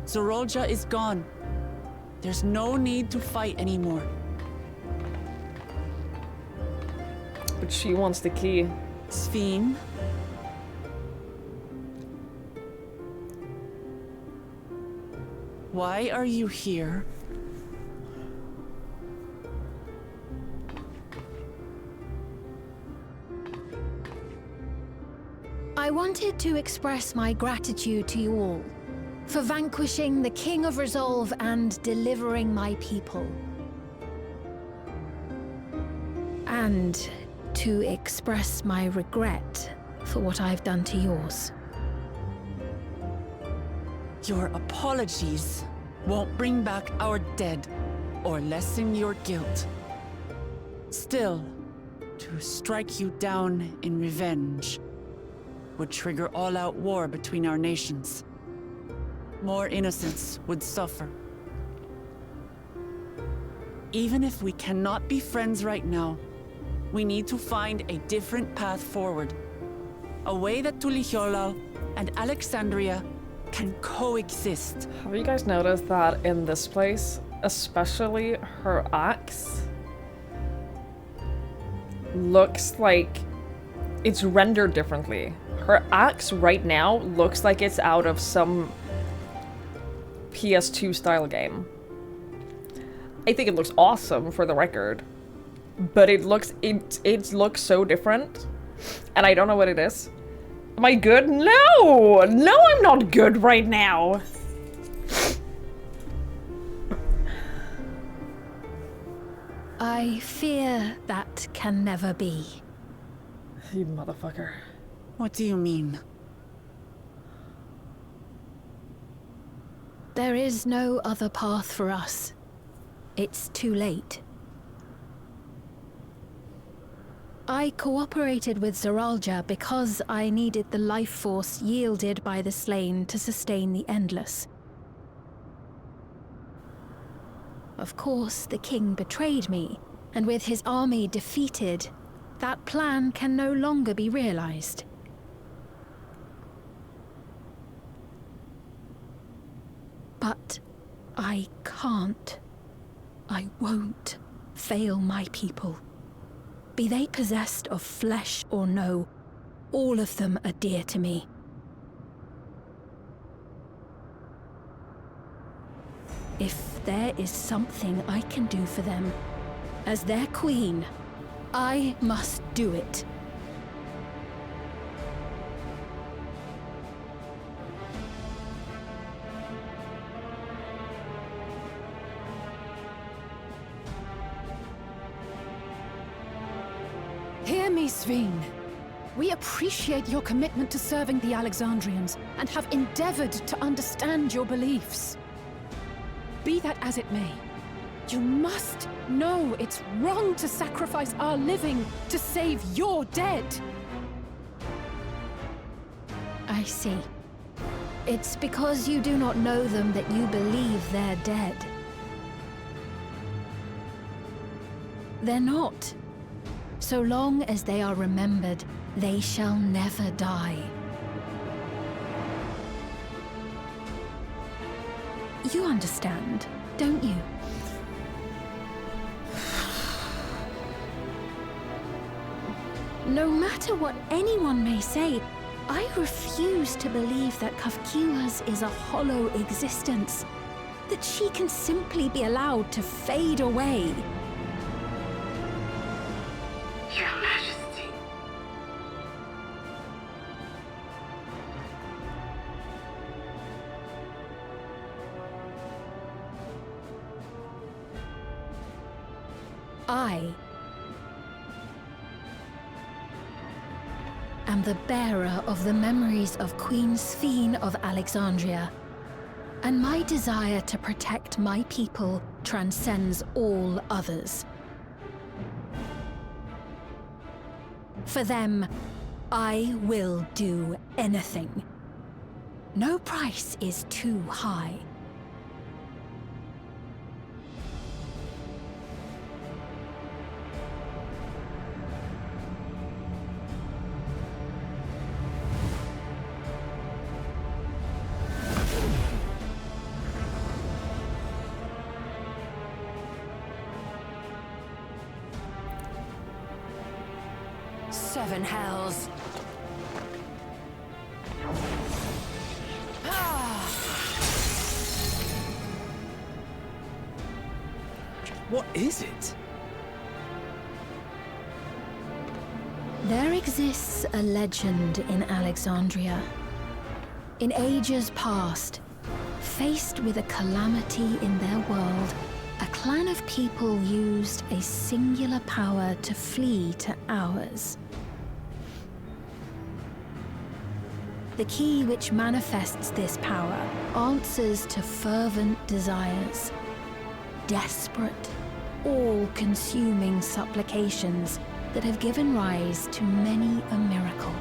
Zorolja is gone. There's no need to fight anymore. But she wants the key. Sphene? Why are you here? I wanted to express my gratitude to you all for vanquishing the King of Resolve and delivering my people. And to express my regret for what I've done to yours. Your apologies won't bring back our dead or lessen your guilt. Still, to strike you down in revenge would trigger all-out war between our nations. More innocents would suffer. Even if we cannot be friends right now, we need to find a different path forward. A way that Tuliholal and Alexandria can coexist. Have you guys noticed that in this place, especially her axe, looks like it's rendered differently? Her axe right now looks like it's out of some PS2 style game. I think it looks awesome for the record, but it looks so different, and I don't know what it is. Am I good? No! No, I'm not good right now! I fear that can never be. You motherfucker. What do you mean? There is no other path for us. It's too late. I cooperated with Zoralja because I needed the life force yielded by the slain to sustain the Endless. Of course, the king betrayed me, and with his army defeated, that plan can no longer be realized. But I can't. I won't fail my people. Be they possessed of flesh or no, all of them are dear to me. If there is something I can do for them, as their queen, I must do it. Hear me, Sphene. We appreciate your commitment to serving the Alexandrians and have endeavored to understand your beliefs. Be that as it may, you must know it's wrong to sacrifice our living to save your dead. I see. It's because you do not know them that you believe they're dead. They're not. So long as they are remembered, they shall never die. You understand, don't you? No matter what anyone may say, I refuse to believe that Kafkiwa's is a hollow existence, that she can simply be allowed to fade away. Your Majesty. I am the bearer of the memories of Queen Sphene of Alexandria, and my desire to protect my people transcends all others. For them, I will do anything. No price is too high. Seven hells. What is it? There exists a legend in Alexandria. In ages past, faced with a calamity in their world, a clan of people used a singular power to flee to ours. The key which manifests this power answers to fervent desires, desperate, all-consuming supplications that have given rise to many a miracle.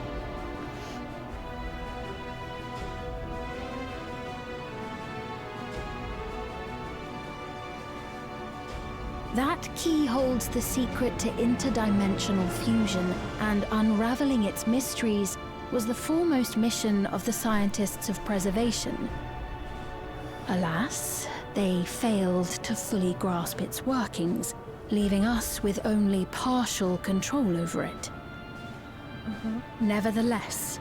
That key holds the secret to interdimensional fusion, and unraveling its mysteries was the foremost mission of the scientists of preservation. Alas, they failed to fully grasp its workings, leaving us with only partial control over it. Nevertheless,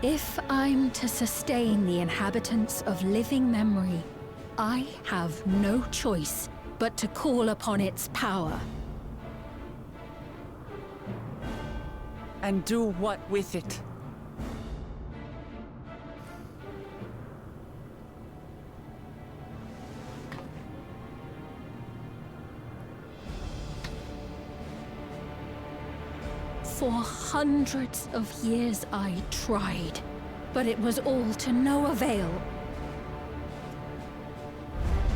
if I'm to sustain the inhabitants of living memory, I have no choice but to call upon its power. And do what with it? For hundreds of years I tried, but it was all to no avail.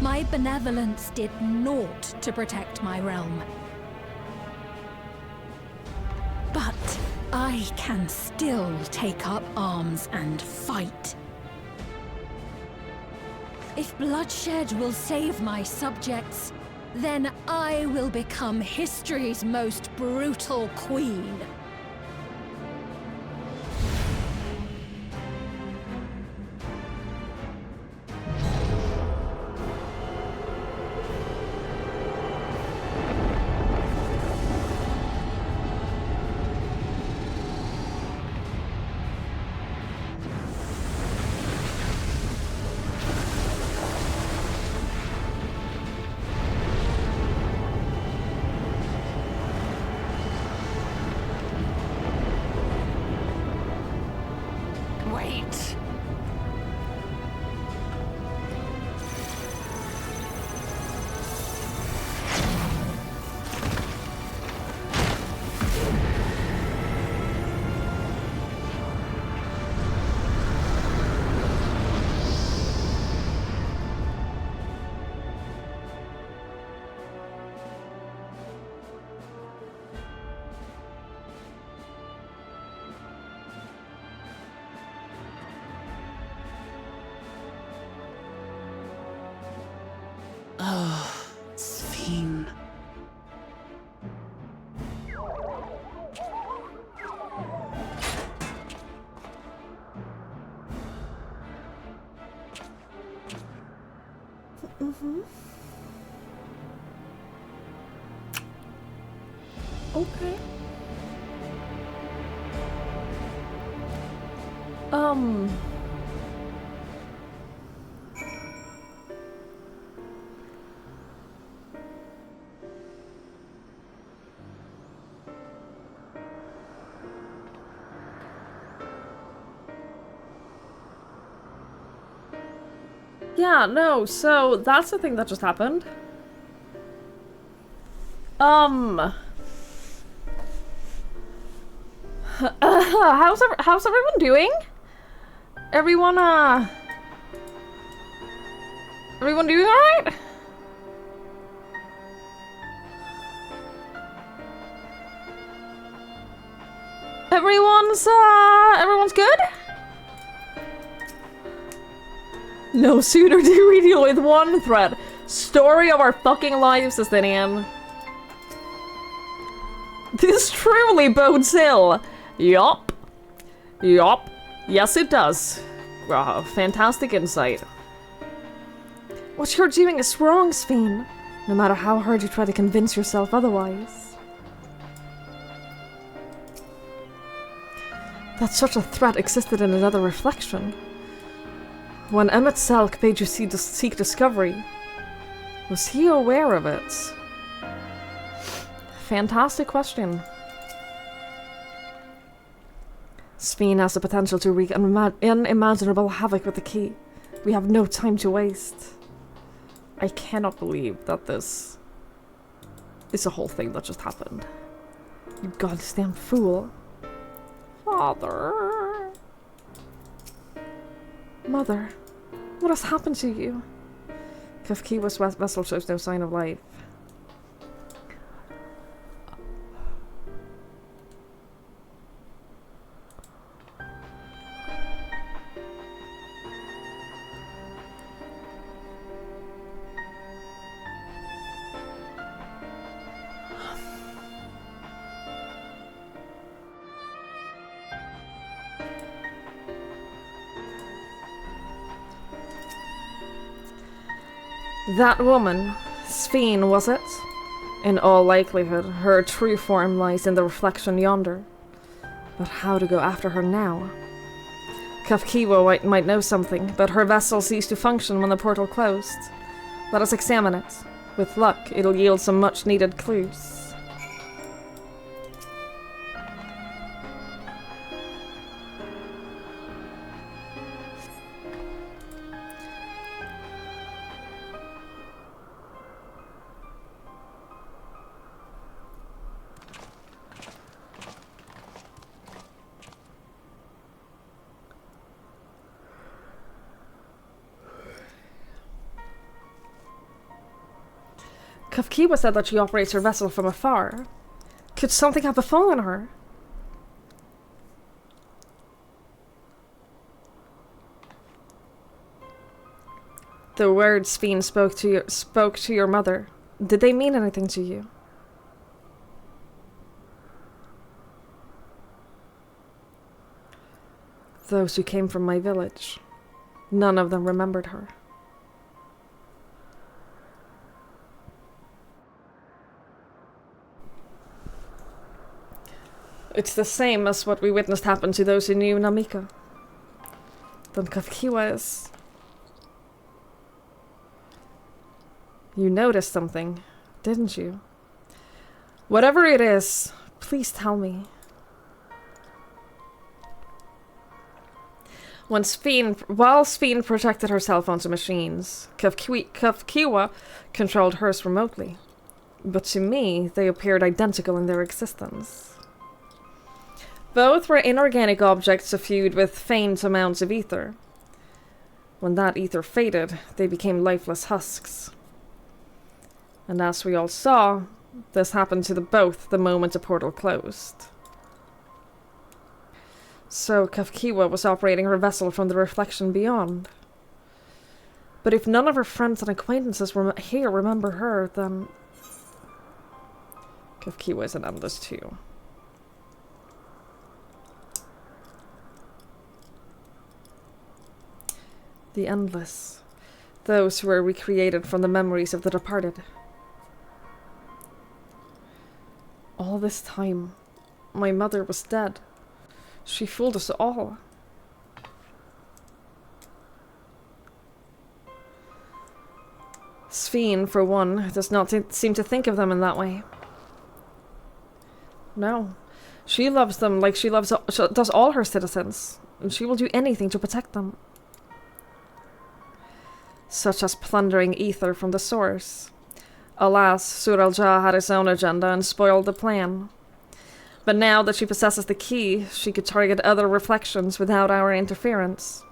My benevolence did naught to protect my realm. But I can still take up arms and fight. If bloodshed will save my subjects, then I will become history's most brutal queen. Wait. Oh, Sphene. Okay. Yeah, no, so that's the thing that just happened. How's everyone doing? Everyone doing alright? Everyone's good? No sooner do we deal with one threat. Story of our fucking lives, Justinian. This truly bodes ill. Yup. Yup. Yes, it does. Wow, fantastic insight. What you're doing is wrong, Sphene. No matter how hard you try to convince yourself otherwise. That such a threat existed in another reflection. When Emmett Selk bade you seek discovery, was he aware of it? Fantastic question. Sphene has the potential to wreak unimaginable havoc with the key. We have no time to waste. I cannot believe that this is a whole thing that just happened. You goddamn fool. Father. Mother, what has happened to you? Kafkiwa's vessel shows no sign of life. That woman, Sphene, was it? In all likelihood, her true form lies in the reflection yonder. But how to go after her now? Kafkiwa might know something, but her vessel ceased to function when the portal closed. Let us examine it. With luck, it'll yield some much-needed clues. Kafkiwa said that she operates her vessel from afar. Could something have befallen her? The words Sphene spoke to your mother, did they mean anything to you? Those who came from my village, none of them remembered her. It's the same as what we witnessed happen to those who knew Namika. Then Kafkiwa is... You noticed something, didn't you? Whatever it is, please tell me. While Sphene projected herself onto machines, Kafkiwa controlled hers remotely. But to me, they appeared identical in their existence. Both were inorganic objects suffused with faint amounts of ether. When that ether faded, they became lifeless husks. And as we all saw, this happened to both the moment the portal closed. So Kafkiwa was operating her vessel from the reflection beyond. But if none of her friends and acquaintances here remember her, then... Kafkiwa is an endless too. The endless. Those who were recreated from the memories of the departed. All this time, my mother was dead. She fooled us all. Sphene, for one, does not seem to think of them in that way. No. She loves them like she does all her citizens, and she will do anything to protect them. Such as plundering ether from the source. Alas, Suralja had his own agenda and spoiled the plan. But now that she possesses the key, she could target other reflections without our interference.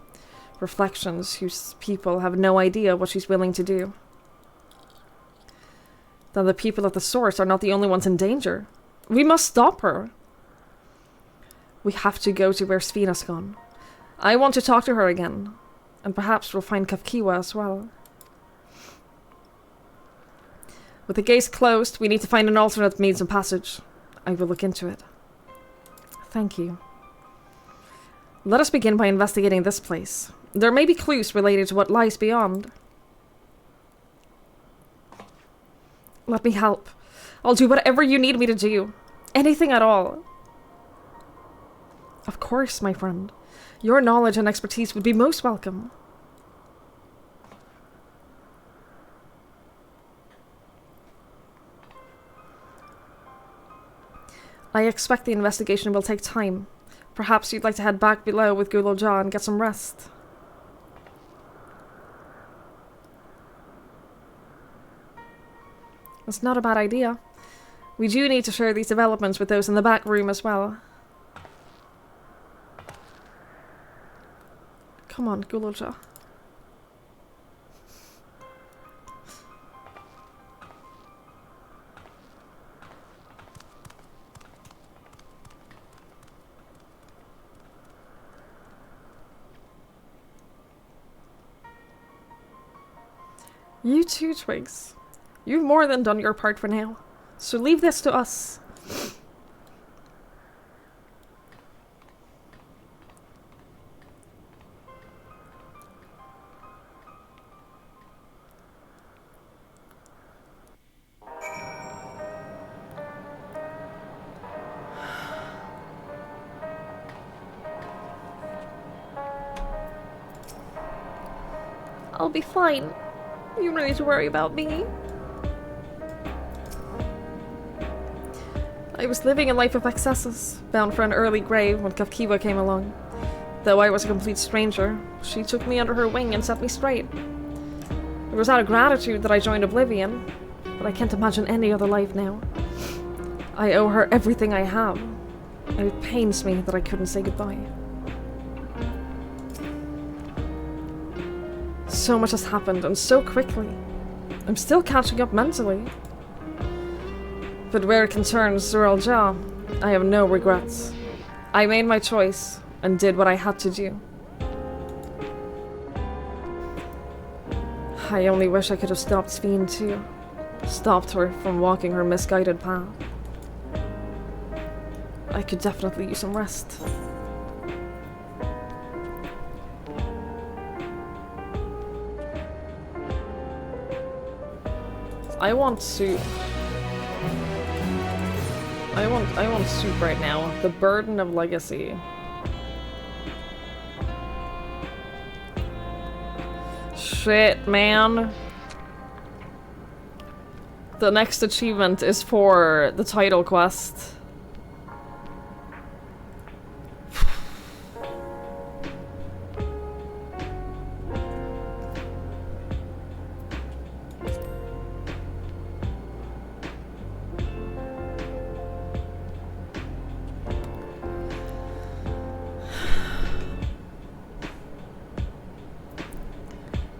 Reflections whose people have no idea what she's willing to do. Then the people at the source are not the only ones in danger. We must stop her. We have to go to where Sfina's gone. I want to talk to her again. And perhaps we'll find Kafkiwa as well. With the gates closed, we need to find an alternate means of passage. I will look into it. Thank you. Let us begin by investigating this place. There may be clues related to what lies beyond. Let me help. I'll do whatever you need me to do. Anything at all. Of course, my friend. Your knowledge and expertise would be most welcome. I expect the investigation will take time. Perhaps you'd like to head back below with Gulolja and get some rest. It's not a bad idea. We do need to share these developments with those in the back room as well. Come on, Gulolja. You too, Twigs. You've more than done your part for now, so leave this to us. I'll be fine. You don't need to worry about me. I was living a life of excesses, bound for an early grave when Kafkiwa came along. Though I was a complete stranger, she took me under her wing and set me straight. It was out of gratitude that I joined Oblivion, but I can't imagine any other life now. I owe her everything I have, and it pains me that I couldn't say goodbye. So much has happened, and so quickly. I'm still catching up mentally. But where it concerns Zuralja, I have no regrets. I made my choice, and did what I had to do. I only wish I could have stopped Sfin too. Stopped her from walking her misguided path. I could definitely use some rest. I want soup. I want soup right now. The burden of legacy. Shit, man. The next achievement is for the title quest.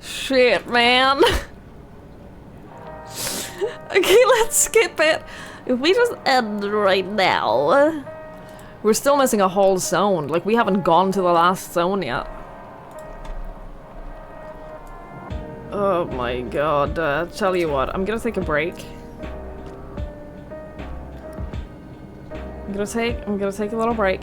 Shit, man. Okay, let's skip it. If we just end right now. We're still missing a whole zone. Like, we haven't gone to the last zone yet. Oh my god. Tell you what, I'm gonna take a break. I'm gonna take a little break.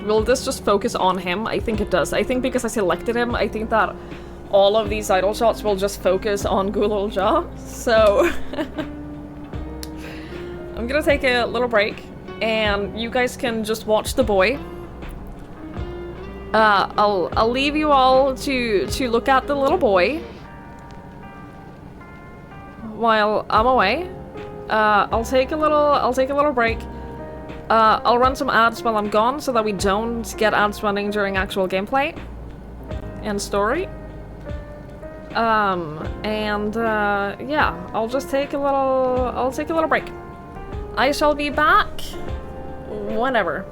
Will this just focus on him? I think it does. I think because I selected him, I think that all of these idle shots will just focus on Gulolja. So I'm gonna take a little break, and you guys can just watch the boy. I'll leave you all to look at the little boy while I'm away. I'll take a little break. I'll run some ads while I'm gone so that we don't get ads running during actual gameplay and story. Yeah, I'll just take a little break. I shall be back whenever.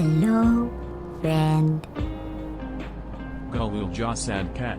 Hello, friend. Galil Jaw Sad Cat.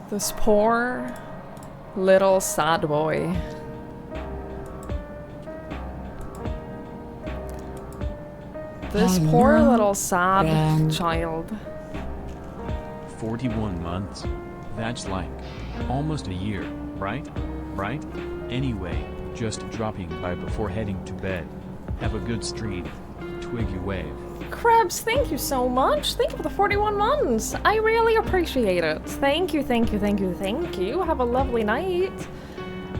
This poor little sad boy. This poor little sad child. 41 months. That's like almost a year, right? Right? Anyway, just dropping by before heading to bed. Have a good stream. Twiggy wave. Krebs, thank you so much. Thank you for the 41 months. I really appreciate it. Thank you, thank you, thank you, thank you. Have a lovely night.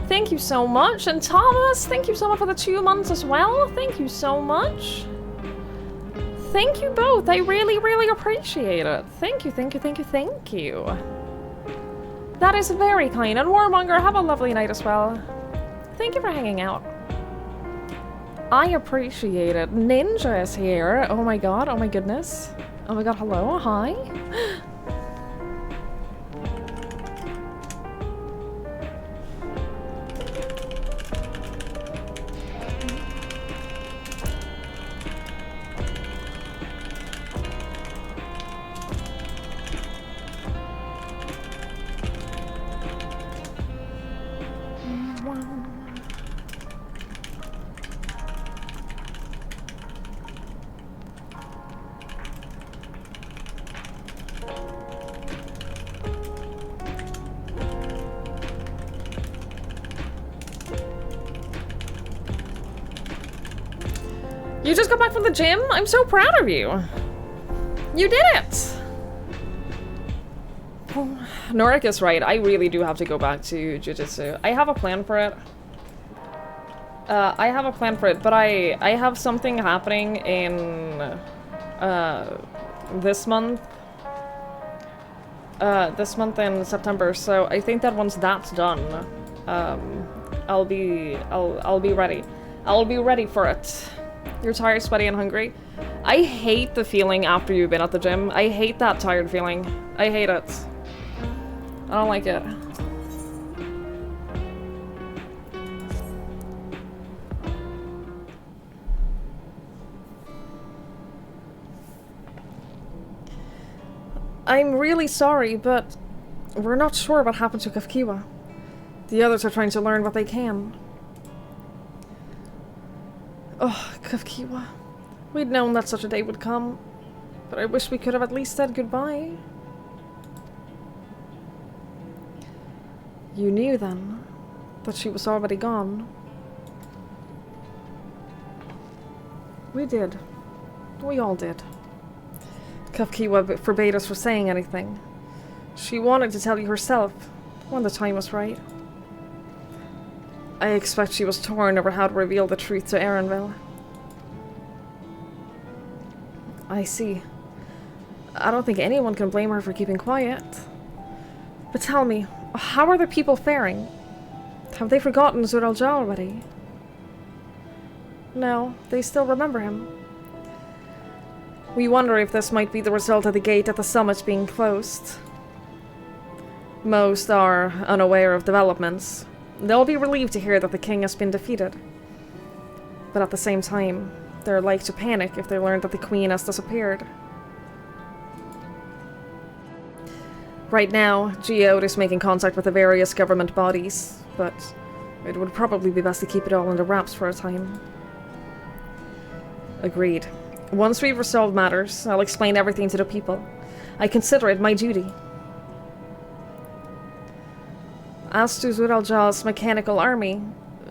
Thank you so much. And Thomas, thank you so much for the 2 months as well. Thank you so much. Thank you both. I really, really appreciate it. Thank you, thank you, thank you, thank you. That is very kind. And Warmonger, have a lovely night as well. Thank you for hanging out. I appreciate it. Ninja is here. Oh my god, oh my goodness. Oh my god, hello, hi. You just got back from the gym? I'm so proud of you. You did it! Norik is right. I really do have to go back to Jiu-Jitsu. I have a plan for it. But I have something happening in this month. This month in September, so I think that once that's done, I'll be ready. I'll be ready for it. You're tired, sweaty, and hungry. I hate the feeling after you've been at the gym. I hate that tired feeling. I hate it. I don't like it. I'm really sorry, but we're not sure what happened to Kafkiwa. The others are trying to learn what they can. Oh, Kafkiwa. We'd known that such a day would come, but I wish we could have at least said goodbye. You knew then that she was already gone. We did. We all did. Kafkiwa forbade us from saying anything. She wanted to tell you herself, when the time was right. I expect she was torn over how to reveal the truth to Erenville. I see. I don't think anyone can blame her for keeping quiet. But tell me, how are the people faring? Have they forgotten Zuralja already? No, they still remember him. We wonder if this might be the result of the gate at the summit being closed. Most are unaware of developments. They'll be relieved to hear that the king has been defeated. But at the same time, they're like to panic if they learn that the queen has disappeared. Right now, Geode is making contact with the various government bodies, but it would probably be best to keep it all under wraps for a time. Agreed. Once we've resolved matters, I'll explain everything to the people. I consider it my duty. As to Zuralja's mechanical army,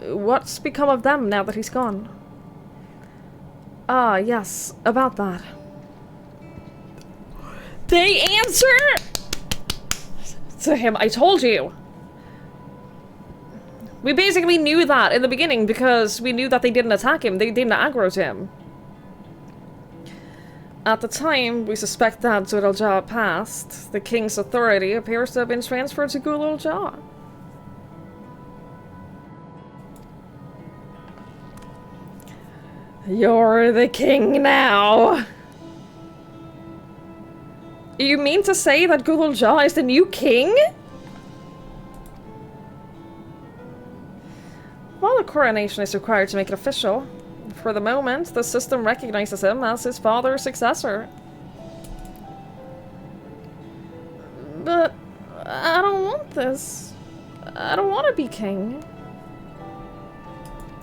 what's become of them now that he's gone? Ah, yes, about that. They answer to him, I told you! We basically knew that in the beginning because we knew that they didn't attack him, they didn't aggro to him. At the time, we suspect that Zuralja passed. The king's authority appears to have been transferred to Gululja. You're the king now. You mean to say that Gululja is the new king? Well, a coronation is required to make it official. For the moment, the system recognizes him as his father's successor. But I don't want this. I don't want to be king.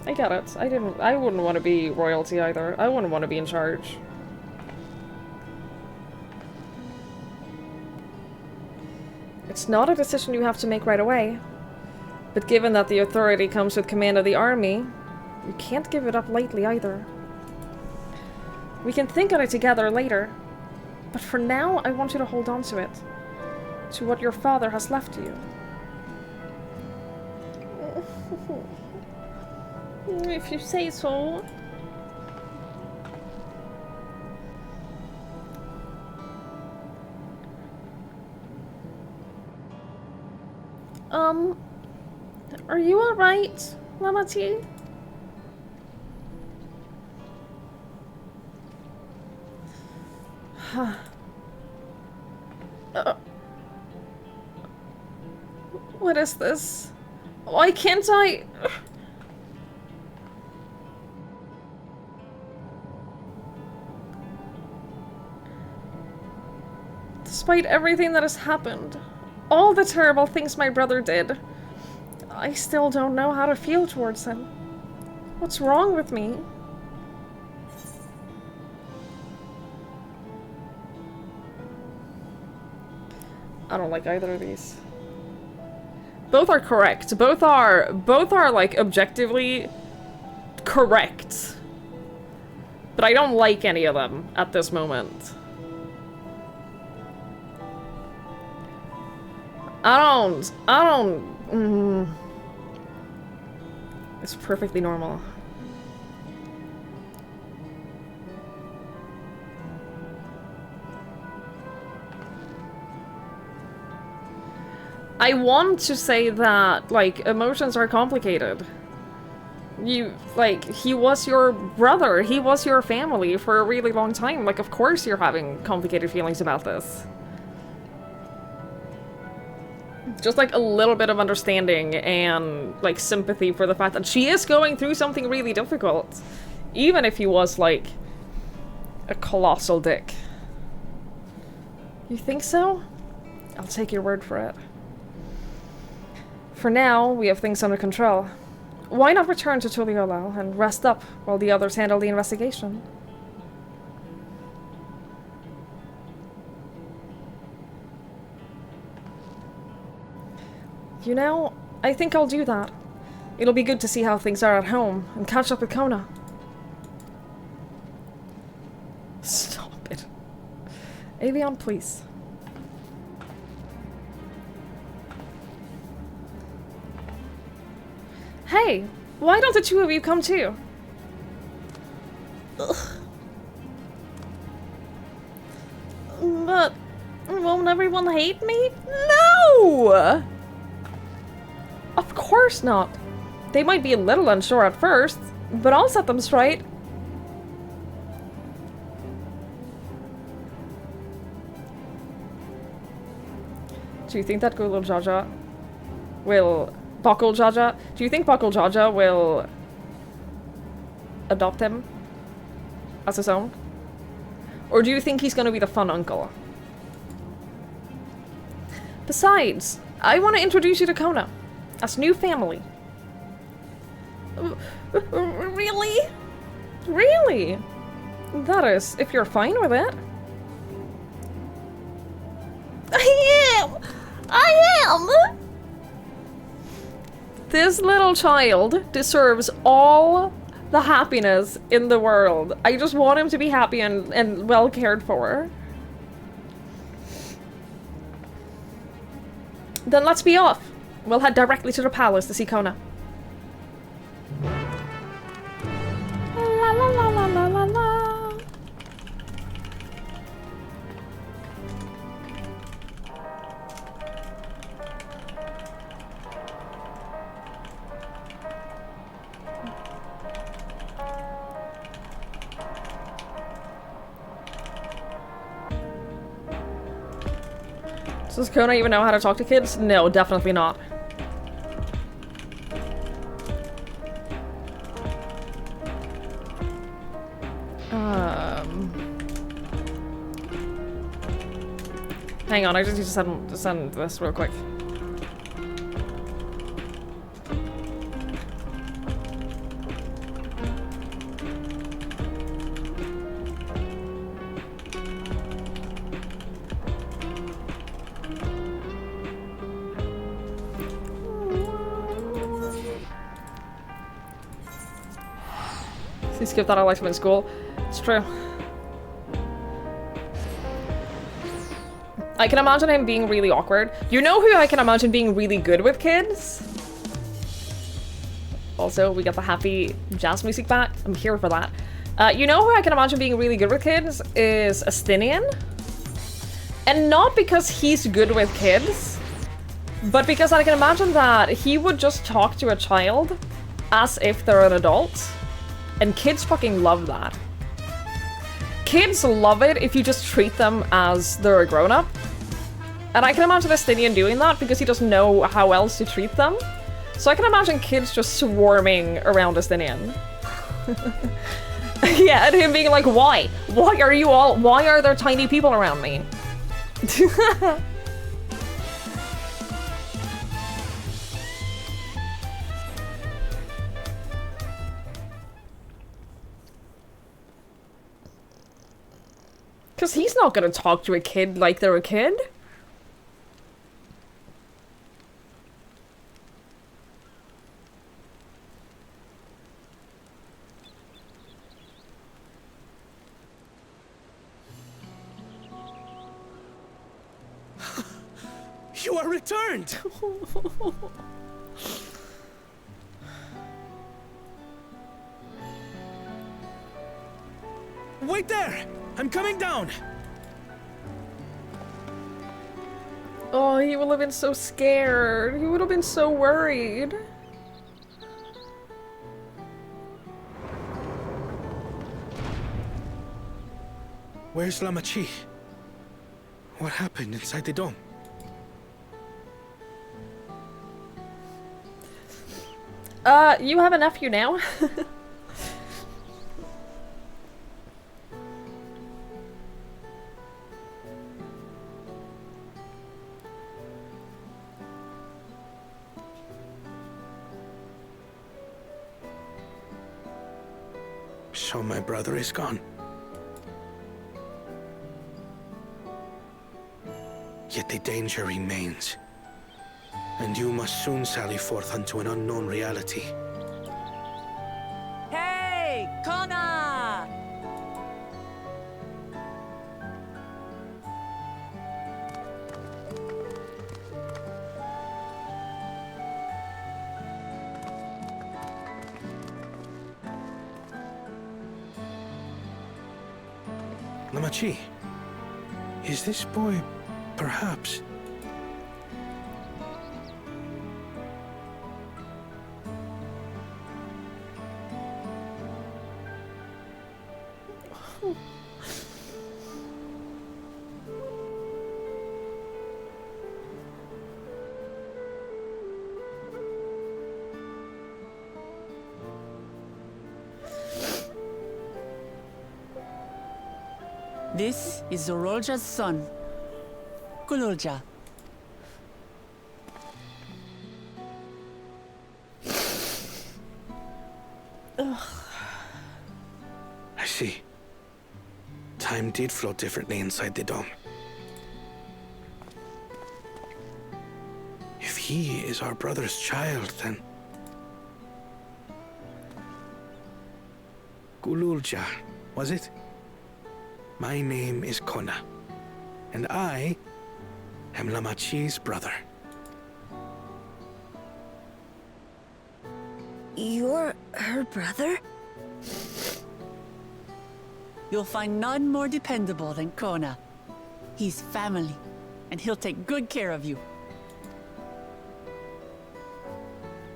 I get it. I wouldn't want to be royalty either. I wouldn't want to be in charge. It's not a decision you have to make right away. But given that the authority comes with command of the army, you can't give it up lightly either. We can think on it together later. But for now, I want you to hold on to it. To what your father has left you. If you say so. Are you alright, Lamati? What is this? Why can't I? Despite everything that has happened, all the terrible things my brother did, I still don't know how to feel towards him. What's wrong with me? I don't like either of these. Both are correct. Both are like objectively correct. But I don't like any of them at this moment. I don't... It's perfectly normal. I want to say that, like, emotions are complicated. You, like, he was your brother, he was your family for a really long time. Like, of course you're having complicated feelings about this. Just, like, a little bit of understanding and, like, sympathy for the fact that she is going through something really difficult. Even if he was, like, a colossal dick. You think so? I'll take your word for it. For now, we have things under control. Why not return to Tuliolal and rest up while the others handle the investigation? You know, I think I'll do that. It'll be good to see how things are at home and catch up with Kona. Stop it. Avion, please. Hey, why don't the two of you come too? Ugh. But won't everyone hate me? No! Of course not. They might be a little unsure at first, but I'll set them straight. Do you think that Gulub Jaja will... Bakul Jaja? Do you think Bakul Jaja will adopt him as his own? Or do you think he's gonna be the fun uncle? Besides, I want to introduce you to Kona as new family. Really? Really? That is, if you're fine with it. I am! I am! This little child deserves all the happiness in the world. I just want him to be happy and well cared for. Then let's be off. We'll head directly to the palace to see Kona. La la la la la la la. Does Kona even know how to talk to kids? No, definitely not. Hang on, I just need to send this real quick. He skipped out on life in school. It's true. I can imagine him being really awkward. You know who I can imagine being really good with kids? Also, we got the happy jazz music back. I'm here for that. You know who I can imagine being really good with kids is Astinian. And not because he's good with kids, but because I can imagine that he would just talk to a child as if they're an adult. And kids fucking love that. Kids love it if you just treat them as they're a grown-up. And I can imagine Astinian doing that because he doesn't know how else to treat them. So I can imagine kids just swarming around Astinian. Yeah, and him being like, why? Why are you all- why are there tiny people around me? Because he's not gonna talk to a kid like they're a kid. You are returned! Wait there! I'm coming down! Oh, he would have been so scared. He would have been so worried. Where's Lamachi? What happened inside the dome? You have a nephew now? So my brother is gone. Yet the danger remains. And you must soon sally forth unto an unknown reality. Hey, Kona! Lamachi, is this boy perhaps... This is Zorolja's son, Gululja. I see. Time did flow differently inside the dome. If he is our brother's child, then... Gululja, was it? My name is Kona, and I am Lamachi's brother. You're her brother? You'll find none more dependable than Kona. He's family, and he'll take good care of you.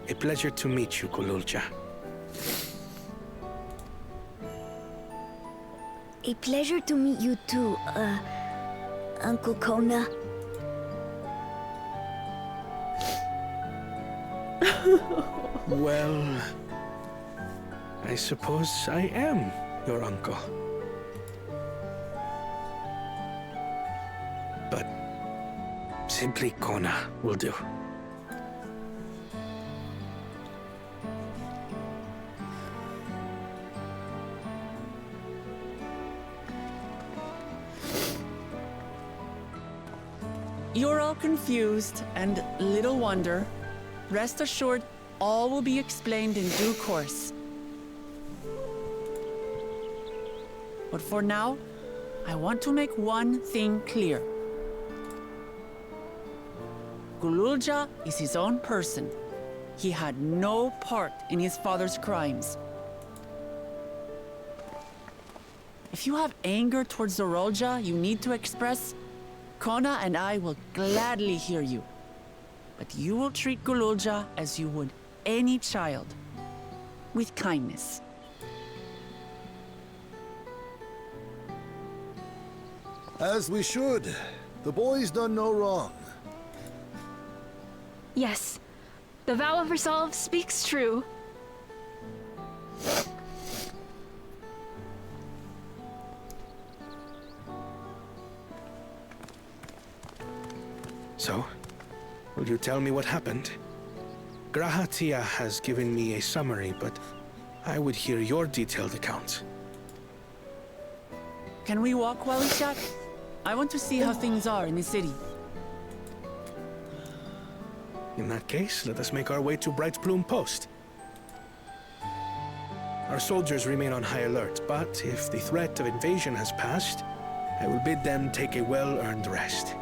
A pleasure to meet you, Gululja. A pleasure to meet you too, Uncle Kona. Well, I suppose I am your uncle. But simply Kona will do. You're all confused, and little wonder. Rest assured, all will be explained in due course. But for now, I want to make one thing clear. Gululja is his own person. He had no part in his father's crimes. If you have anger towards Zorolja you need to express, Kona and I will gladly hear you. But you will treat Gululja as you would any child, with kindness. As we should. The boy's done no wrong. Yes, the vow of resolve speaks true. So, will you tell me what happened? Grahatia has given me a summary, but I would hear your detailed account. Can we walk while we chat? I want to see how things are in the city. In that case, let us make our way to Bright Plume Post. Our soldiers remain on high alert, but if the threat of invasion has passed, I will bid them take a well-earned rest.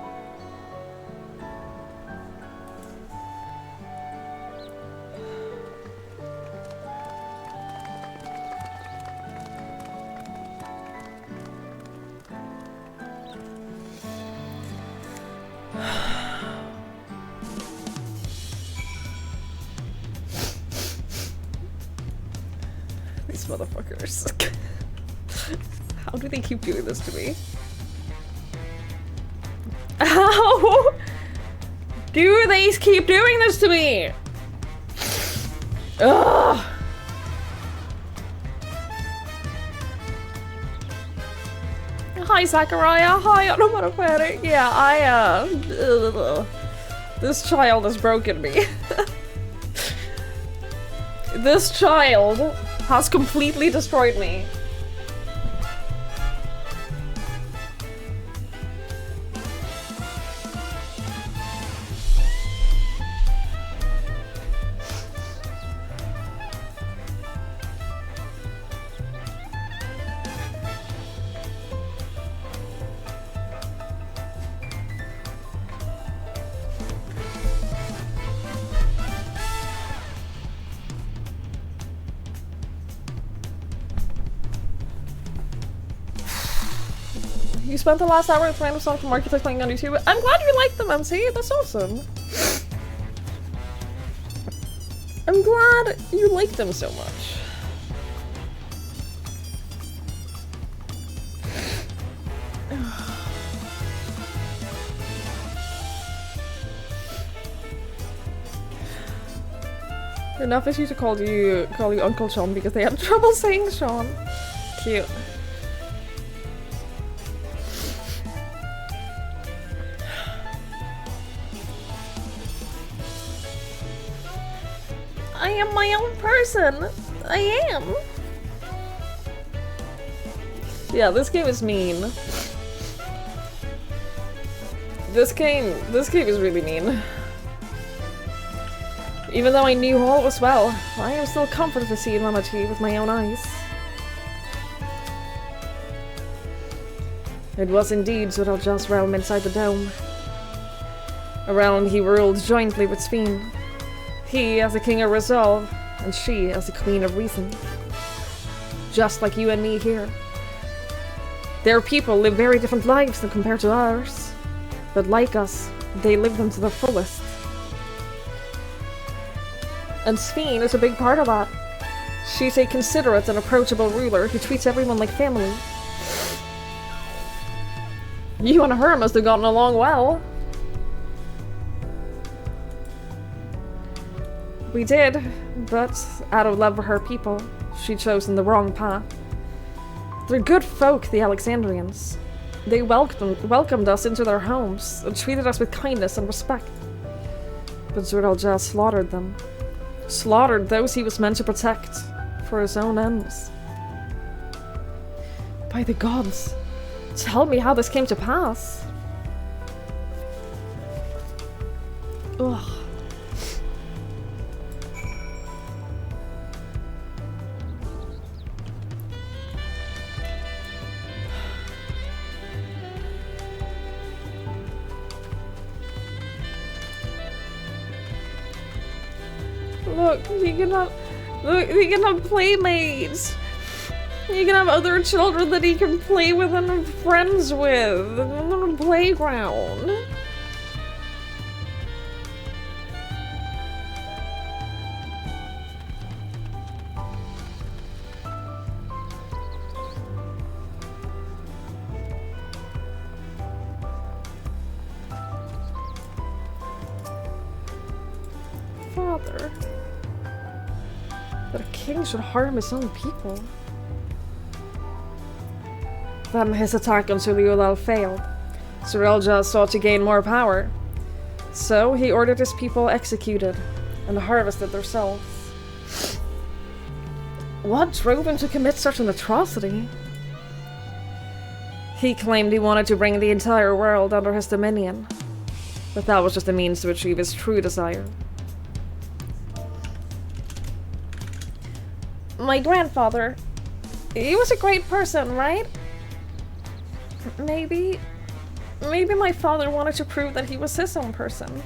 motherfuckers. How do they keep doing this to me? How do they keep doing this to me? Ugh. Hi, Zachariah. Hi, Automatic. Yeah, this child has broken me. This child has completely destroyed me. You spent the last hour with random songs from Architects playing on YouTube. I'm glad you like them, MC. That's awesome. I'm glad you like them so much. Enough issues to call you Uncle Sean because they had trouble saying Sean. Cute. I am my own person. I am. Yeah, this game is mean. This game is really mean. Even though I knew all was well, I am still comforted to see Mama T with my own eyes. It was indeed Zuralja's realm inside the dome. A realm he ruled jointly with Sphene. He as the king of resolve, and she as the queen of reason. Just like you and me here. Their people live very different lives than compared to ours. But like us, they live them to the fullest. And Sphene is a big part of that. She's a considerate and approachable ruler who treats everyone like family. You and her must have gotten along well. We did, but out of love for her people, she'd chosen the wrong path. They're good folk, the Alexandrians. They welcomed us into their homes and treated us with kindness and respect. But Zuralja slaughtered them. Slaughtered those he was meant to protect for his own ends. By the gods, tell me how this came to pass. Ugh. Look, you can have playmates. You can have other children that he can play with and have friends with on a playground. Father. That a king should harm his own people. Then his attack on Suliulal failed. Zuralja sought to gain more power. So he ordered his people executed and harvested their souls. What drove him to commit such an atrocity? He claimed he wanted to bring the entire world under his dominion, but that was just a means to achieve his true desire. My grandfather, he was a great person, right? Maybe my father wanted to prove that he was his own person.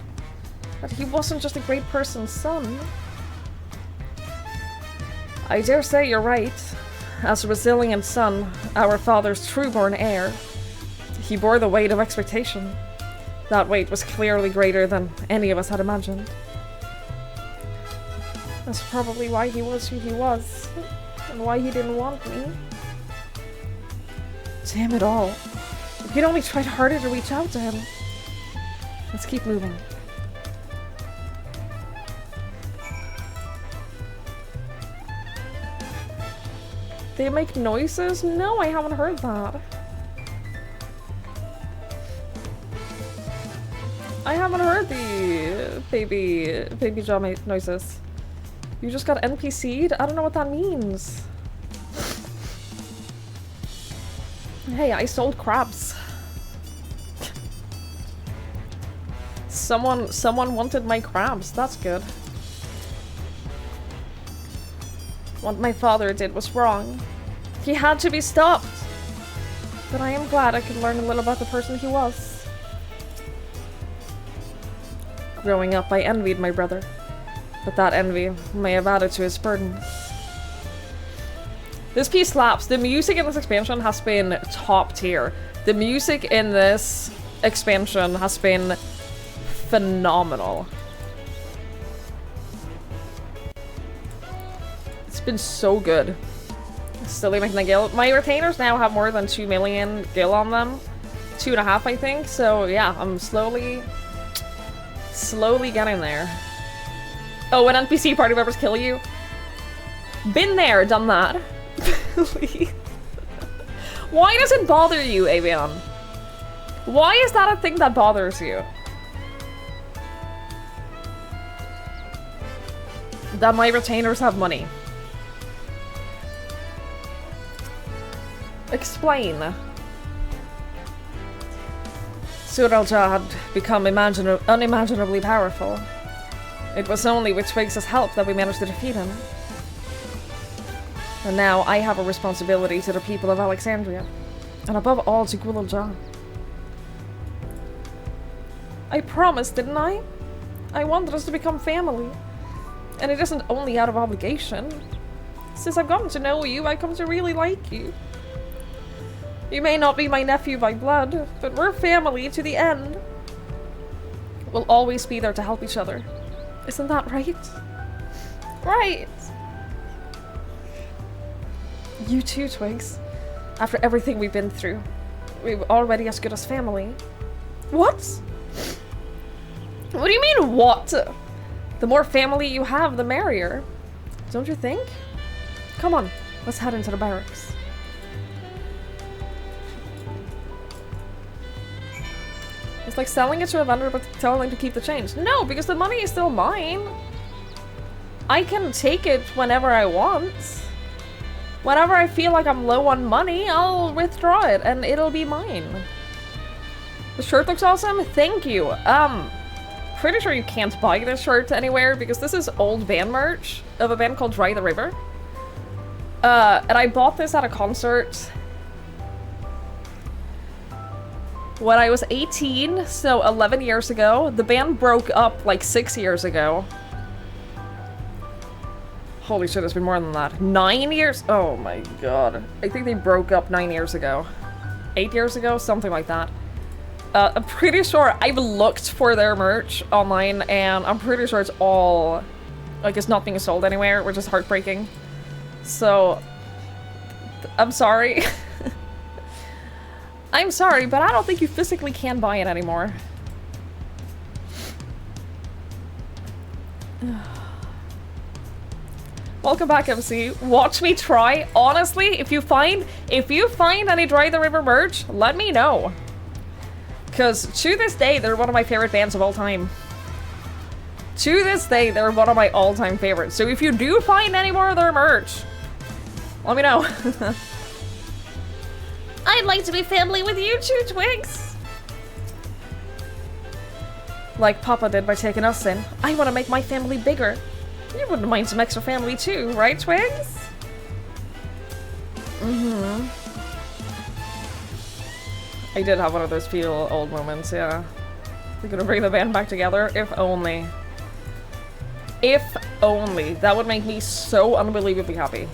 That he wasn't just a great person's son. I dare say you're right. As a resilient son, our father's true-born heir, he bore the weight of expectation. That weight was clearly greater than any of us had imagined. That's probably why he was who he was. and why he didn't want me. Damn it all. If he'd only tried harder to reach out to him. Let's keep moving. They make noises? No, I haven't heard that. I haven't heard the baby jaw noises. You just got NPC'd? I don't know what that means. Hey, I sold crabs. Someone wanted my crabs. That's good. What my father did was wrong. He had to be stopped. But I am glad I could learn a little about the person he was. Growing up, I envied my brother. But that envy may have added to his burdens. This piece slaps. The music in this expansion has been top tier. The music in this expansion has been phenomenal. It's been so good. Still making the gil. My retainers now have more than 2 million gil on them. 2.5, I think. So yeah, I'm slowly getting there. Oh, when NPC party members kill you? Been there, done that. Why does it bother you, Avian? Why is that a thing that bothers you? That my retainers have money. Explain. Suralja had become unimaginably powerful. It was only with Twiggs' help that we managed to defeat him. And now I have a responsibility to the people of Alexandria. And above all to Gwilylja. I promised, didn't I? I wanted us to become family. And it isn't only out of obligation. Since I've gotten to know you, I come to really like you. You may not be my nephew by blood, but we're family to the end. We'll always be there to help each other. Isn't that right? Right! You too, Twigs. After everything we've been through, we're already as good as family. What? What do you mean, what? The more family you have, the merrier. Don't you think? Come on, let's head into the barracks. It's like selling it to a vendor but telling them to keep the change. No, because the money is still mine. I can take it whenever I want. Whenever I feel like I'm low on money, I'll withdraw it and it'll be mine. The shirt looks awesome. Thank you. Pretty sure you can't buy this shirt anywhere because this is old band merch of a band called Dry the River. And I bought this at a concert when I was 18, so 11 years ago. The band broke up like 6 years ago. Holy shit, it's been more than that. 9 years? Oh my god. I think they broke up 9 years ago. 8 years ago? Something like that. I'm pretty sure I've looked for their merch online and I'm pretty sure it's all... like, it's not being sold anywhere, which is heartbreaking. So... I'm sorry. I'm sorry, but I don't think you physically can buy it anymore. Welcome back, MC. Watch me try. Honestly, if you find any Dry the River merch, let me know. Because to this day, they're one of my favorite bands of all time. To this day, they're one of my all-time favorites. So if you do find any more of their merch, let me know. I'd like to be family with you too, Twigs. Like Papa did by taking us in. I want to make my family bigger. You wouldn't mind some extra family too, right, Twigs? Mm-hmm. I did have one of those feel old moments, yeah. We're gonna bring the band back together, if only. If only. That would make me so unbelievably happy.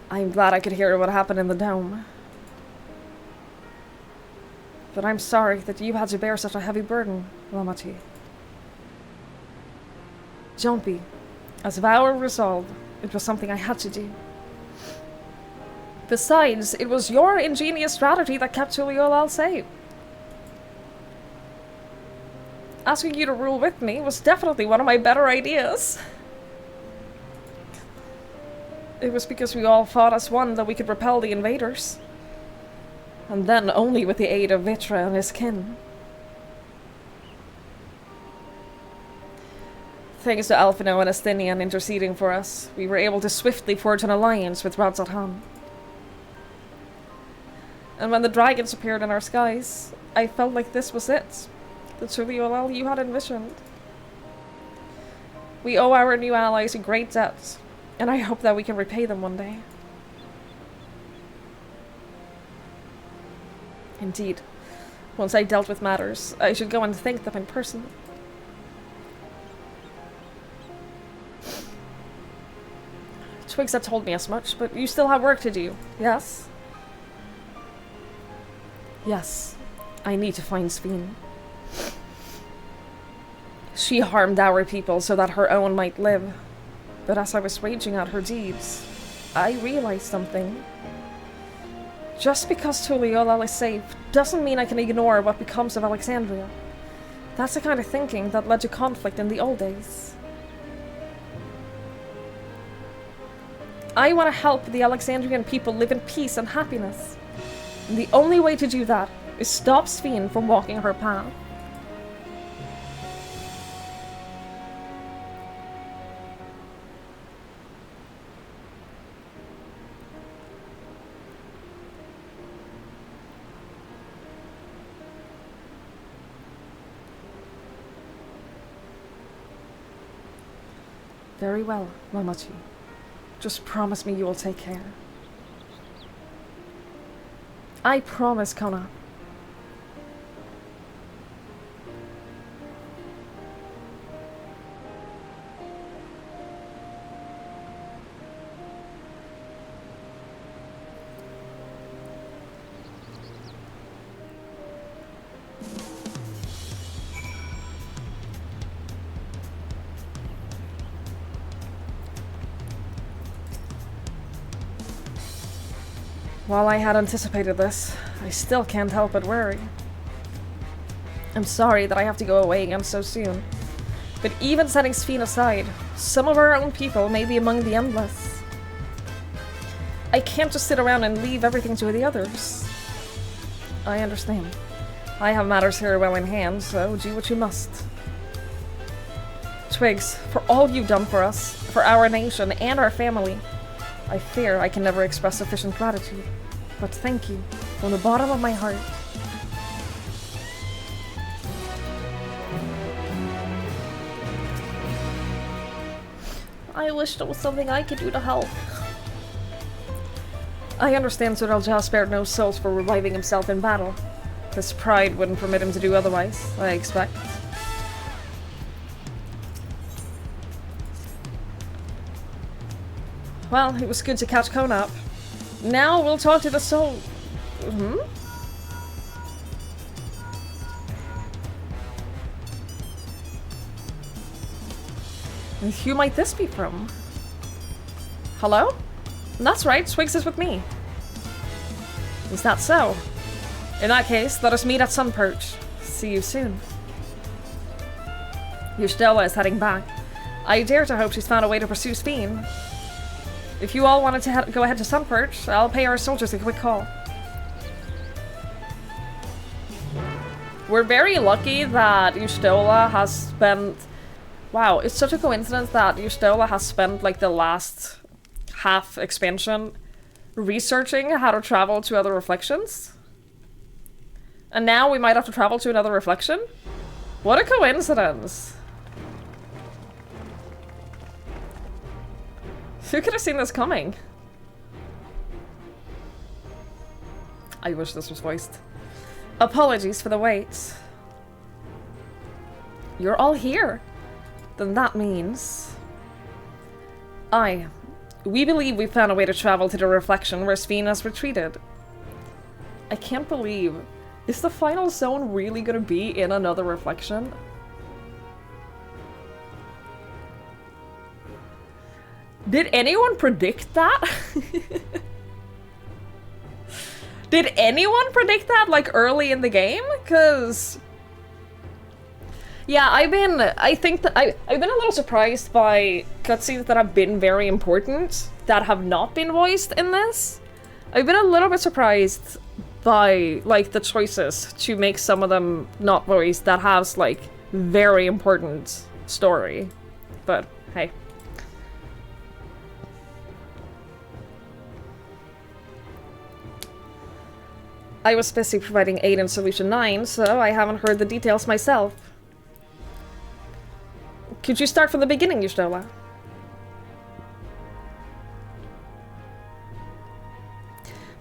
I'm glad I could hear what happened in the dome. But I'm sorry that you had to bear such a heavy burden, Lamati. Don't be. As vow or resolve, it was something I had to do. Besides, it was your ingenious strategy that kept Tuliolal safe. Asking you to rule with me was definitely one of my better ideas. It was because we all fought as one that we could repel the invaders. And then only with the aid of Vitra and his kin. Thanks to Alphino and Estinian interceding for us, we were able to swiftly forge an alliance with Radzat-Han. And when the dragons appeared in our skies, I felt like this was it. The Tuliolal you had envisioned. We owe our new allies a great debt, and I hope that we can repay them one day. Indeed. Once I dealt with matters, I should go and thank them in person. Twigs had told me as much, but you still have work to do, yes? Yes. I need to find Sveen. She harmed our people so that her own might live. But as I was raging out her deeds, I realized something. Just because Tuliolal is safe doesn't mean I can ignore what becomes of Alexandria. That's the kind of thinking that led to conflict in the old days. I want to help the Alexandrian people live in peace and happiness. And the only way to do that is stop Sveen from walking her path. Very well, Mamachi. Just promise me you will take care. I promise, Kona. While I had anticipated this, I still can't help but worry. I'm sorry that I have to go away again so soon, but even setting Sveen aside, some of our own people may be among the endless. I can't just sit around and leave everything to the others. I understand. I have matters here well in hand, so do what you must. Twigs, for all you've done for us, for our nation and our family, I fear I can never express sufficient gratitude, but thank you from the bottom of my heart. I wish there was something I could do to help. I understand Sir Elja spared no souls for reviving himself in battle. His pride wouldn't permit him to do otherwise, I expect. Well, it was good to catch Kona up. Now we'll talk to the soul. Who might this be from? Hello? That's right, Swigs is with me. Is that so? In that case, let us meet at Sunperch. See you soon. Ystella is heading back. I dare to hope she's found a way to pursue Sveen. If you all wanted to go ahead to Sunperch, I'll pay our soldiers a quick call. We're very lucky that Ystella has spent... Wow, it's such a coincidence that Ystella has spent like the last half expansion researching how to travel to other reflections. And now we might have to travel to another reflection? What a coincidence! Who could have seen this coming? I wish this was voiced. Apologies for the wait. You're all here. Then that means... We believe we've found a way to travel to the reflection where Sveen has retreated. I can't believe Is the final zone really gonna be in another reflection? Did anyone predict that? Did anyone predict that, like, early in the game? Cause... yeah, I've been a little surprised by cutscenes that have been very important that have not been voiced in this. I've been a little bit surprised by, like, the choices to make some of them not voiced that has, like, very important story. But, hey. I was busy providing aid in Solution 9, so I haven't heard the details myself. Could you start from the beginning, Yustola?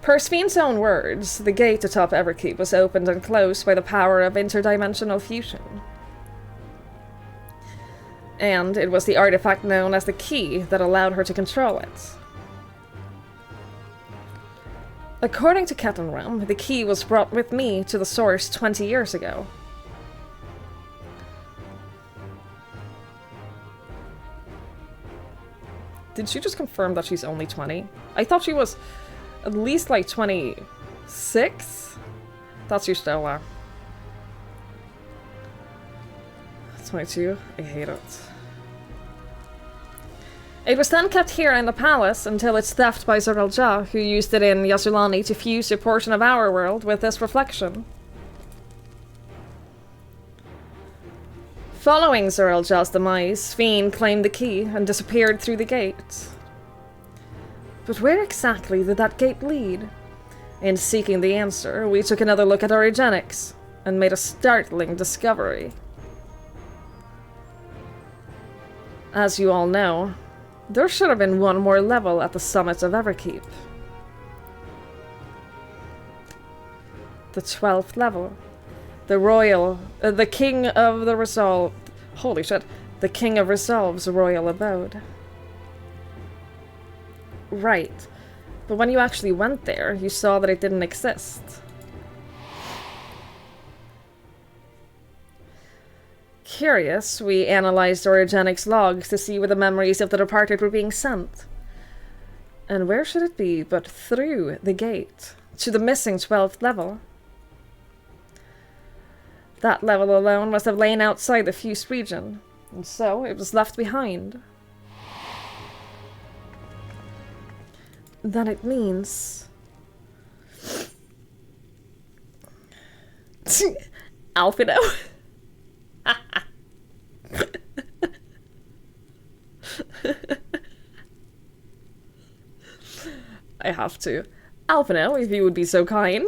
Per Sven's own words, the gate atop Everkeep was opened and closed by the power of interdimensional fusion. And it was the artifact known as the key that allowed her to control it. According to Kettenram, the key was brought with me to the source 20 years ago. Did she just confirm that she's only 20? I thought she was at least like 26? That's your Stella. 22? I hate it. It was then kept here in the palace until its theft by Zorelja, who used it in Yasulani to fuse a portion of our world with this reflection. Following Zorelja's demise, Sven claimed the key and disappeared through the gate. But where exactly did that gate lead? In seeking the answer, we took another look at our eugenics and made a startling discovery. As you all know, there should have been one more level at the summit of Everkeep. The 12th level. The King of the Resolve... Holy shit. The King of Resolve's royal abode. Right. But when you actually went there, you saw that it didn't exist. Curious, we analyzed Origenics logs to see where the memories of the departed were being sent. And where should it be but through the gate, to the missing 12th level? That level alone must have lain outside the fused region, and so it was left behind. Then it means... Alpino? I have to. Alpino, if you would be so kind.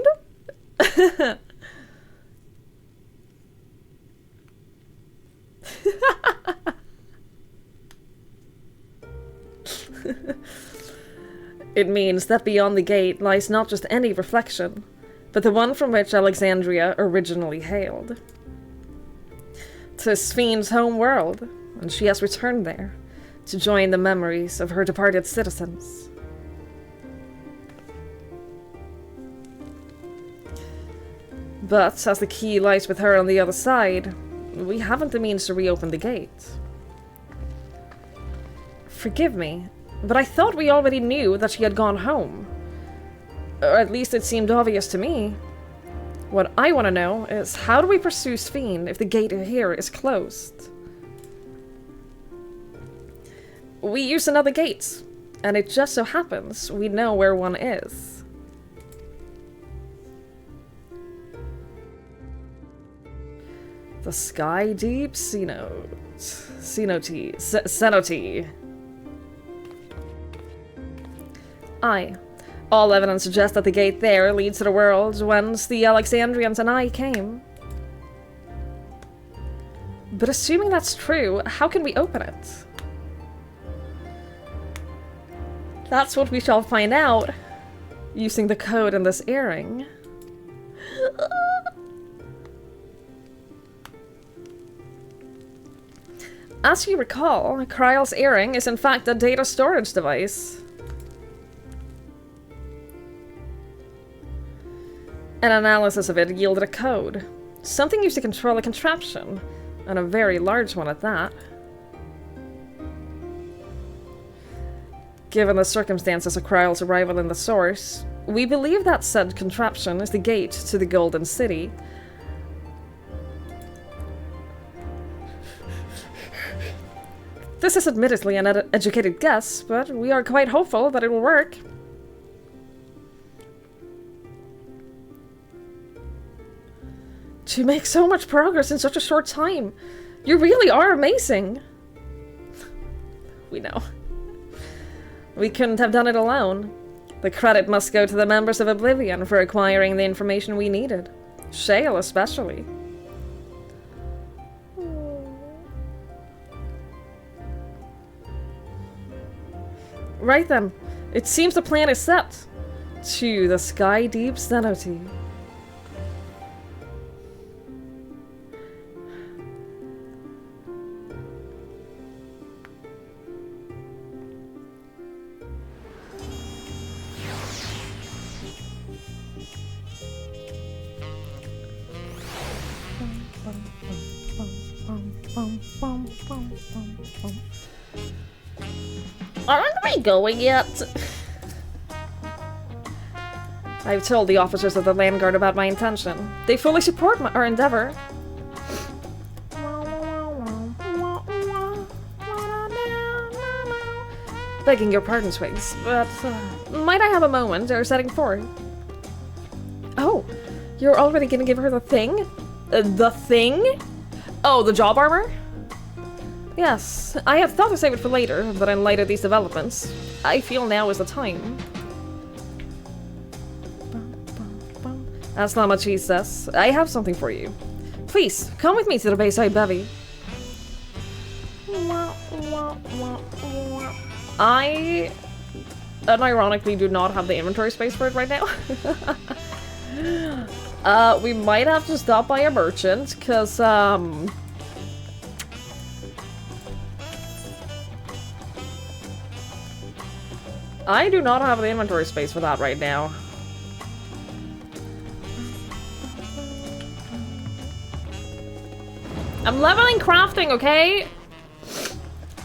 It means that beyond the gate lies not just any reflection, but the one from which Alexandria originally hailed. 'Tis Sven's home world, and she has returned there to join the memories of her departed citizens. But as the key lies with her on the other side, we haven't the means to reopen the gate. Forgive me, but I thought we already knew that she had gone home. Or at least it seemed obvious to me. What I want to know is, how do we pursue Sven if the gate here is closed? We use another gate, and it just so happens we know where one is. The Sky Deep Cenote. Aye. All evidence suggests that the gate there leads to the world whence the Alexandrians and I came. But assuming that's true, how can we open it? That's what we shall find out, using the code in this earring. As you recall, Kryle's earring is in fact a data storage device. An analysis of it yielded a code. Something used to control a contraption, and a very large one at that. Given the circumstances of Kryle's arrival in the Source, we believe that said contraption is the gate to the Golden City. This is admittedly an educated guess, but we are quite hopeful that it will work. To make so much progress in such a short time, you really are amazing. We know. We couldn't have done it alone. The credit must go to the members of Oblivion for acquiring the information we needed. Shale especially. Right then. It seems the plan is set. To the Sky Deep Cenote. Aren't we going yet? I've told the officers of the Land Guard about my intention. They fully support our endeavor. Begging your pardon, Twigs, but might I have a moment or setting forward? Oh, you're already gonna give her the thing? The thing? Oh, the job armor? Yes, I had thought to save it for later, but in light of these developments, I feel now is the time. That's not much he says. I have something for you. Please, come with me to the Bayside Bevy. I unironically do not have the inventory space for it right now. We might have to stop by a merchant, because, I do not have the inventory space for that right now. I'm leveling crafting, okay?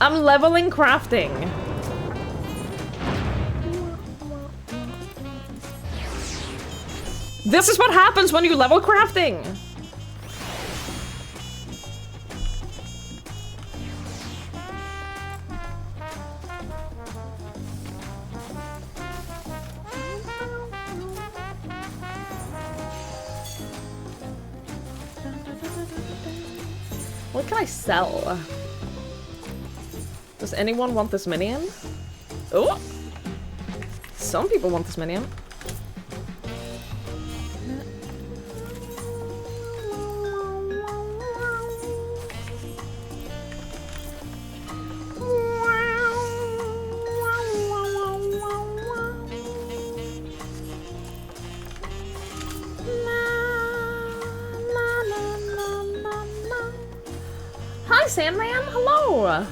I'm leveling crafting. This is what happens when you level crafting! What can I sell? Does anyone want this minion? Oh! Some people want this minion. Hi, Sandman! Hello!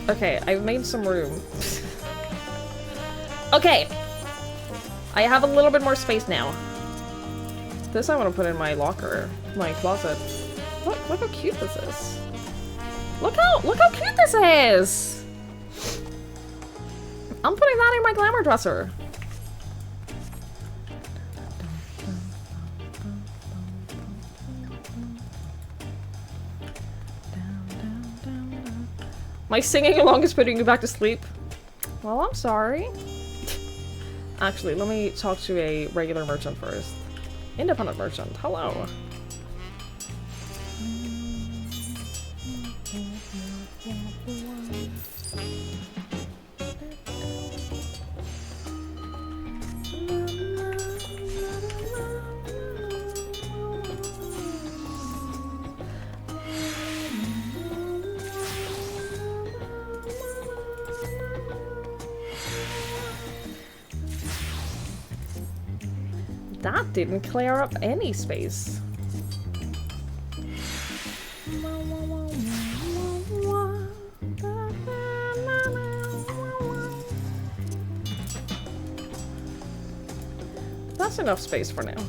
Okay, I've made some room. Okay! I have a little bit more space now. This I want to put in my locker, my closet. Look how cute this is. Look how cute this is! I'm putting that in my glamour dresser. My singing along is putting you back to sleep. Well, I'm sorry. Actually, let me talk to a regular merchant first. Independent merchant, hello. That didn't clear up any space. That's enough space for now.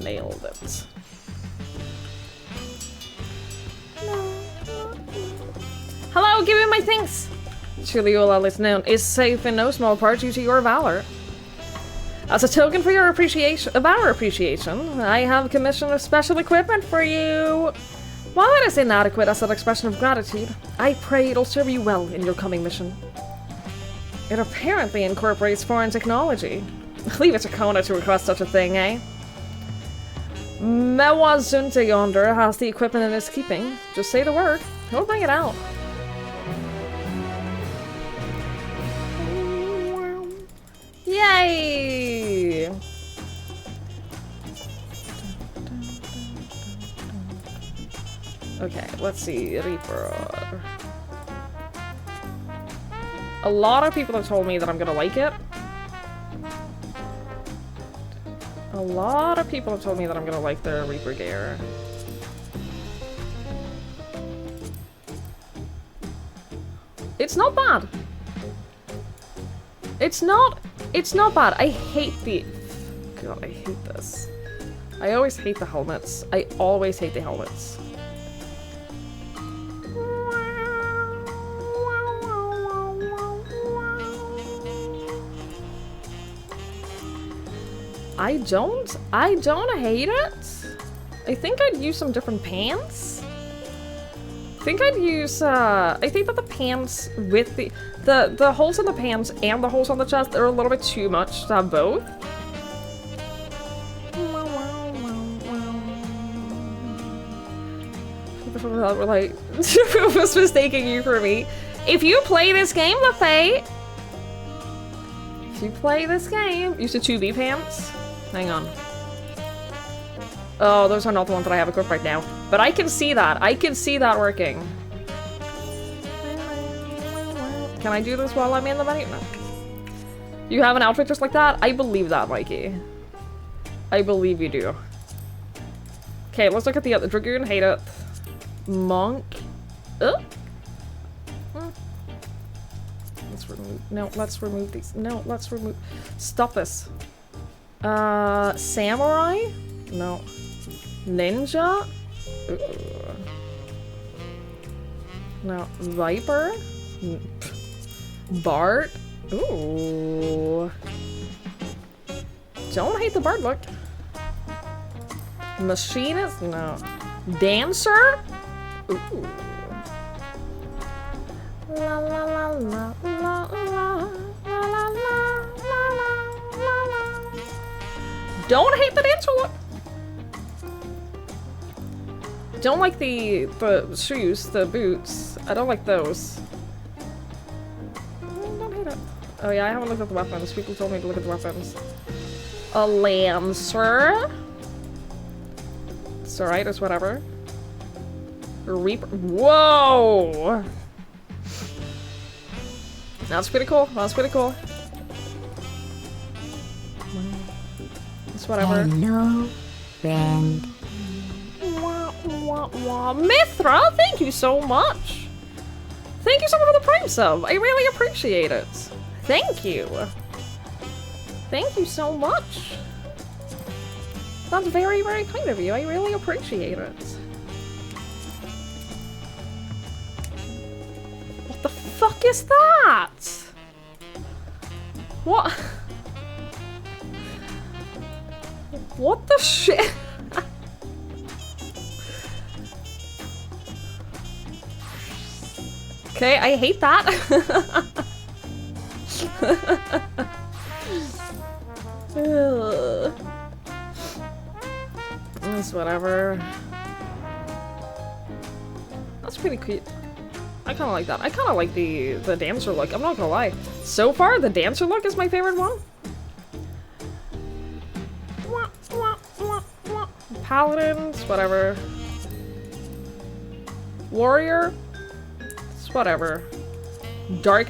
Nailed it. Hello, give me my things! Surely all is known is safe in no small part due to your valor. As a token for your appreciation, of our appreciation, I have commissioned a special equipment for you. While it is inadequate as an expression of gratitude, I pray it'll serve you well in your coming mission. It apparently incorporates foreign technology. Leave it to Kona to request such a thing, eh? Mewazunta yonder has the equipment in his keeping. Just say the word, he'll bring it out. Yay! Okay, let's see. Reaper. A lot of people have told me that I'm gonna like it. A lot of people have told me that I'm gonna like the Reaper gear. It's not bad. It's not bad. I hate the... God, I hate this. I always hate the helmets. I always hate the helmets. I don't hate it. I think I'd use some different pants. I think I'd use, I think that the pants with the holes in the pants and the holes on the chest are a little bit too much to have both. We're like, was mistaking you for me. If you play this game, Lafay, if you play this game, use the 2B pants. Hang on. Oh, those are not the ones that I have equipped right now. But I can see that. I can see that working. Can I do this while I'm in the menu? No. You have an outfit just like that? I believe that, Mikey. I believe you do. Okay, let's look at the other. Dragoon, hate it. Monk. Let's remove. No, let's remove these. No, let's remove. Stop this. Samurai? No. Ninja? Ooh. No. Viper? Bard? Ooh. Don't hate the Bard look. Machinist? No. Dancer? Ooh. La la la la la la la la la. Don't hate the dancer look. Don't like the shoes, the boots. I don't like those. Don't hate it. Oh yeah, I haven't looked at the weapons. People told me to look at the weapons. A lancer. It's alright, it's whatever. Reaper. Whoa! That's pretty cool. That's pretty cool. It's whatever. Hello, friend. Mithra, thank you so much. Thank you so much for the Prime sub. I really appreciate it. Thank you. Thank you so much. That's very, very kind of you. I really appreciate it. What the fuck is that? What? What the shit? Okay, I hate that. It's whatever. That's pretty cute. I kind of like that. I kind of like the dancer look. I'm not gonna lie. So far, the dancer look is my favorite one. Paladins, whatever. Warrior, it's whatever. Dark.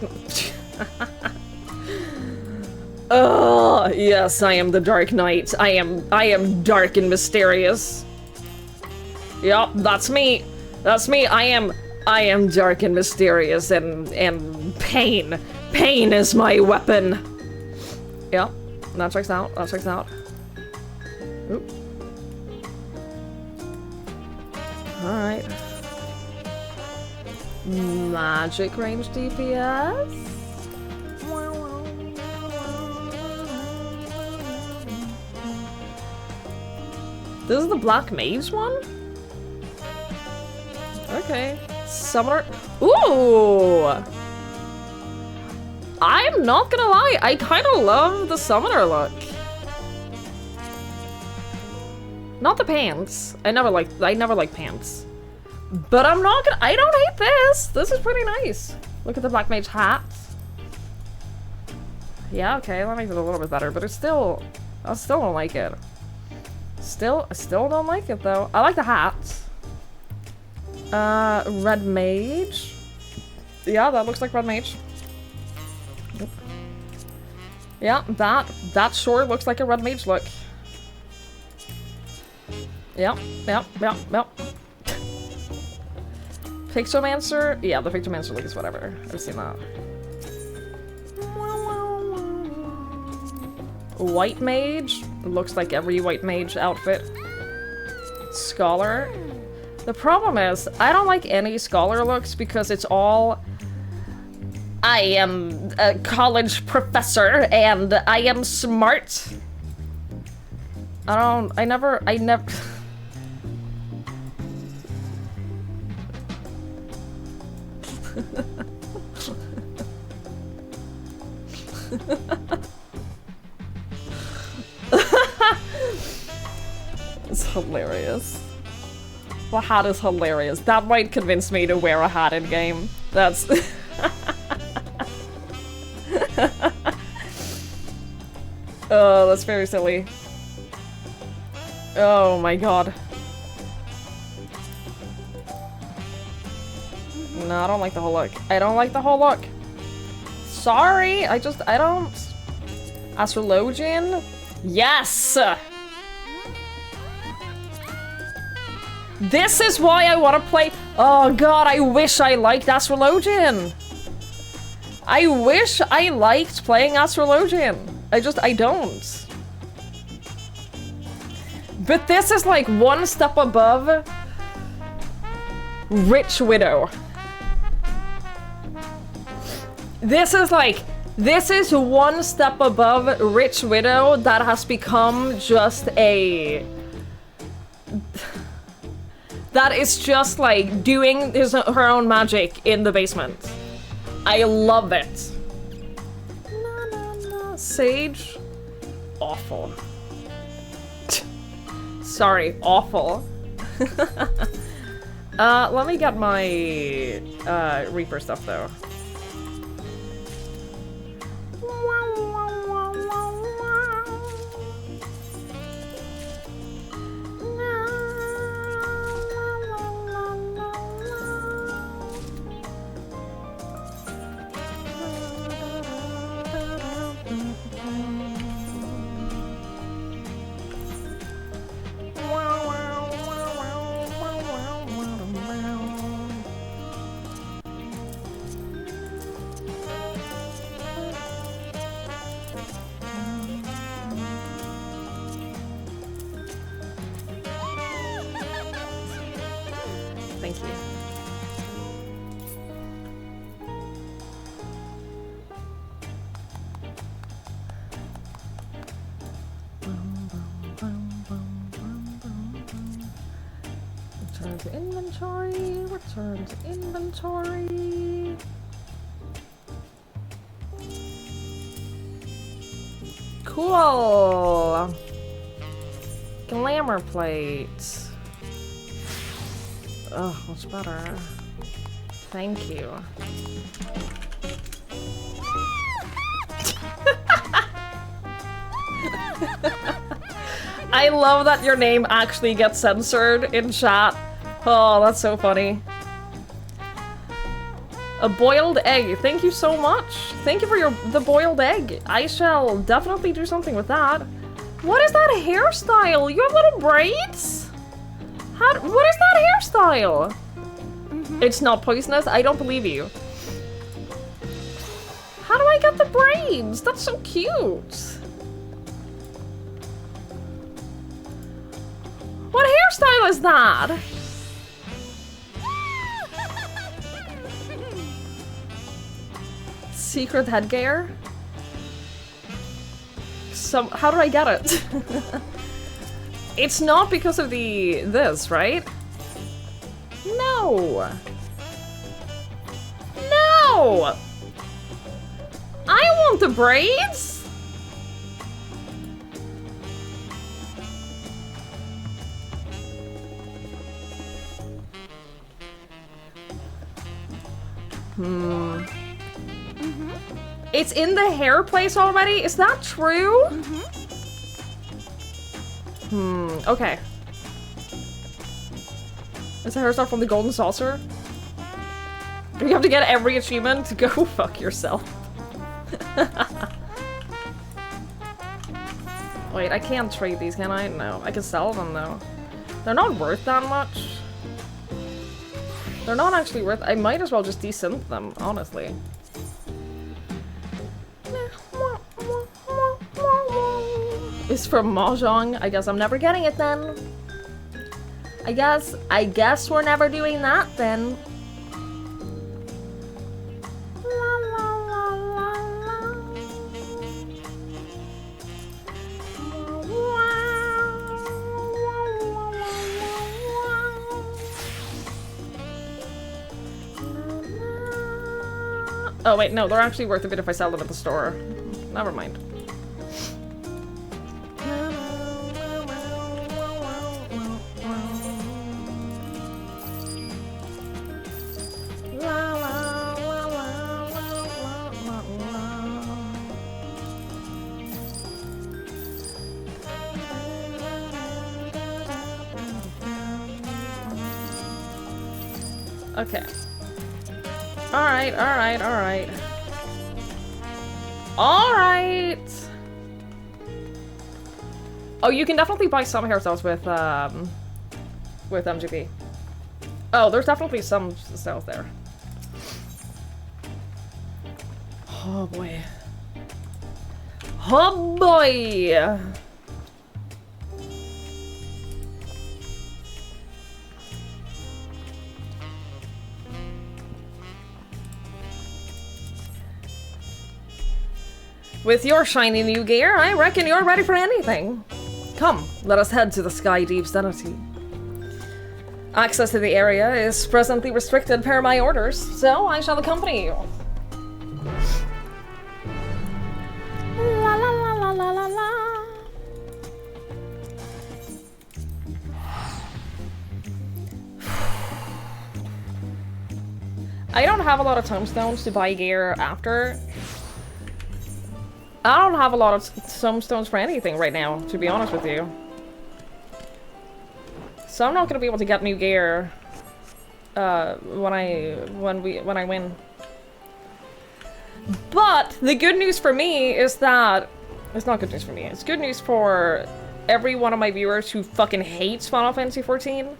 Ugh. Yes, I am the Dark Knight. I am dark and mysterious. Yup, that's me. That's me. I am dark and mysterious and pain. Pain is my weapon. Yep, that checks out. That checks out. Oop. Alright. Magic range DPS? This is the Black Mage one? Okay. Summoner. Ooh! I'm not gonna lie, I kinda love the Summoner look. Not the pants. I never liked pants. But I don't hate this. This is pretty nice. Look at the Black Mage hat. Yeah, okay, that makes it a little bit better, but I still don't like it. I still don't like it though. I like the hat. Red Mage. Yeah, that looks like Red Mage. Yep. Yeah, that sure looks like a Red Mage look. Yep. Pictomancer? Yeah, the Pictomancer look is whatever. I've seen that. White Mage? Looks like every White Mage outfit. Scholar? The problem is, I don't like any Scholar looks because it's all... I am a college professor and I am smart. I never... It's hilarious. The hat is hilarious. That might convince me to wear a hat in game. That's... Oh, that's very silly. Oh my god. No, I don't like the whole look. I don't like the whole look. Sorry, I don't... Astrologian? Yes! This is why I want to play... Oh god, I wish I liked Astrologian. I wish I liked playing Astrologian. I don't. But this is like one step above Rich Widow. This is one step above Rich Widow that has become just a... That is just like doing her own magic in the basement. I love it. Sage? Awful. Sorry, awful. Let me get my Reaper stuff though. Thank you. Return to inventory, return to inventory. Cool. Glamour plate. Oh, what's better? Thank you. I love that your name actually gets censored in chat. Oh, that's so funny. A boiled egg. Thank you so much. Thank you for the boiled egg. I shall definitely do something with that. What is that hairstyle? You have little braids? What is that hairstyle? It's not poisonous? I don't believe you. How do I get the braids? That's so cute. What hairstyle is that? Secret headgear? How do I get it? It's not because of this, right? No! No! I want the braids! It's in the hair place already? Is that true? Okay. Is the hairstyle from the Golden Saucer? Do you have to get every achievement to go fuck yourself? Wait, I can't trade these, can I? No. I can sell them, though. They're not worth that much. They're not actually worth- I might as well just desynth them, honestly. It's from Mahjong. I guess I'm never getting it then. I guess we're never doing that then. Oh wait, no, they're actually worth a bit if I sell them at the store. Never mind. Okay. Alright, alright, alright. Alright! Oh, you can definitely buy some hairstyles with MGP. Oh, there's definitely some styles there. Oh boy. Oh boy! With your shiny new gear, I reckon you're ready for anything. Come, let us head to the Sky Deep vicinity. Access to the area is presently restricted per my orders, so I shall accompany you. La la la la la la la. I don't have a lot of tomestones to buy gear after. I don't have a lot of tomestones for anything right now, to be honest with you. So I'm not gonna be able to get new gear when I win. But the good news for me is that it's not good news for me. It's good news for every one of my viewers who fucking hates Final Fantasy XIV.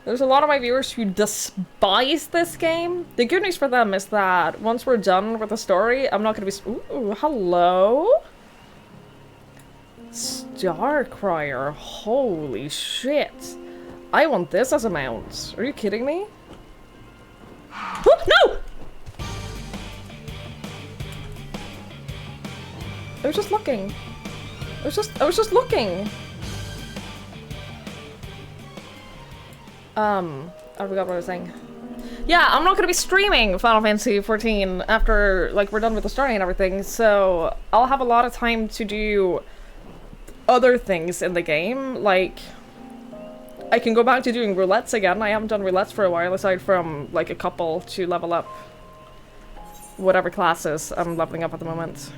There's a lot of my viewers who despise this game. The good news for them is that once we're done with the story, I'm not gonna be— Ooh, hello? Starcrier, holy shit. I want this as a mount. Are you kidding me? Oh, no! I was just looking. I was just looking. I forgot what I was saying. Yeah, I'm not gonna be streaming Final Fantasy XIV after, like, we're done with the story and everything, so I'll have a lot of time to do other things in the game, like, I can go back to doing roulettes again. I haven't done roulettes for a while, aside from, like, a couple to level up whatever classes I'm leveling up at the moment.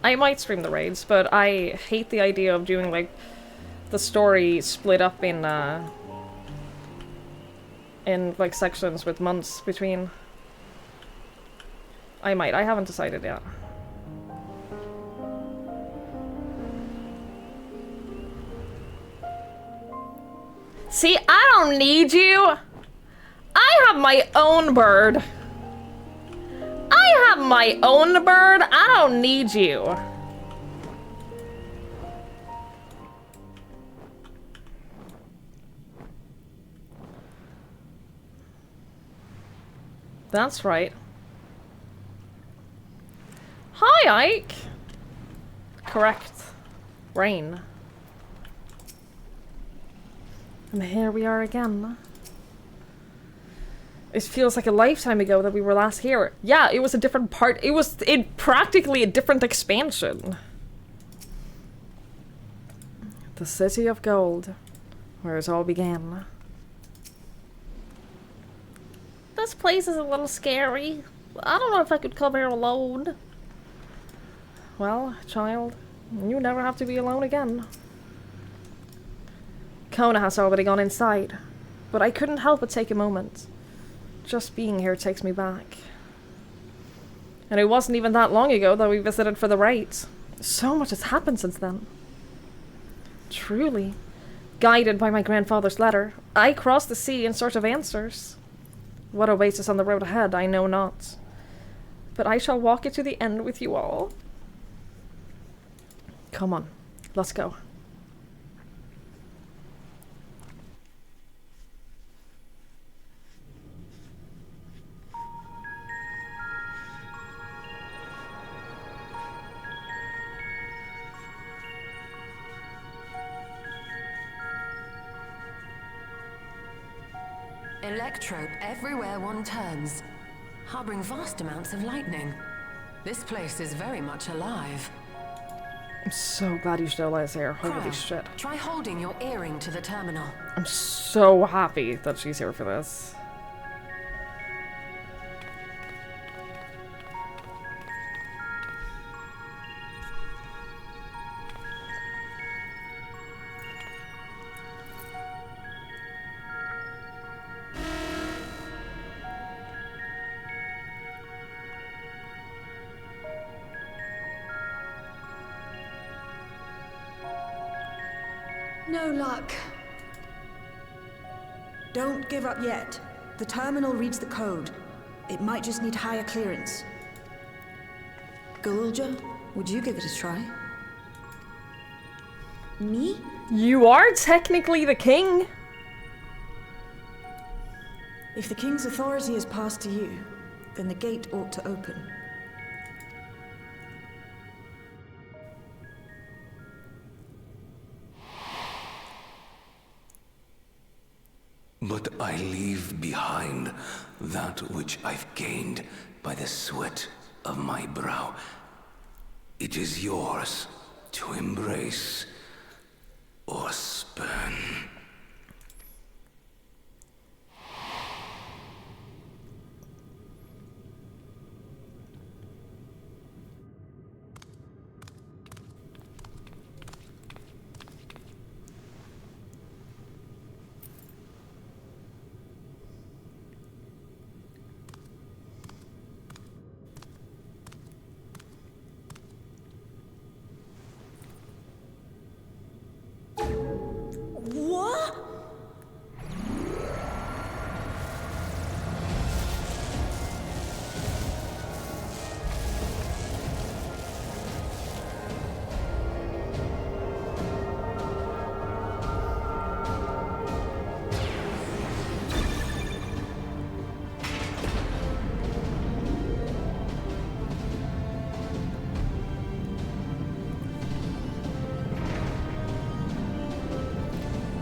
I might stream the raids, but I hate the idea of doing, like, the story split up in, in like sections with months between. I might. I haven't decided yet. See, I don't need you. I have my own bird. I have my own bird. I don't need you. That's right. Hi, Ike. Correct. Rain. And here we are again. It feels like a lifetime ago that we were last here. Yeah, it was a different part. It was practically a different expansion. The City of Gold, where it all began. This place is a little scary. I don't know if I could come here alone. Well, child, you never have to be alone again. Kona has already gone inside, but I couldn't help but take a moment. Just being here takes me back. And it wasn't even that long ago that we visited for the rite. So much has happened since then. Truly, guided by my grandfather's letter, I crossed the sea in search of answers. What awaits us on the road ahead, I know not. But I shall walk it to the end with you all. Come on, let's go. Electrope everywhere one turns, harboring vast amounts of lightning. This place is very much alive. I'm so glad you still is here. Holy shit. Try holding your earring to the terminal. I'm so happy that she's here for this. No luck. Don't give up yet. The terminal reads the code. It might just need higher clearance. Galulja, would you give it a try? Me? You are technically the king. If the king's authority is passed to you, then the gate ought to open. But I leave behind that which I've gained by the sweat of my brow. It is yours to embrace or spurn. What?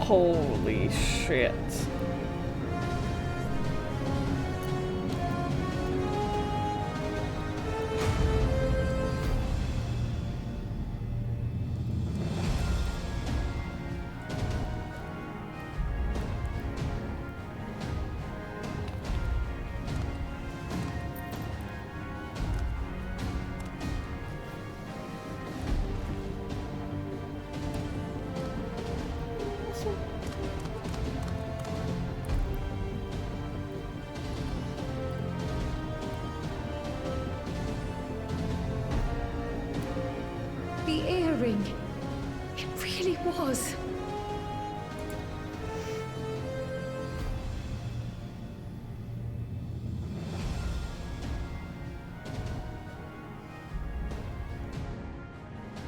Holy shit. was.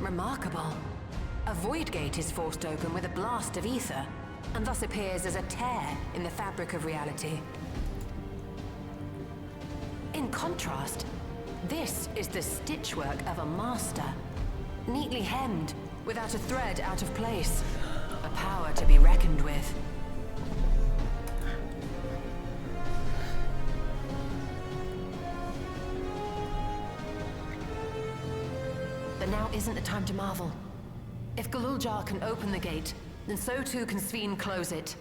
Remarkable. A void gate is forced open with a blast of ether, and thus appears as a tear in the fabric of reality. In contrast, this is the stitchwork of a master. Neatly hemmed, without a thread out of place. A power to be reckoned with. But now isn't the time to marvel. If Galuljar can open the gate, then so too can Sveen close it.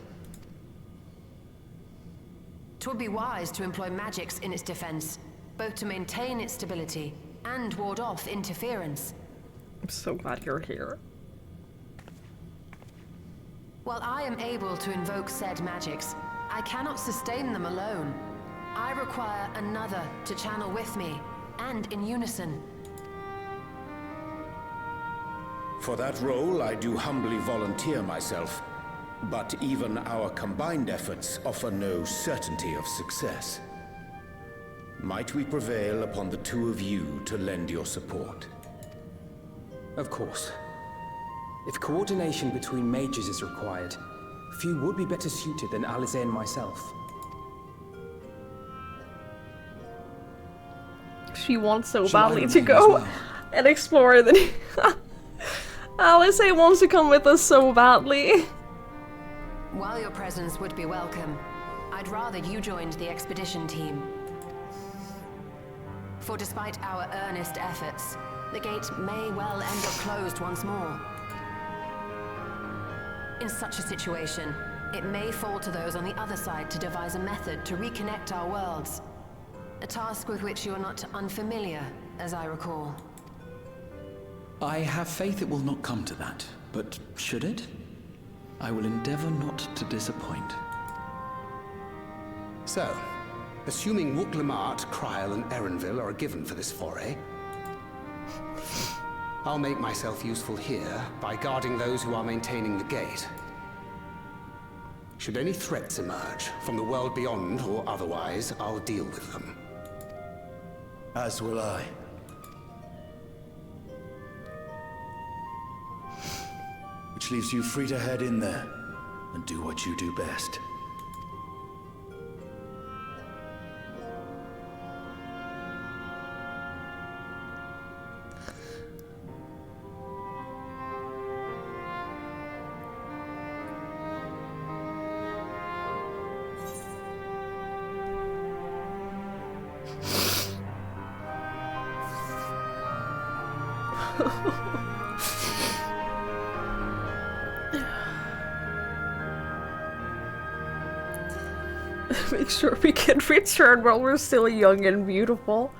'Twould be wise to employ magics in its defense, both to maintain its stability and ward off interference. I'm so glad you're here. While I am able to invoke said magics, I cannot sustain them alone. I require another to channel with me, and in unison. For that role, I do humbly volunteer myself. But even our combined efforts offer no certainty of success. Might we prevail upon the two of you to lend your support? Of course. If coordination between mages is required, few would be better suited than Alize and myself. She wants so Shall I badly to remain go as well? and explore the... Alice wants to come with us so badly. While your presence would be welcome, I'd rather you joined the expedition team. For despite our earnest efforts, the gate may well end up closed once more. In such a situation, it may fall to those on the other side to devise a method to reconnect our worlds. A task with which you are not unfamiliar, as I recall. I have faith it will not come to that, but should it? I will endeavor not to disappoint. So, assuming Wooklamart, Kryl, and Erenville are a given for this foray, I'll make myself useful here by guarding those who are maintaining the gate. Should any threats emerge, from the world beyond or otherwise, I'll deal with them. As will I. Which leaves you free to head in there and do what you do best. Make sure we can return while we're still young and beautiful.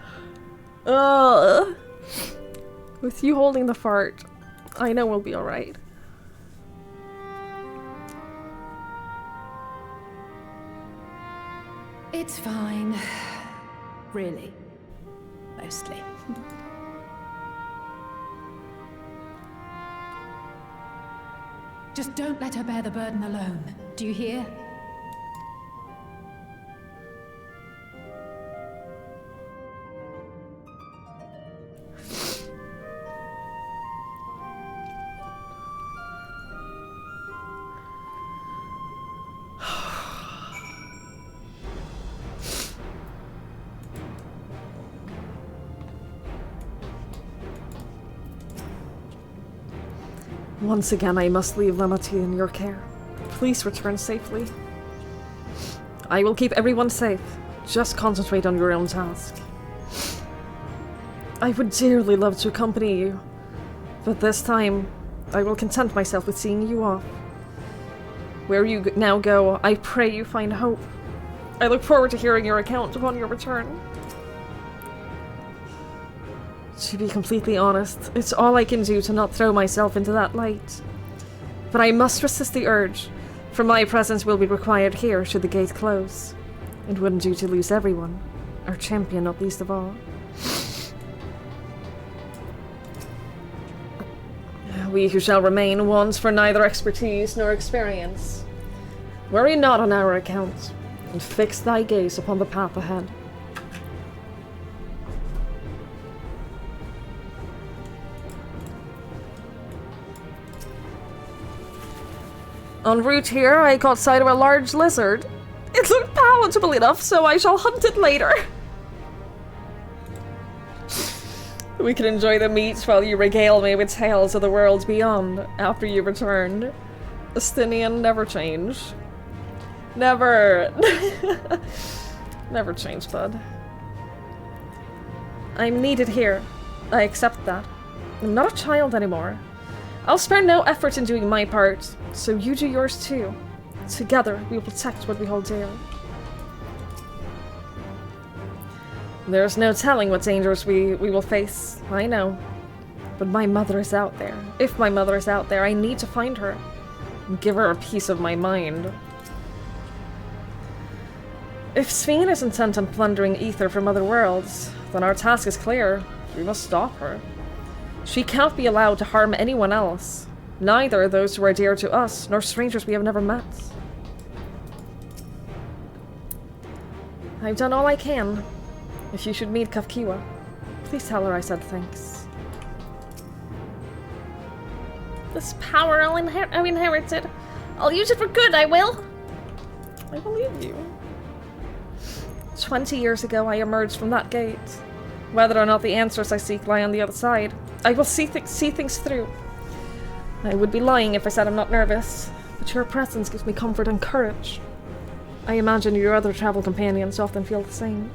With you holding the fart, I know we'll be alright. It's fine. Really. Mostly. Just don't let her bear the burden alone. Do you hear? Once again, I must leave Lemati in your care. Please return safely. I will keep everyone safe. Just concentrate on your own task. I would dearly love to accompany you, but this time, I will content myself with seeing you off. Where you now go, I pray you find hope. I look forward to hearing your account upon your return. To be completely honest, it's all I can do to not throw myself into that light. But I must resist the urge, for my presence will be required here should the gate close. It wouldn't do to lose everyone, our champion not least of all. we who shall remain want for neither expertise nor experience. Worry not on our account, and fix thy gaze upon the path ahead. En route here, I caught sight of a large lizard. It looked palatable enough, so I shall hunt it later. We can enjoy the meat while you regale me with tales of the worlds beyond after you return. Estinian never change. Never. Never change, bud. I'm needed here. I accept that. I'm not a child anymore. I'll spare no effort in doing my part, so you do yours too. Together, we will protect what we hold dear. There's no telling what dangers we will face, I know. But my mother is out there. If my mother is out there, I need to find her. And give her a piece of my mind. If Sveen is intent on plundering ether from other worlds, then our task is clear. We must stop her. She can't be allowed to harm anyone else. Neither those who are dear to us, nor strangers we have never met. I've done all I can. If you should meet Kafkiwa, please tell her I said thanks. This power I've inherited. I'll use it for good, I will. I believe you. 20 years ago, I emerged from that gate. Whether or not the answers I seek lie on the other side, I will see things through. I would be lying if I said I'm not nervous, but your presence gives me comfort and courage. I imagine your other travel companions often feel the same.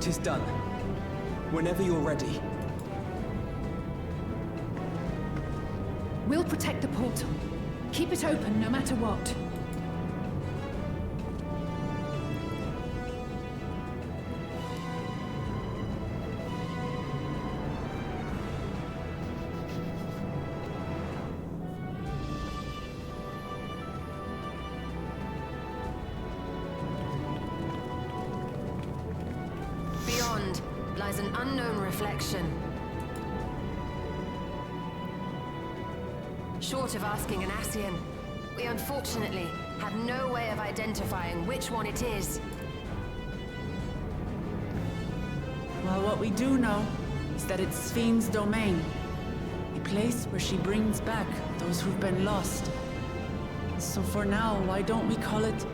Tis done. Whenever you're ready. We'll protect the portal. Keep it open no matter what. Beyond lies an unknown reflection. Short of asking an Ascian, we unfortunately have no way of identifying which one it is. Well, what we do know is that it's Sveen's domain. A place where she brings back those who've been lost. So for now, why don't we call it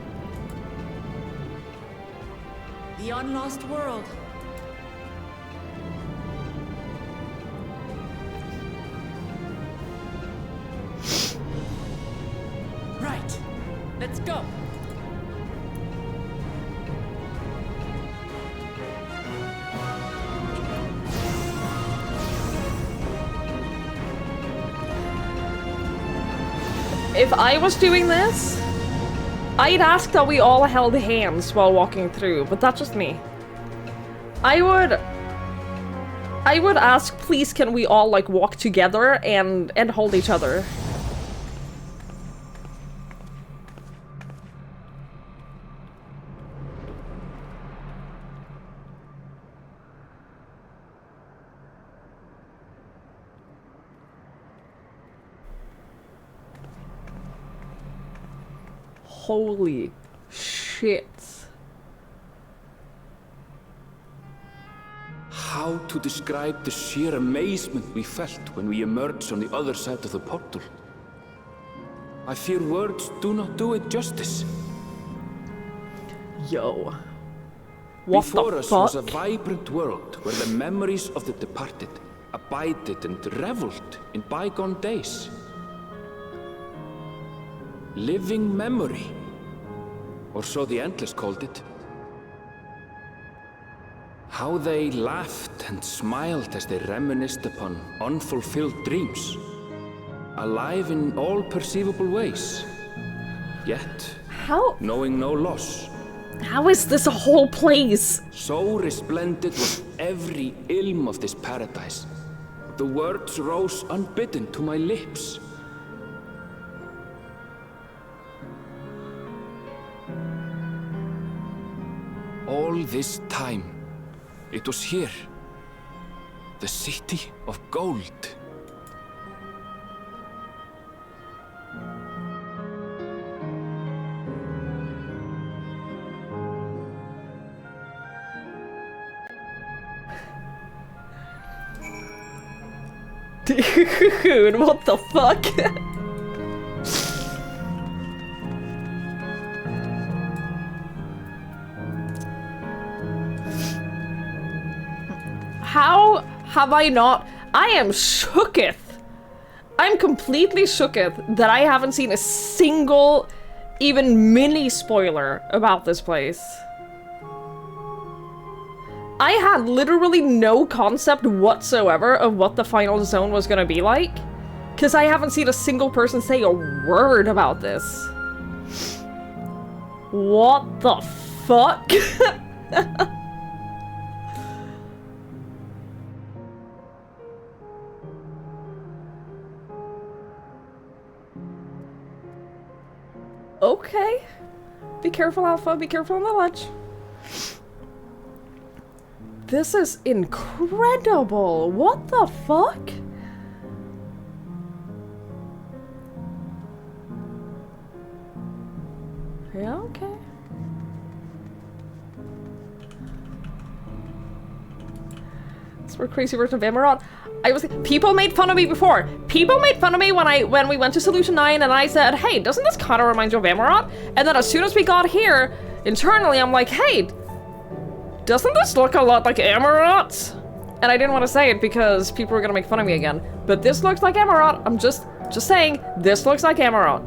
the Unlost World? Right. Let's go. If I was doing this, I'd ask that we all held hands while walking through, but that's just me. I would ask, please can we all like walk together and hold each other. Holy shit. How to describe the sheer amazement we felt when we emerged on the other side of the portal? I fear words do not do it justice. Yo. What Before the us fuck? was a vibrant world where the memories of the departed abided and reveled in bygone days. Living memory, or so the Endless called it. How they laughed and smiled as they reminisced upon unfulfilled dreams. alive in all perceivable ways. Yet, knowing no loss. How is this a whole place? So resplendent was every ilm of this paradise. The words rose unbidden to my lips. All this time, it was here. The city of gold. Dude, what the fuck? How have I not? I am shooketh. I'm completely shooketh that I haven't seen a single, even mini spoiler about this place. I had literally no concept whatsoever of what the final zone was gonna be like, because I haven't seen a single person say a word about this. What the fuck? Okay. Be careful, Alpha. Be careful on the ledge. This is incredible. What the fuck? Yeah, okay. It's a crazy version of Emerald. People made fun of me before. People made fun of me when we went to Solution 9 and I said, hey, doesn't this kind of remind you of Emerald? And then as soon as we got here, internally I'm like, hey, doesn't this look a lot like Emerald? And I didn't want to say it because people were gonna make fun of me again. But this looks like Emerald. I'm just saying, this looks like Emerald.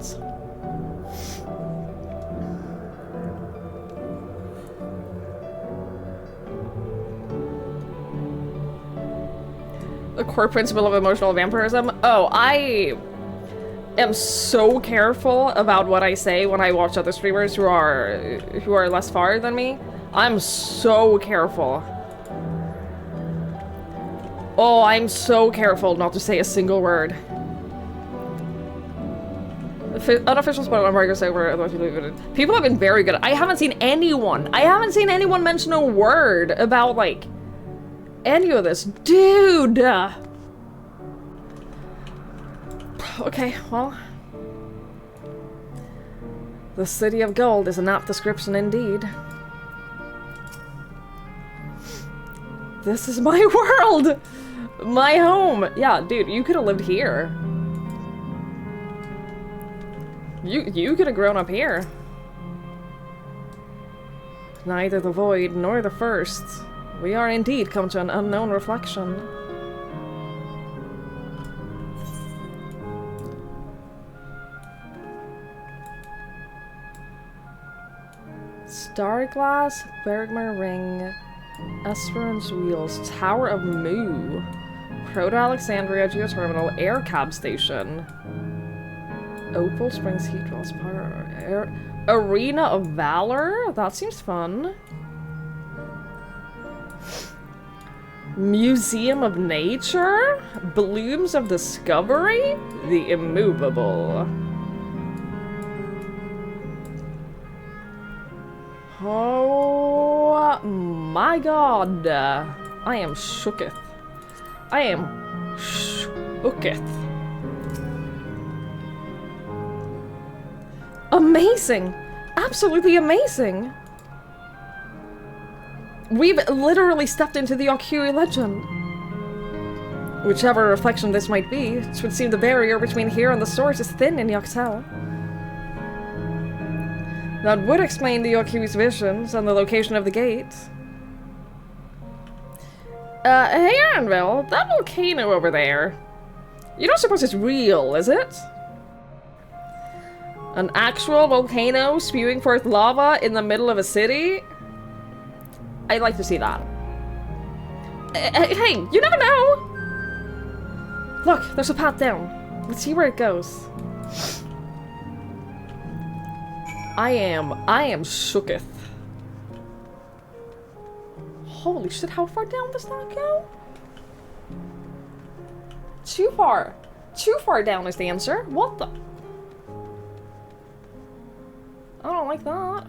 The core principle of emotional vampirism. Oh, I am so careful about what I say when I watch other streamers who are less far than me. I'm so careful. Oh, I'm so careful not to say a single word. Unofficial spoiler embargo say where people have been very good. I haven't seen anyone mention a word about like any of this. Dude! Okay, well. The City of Gold is an apt description indeed. This is my world! My home! Yeah, dude, you could have lived here. You could have grown up here. Neither the void nor the first. We are indeed come to an unknown reflection. Starglass, Bergmer Ring, Esperance Wheels, Tower of Mu, Proto-Alexandria Geoterminal, Air Cab Station, Opal Springs Heat Wells Power, Arena of Valor? That seems fun. Museum of Nature? Blooms of Discovery? The Immovable. Oh my god. I am shooketh. I am shooketh. Amazing! Absolutely amazing! We've literally stepped into the Okyui legend. Whichever reflection this might be, it would seem the barrier between here and the source is thin in Yoxel. That would explain the Okyui's visions and the location of the gate. Hey Anvil, that volcano over there. You don't suppose it's real, is it? An actual volcano spewing forth lava in the middle of a city? I'd like to see that. Hey, you never know! Look, there's a path down. Let's see where it goes. I am shooketh. Holy shit, how far down does that go? Too far. Too far down is the answer. What the? I don't like that.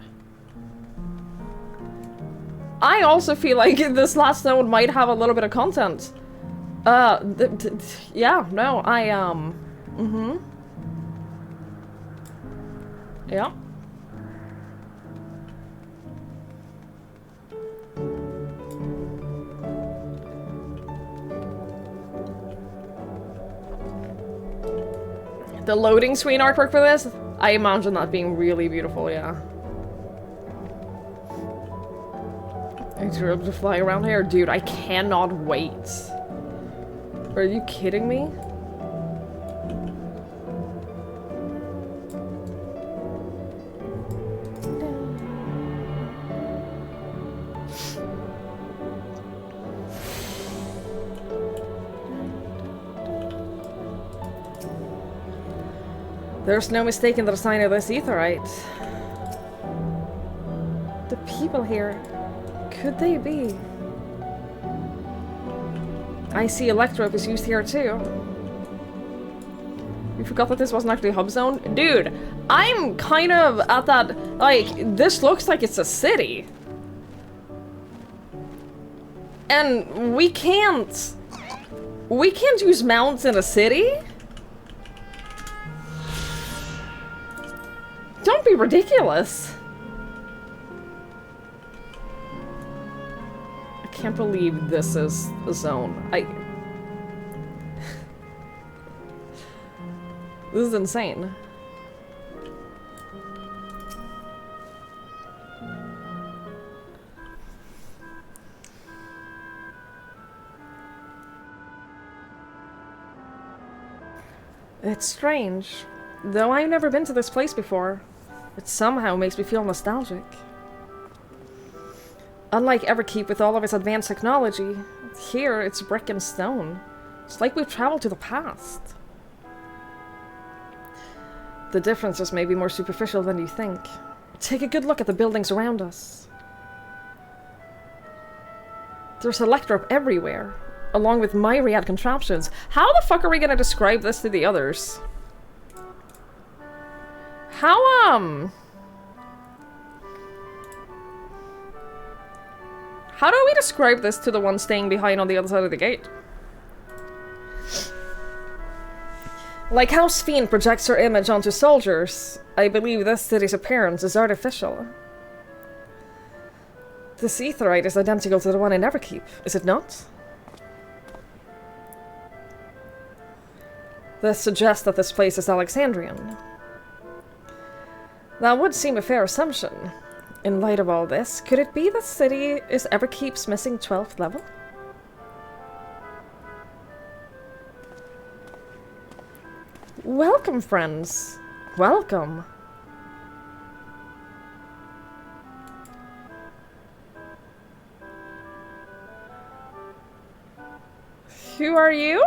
I also feel like this last node might have a little bit of content. Yeah, no, yeah. The loading screen artwork for this, I imagine that being really beautiful, yeah. I drew up to fly around here. Dude, I cannot wait. Are you kidding me? There's no mistaking the design of this aetheryte. The people here, could they be? I see electrope is used here too. You forgot that this wasn't actually a hub zone? Dude, I'm kind of at that, like, this looks like it's a city. And we can't use mounts in a city? Don't be ridiculous. I can't believe this is a zone. This is insane. It's strange. Though I've never been to this place before, it somehow makes me feel nostalgic. Unlike Everkeep with all of its advanced technology, here it's brick and stone. It's like we've traveled to the past. The differences may be more superficial than you think. Take a good look at the buildings around us. There's electrope everywhere, along with myriad contraptions. How the fuck are we gonna describe this to the others? How do we describe this to the one staying behind on the other side of the gate? Like how Sphene projects her image onto soldiers, I believe this city's appearance is artificial. This aetheryte is identical to the one in Everkeep, is it not? This suggests that this place is Alexandrian. That would seem a fair assumption. In light of all this, could it be the city is Everkeep's missing 12th level? Welcome, friends. Welcome. Who are you?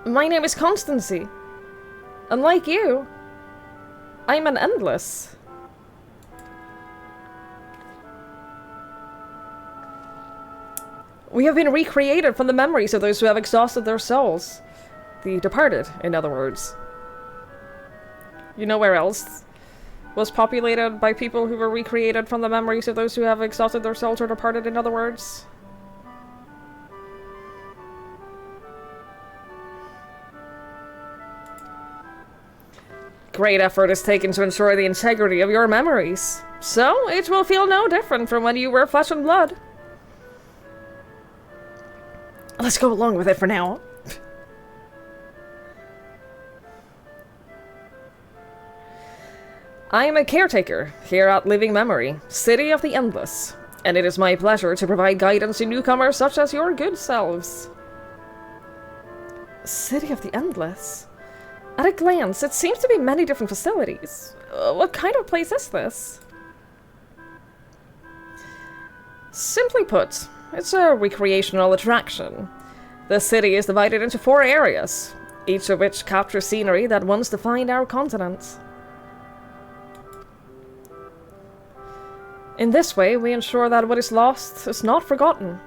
My name is Constancy. Unlike you, I'm an endless. We have been recreated from the memories of those who have exhausted their souls. The departed, in other words. You know where else was populated by people who were recreated from the memories of those who have exhausted their souls or departed, in other words? Great effort is taken to ensure the integrity of your memories, so it will feel no different from when you were flesh and blood. Let's go along with it for now. I am a caretaker here at Living Memory, City of the Endless, and it is my pleasure to provide guidance to newcomers such as your good selves. City of the Endless? At a glance, it seems to be many different facilities. What kind of place is this? Simply put, it's a recreational attraction. The city is divided into 4 areas, each of which captures scenery that once defined our continent. In this way, we ensure that what is lost is not forgotten,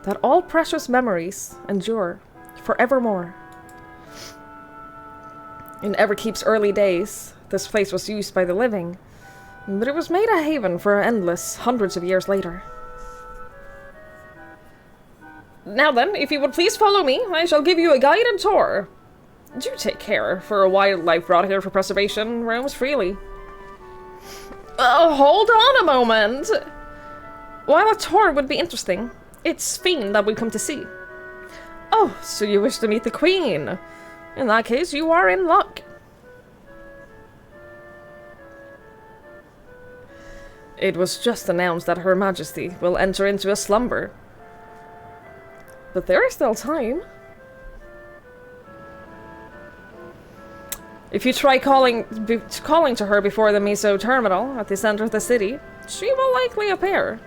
that all precious memories endure forevermore. In Everkeep's early days, this place was used by the living, but it was made a haven for endless hundreds of years later. Now then, if you would please follow me, I shall give you a guided tour. Do take care, for a wildlife brought here for preservation roams freely. Hold on a moment! While a tour would be interesting, it's Fiend that we've come to see. Oh, so you wish to meet the Queen? In that case, you are in luck. It was just announced that Her Majesty will enter into a slumber. But there is still time. If you try calling to her before the Miso terminal at the center of the city, she will likely appear.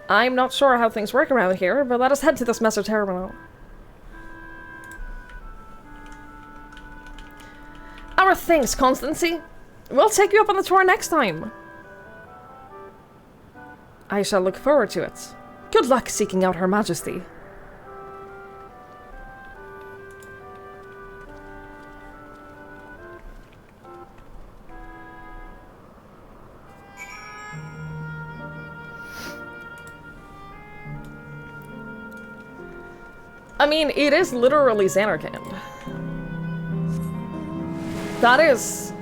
I'm not sure how things work around here, but let us head to this Miso terminal. Our thanks, Constancy. We'll take you up on the tour next time. I shall look forward to it. Good luck seeking out Her Majesty. I mean, it is literally Xanarkand. That is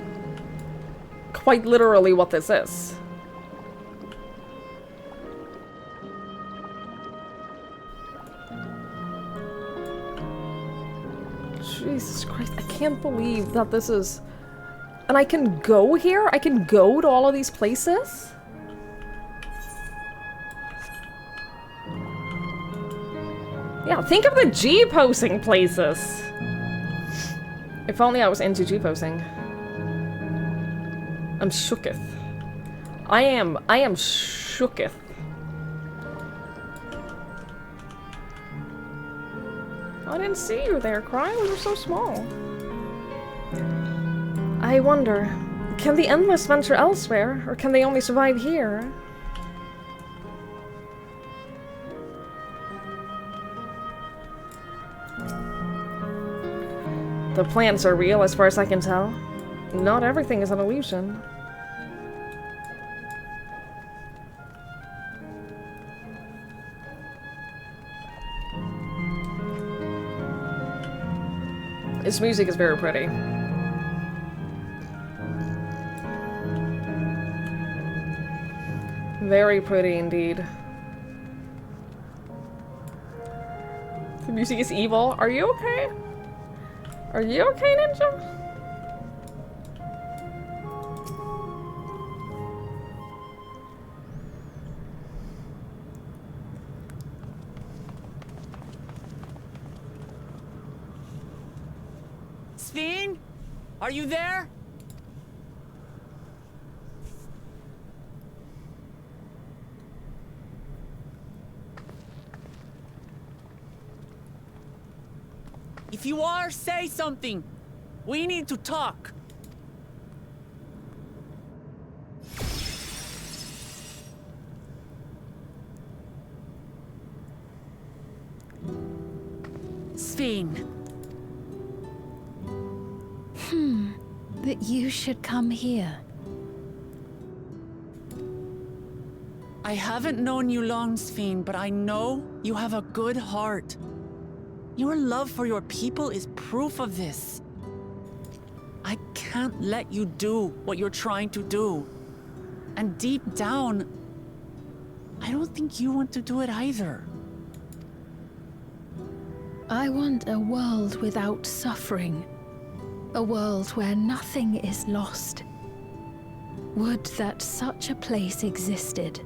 quite literally what this is. Jesus Christ, I can't believe that this is... And I can go here? I can go to all of these places? Yeah, think of the G-posing places! If only I was into G-posing. I'm shooketh. I am shooketh. I didn't see you there, Cry. We were so small. I wonder, can the Endless venture elsewhere, or can they only survive here? The plants are real as far as I can tell. Not everything is an illusion. This music is very pretty. Very pretty indeed. The music is evil. Are you okay? Are you okay, Ninja? Sven? Are you there? If you are, say something. We need to talk. Sven. That you should come here. I haven't known you long, Sven, but I know you have a good heart. Your love for your people is proof of this. I can't let you do what you're trying to do. And deep down, I don't think you want to do it either. I want a world without suffering. A world where nothing is lost. Would that such a place existed.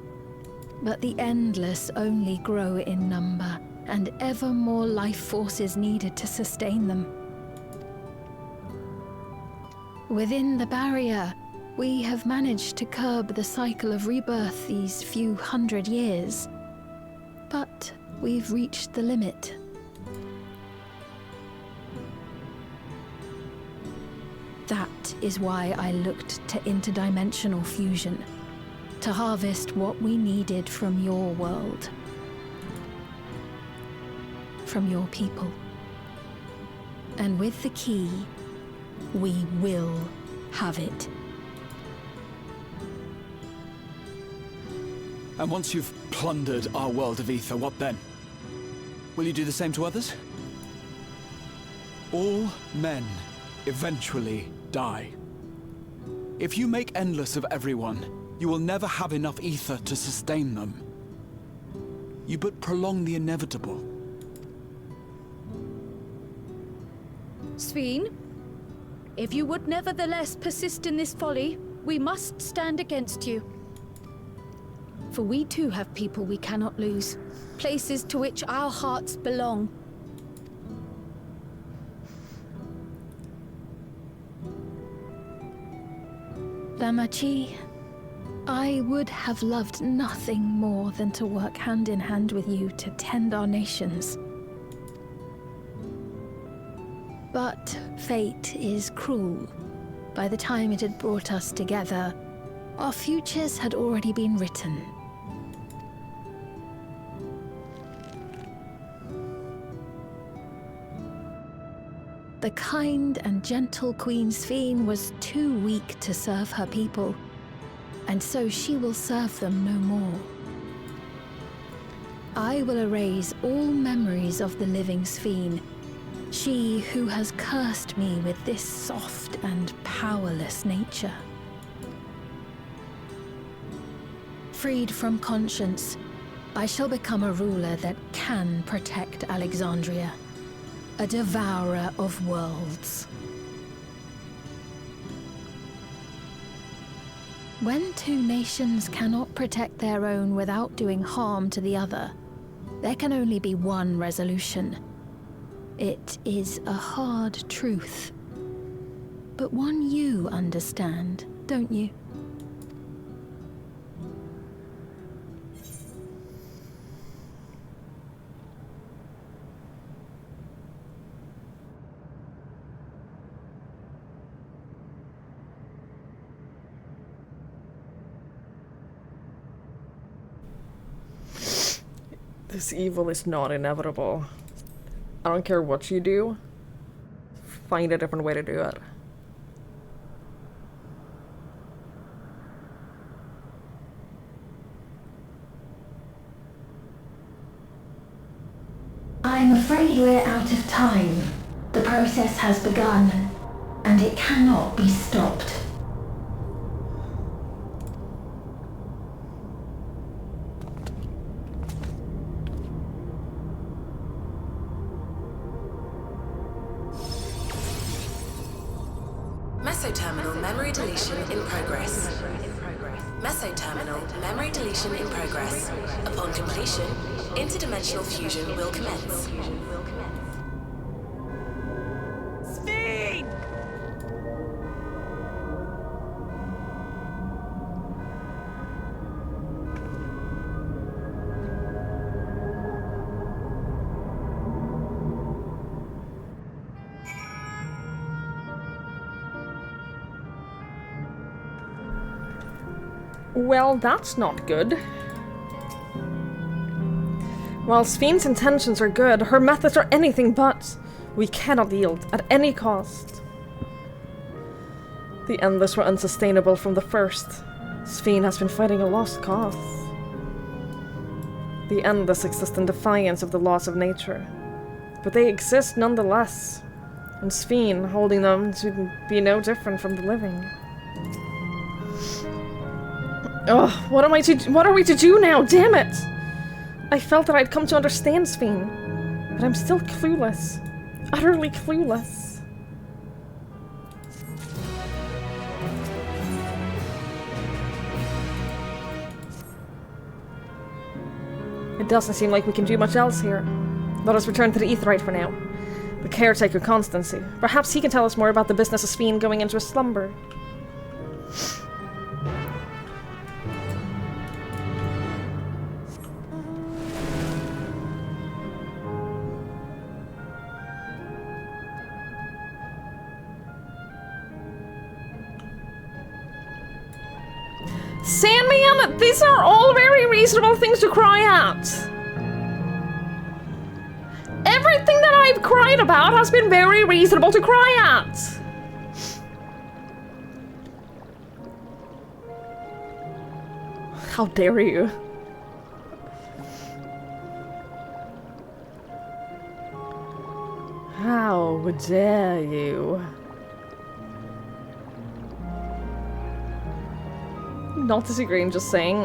But the Endless only grow in number, and ever more life forces needed to sustain them. Within the barrier, we have managed to curb the cycle of rebirth these few hundred years. But we've reached the limit. That is why I looked to interdimensional fusion, to harvest what we needed from your world, from your people. And with the key, we will have it. And once you've plundered our world of ether, what then? Will you do the same to others? All men eventually die. If you make endless of everyone, you will never have enough ether to sustain them. You but prolong the inevitable. Sveen, if you would nevertheless persist in this folly, we must stand against you. For we too have people we cannot lose, places to which our hearts belong. Damachi, I would have loved nothing more than to work hand in hand with you to tend our nations. But fate is cruel. By the time it had brought us together, our futures had already been written. The kind and gentle Queen Sveen was too weak to serve her people, and so she will serve them no more. I will erase all memories of the living Sveen, she who has cursed me with this soft and powerless nature. Freed from conscience, I shall become a ruler that can protect Alexandria. A devourer of worlds. When two nations cannot protect their own without doing harm to the other, there can only be one resolution. It is a hard truth, but one you understand, don't you? This evil is not inevitable. I don't care what you do. Find a different way to do it. I'm afraid we're out of time. The process has begun, and it cannot be stopped. Mesoterminal memory deletion in progress. Mesoterminal memory deletion in progress. Upon completion, interdimensional fusion will commence. Speed! Well, that's not good. While Sveen's intentions are good, her methods are anything but. We cannot yield at any cost. The Endless were unsustainable from the first. Sveen has been fighting a lost cause. The Endless exist in defiance of the laws of nature, but they exist nonetheless, and Sveen holding them to be no different from the living. Ugh, what are we to do now? Damn it! I felt that I'd come to understand Sveen, but I'm still clueless. Utterly clueless. It doesn't seem like we can do much else here. Let us return to the Aetheryte for now. The caretaker Constancy. Perhaps he can tell us more about the business of Sveen going into a slumber. Sandman, these are all very reasonable things to cry at. Everything that I've cried about has been very reasonable to cry at. How dare you? How dare you? Not disagreeing, just saying.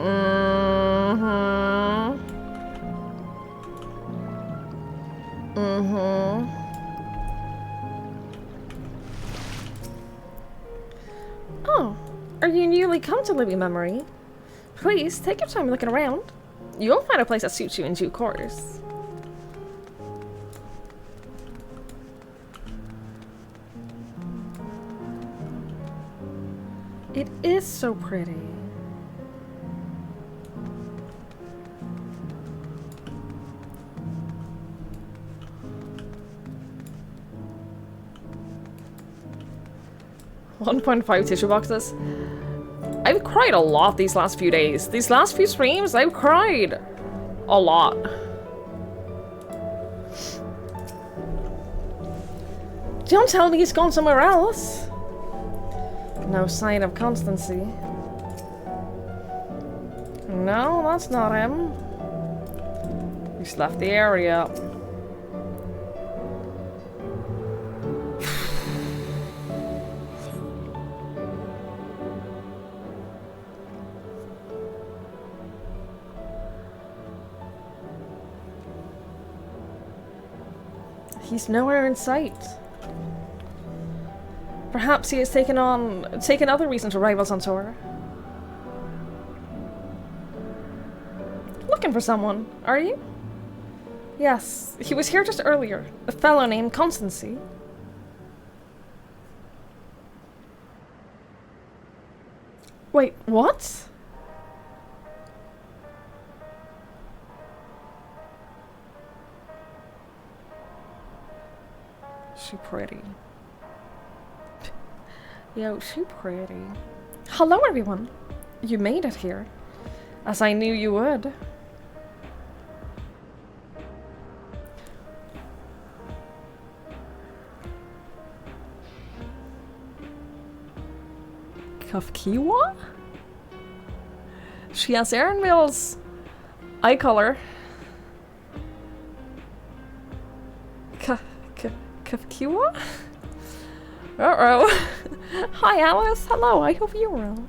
Oh, are you newly come to Living Memory? Please, take your time looking around. You'll find a place that suits you in due course. It is so pretty. .5 tissue boxes. I've cried a lot these last few days. These last few streams, I've cried a lot. Don't tell me he's gone somewhere else. No sign of constancy. No, that's not him. He's left the area. He's nowhere in sight. Perhaps he has taken other recent arrivals on tour. Looking for someone, are you? Yes, he was here just earlier. A fellow named Constancy. Wait, what? She pretty. Yo, she pretty. Hello, everyone. You made it here. As I knew you would. Kafkiwa? She has Erinville's eye color. Kafkiwa? Uh-oh. Hi, Alice. Hello, I hope you're well.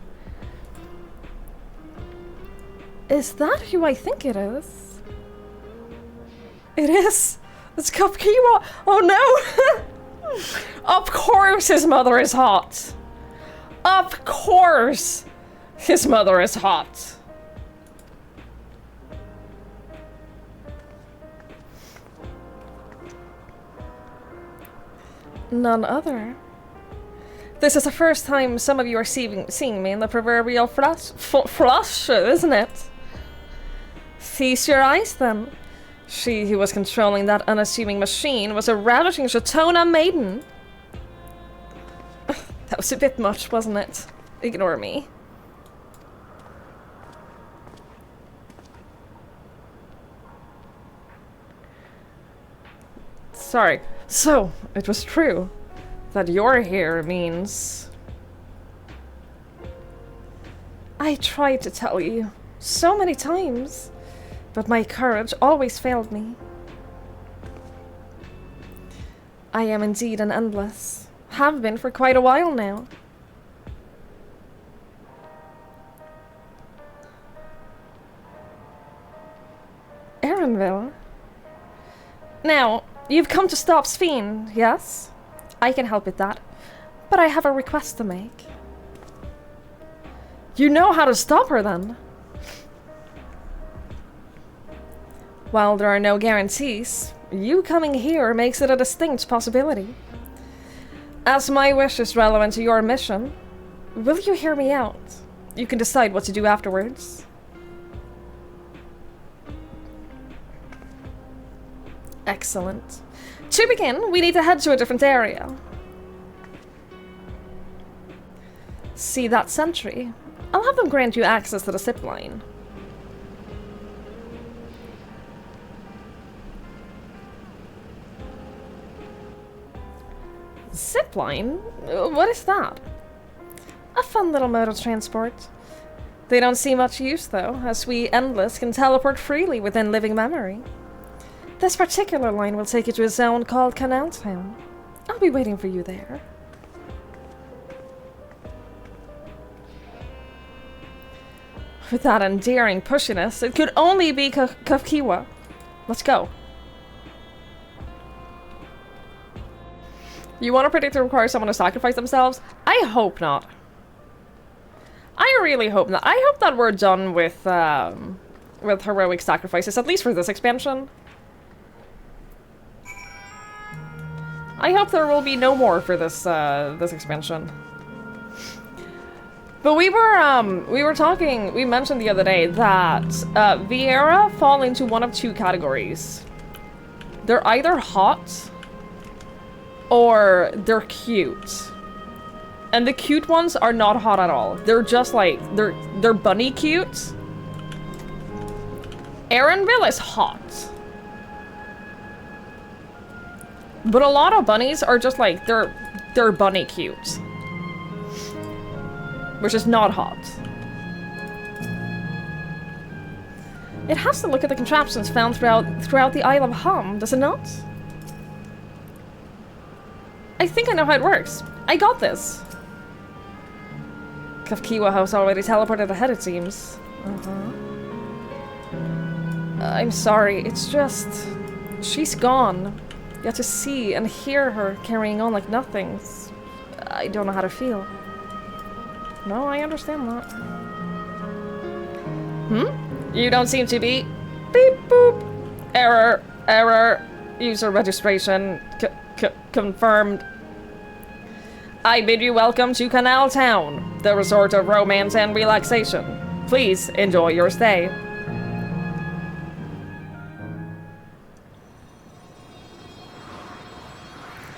Is that who I think it is? It is. It's Kafkiwa. Oh no! Of course his mother is hot. Of course his mother is hot. None other. This is the first time some of you are seeing me in the proverbial flush, isn't it? Feast your eyes, then. She who was controlling that unassuming machine was a ravishing Shatona maiden. That was a bit much, wasn't it? Ignore me. Sorry. So, it was true. That you're here means... I tried to tell you so many times, but my courage always failed me. I am indeed an endless. Have been for quite a while now. Erinville? Now, you've come to stop Sphene, yes? I can help with that, but I have a request to make. You know how to stop her, then? While there are no guarantees, you coming here makes it a distinct possibility. As my wish is relevant to your mission, will you hear me out? You can decide what to do afterwards. Excellent. To begin, we need to head to a different area. See that sentry? I'll have them grant you access to the zip line. Zipline? What is that? A fun little mode of transport. They don't see much use though, as we Endless can teleport freely within living memory. This particular line will take you to a zone called Canal Town. I'll be waiting for you there. With that endearing pushiness, it could only be Kafkiwa. Let's go. You want to predict it requires someone to sacrifice themselves? I hope not. I really hope not. I hope that we're done with heroic sacrifices, at least for this expansion. I hope there will be no more for this this expansion. But we mentioned the other day that Viera fall into one of two categories. They're either hot or they're cute. And the cute ones are not hot at all. They're just like, they're bunny cute. Erenville is hot. But a lot of bunnies are just like, they're bunny cute. Which is not hot. It has to look at the contraptions found throughout the Isle of Hum, does it not? I think I know how it works. I got this. Kafkiwa House already teleported ahead, it seems. I'm sorry, it's just... she's gone. Yet to see and hear her carrying on like nothing, I don't know how to feel. No, I understand that. You don't seem to be... Beep boop. Error. User registration confirmed. I bid you welcome to Canal Town, the resort of romance and relaxation. Please enjoy your stay.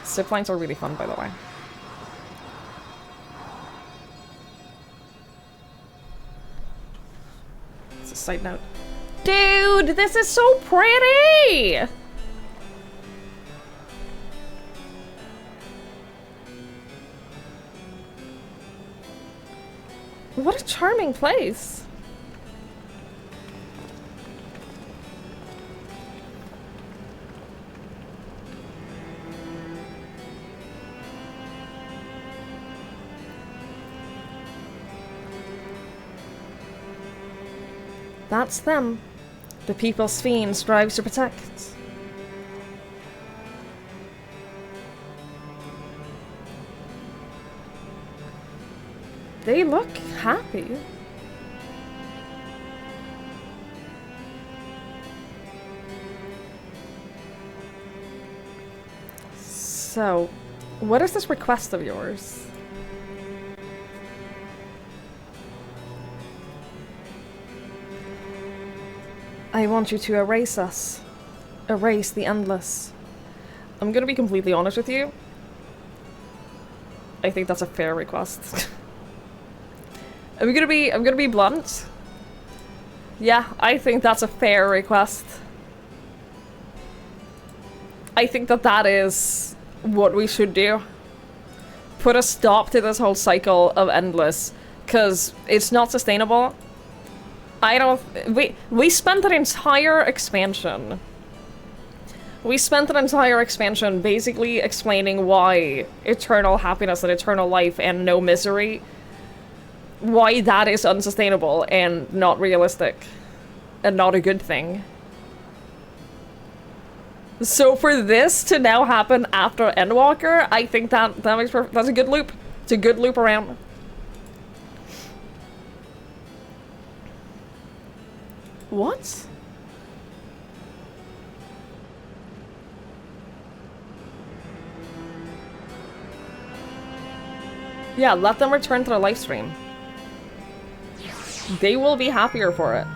Ziplines are really fun, by the way. It's a side note. Dude, this is so pretty! What a charming place. That's them. The people's fiend strives to protect. They look happy. So, what is this request of yours? I want you to erase us. Erase the Endless. I'm gonna be completely honest with you. I think that's a fair request. I'm gonna be blunt. Yeah, I think that's a fair request. I think that is what we should do. Put a stop to this whole cycle of Endless, because it's not sustainable. We spent an entire expansion. We spent an entire expansion basically explaining why eternal happiness and eternal life and no misery, why that is unsustainable and not realistic and not a good thing. So for this to now happen after Endwalker, I think that makes that's a good loop. It's a good loop around. What? Yeah, let them return to their live stream. They will be happier for it.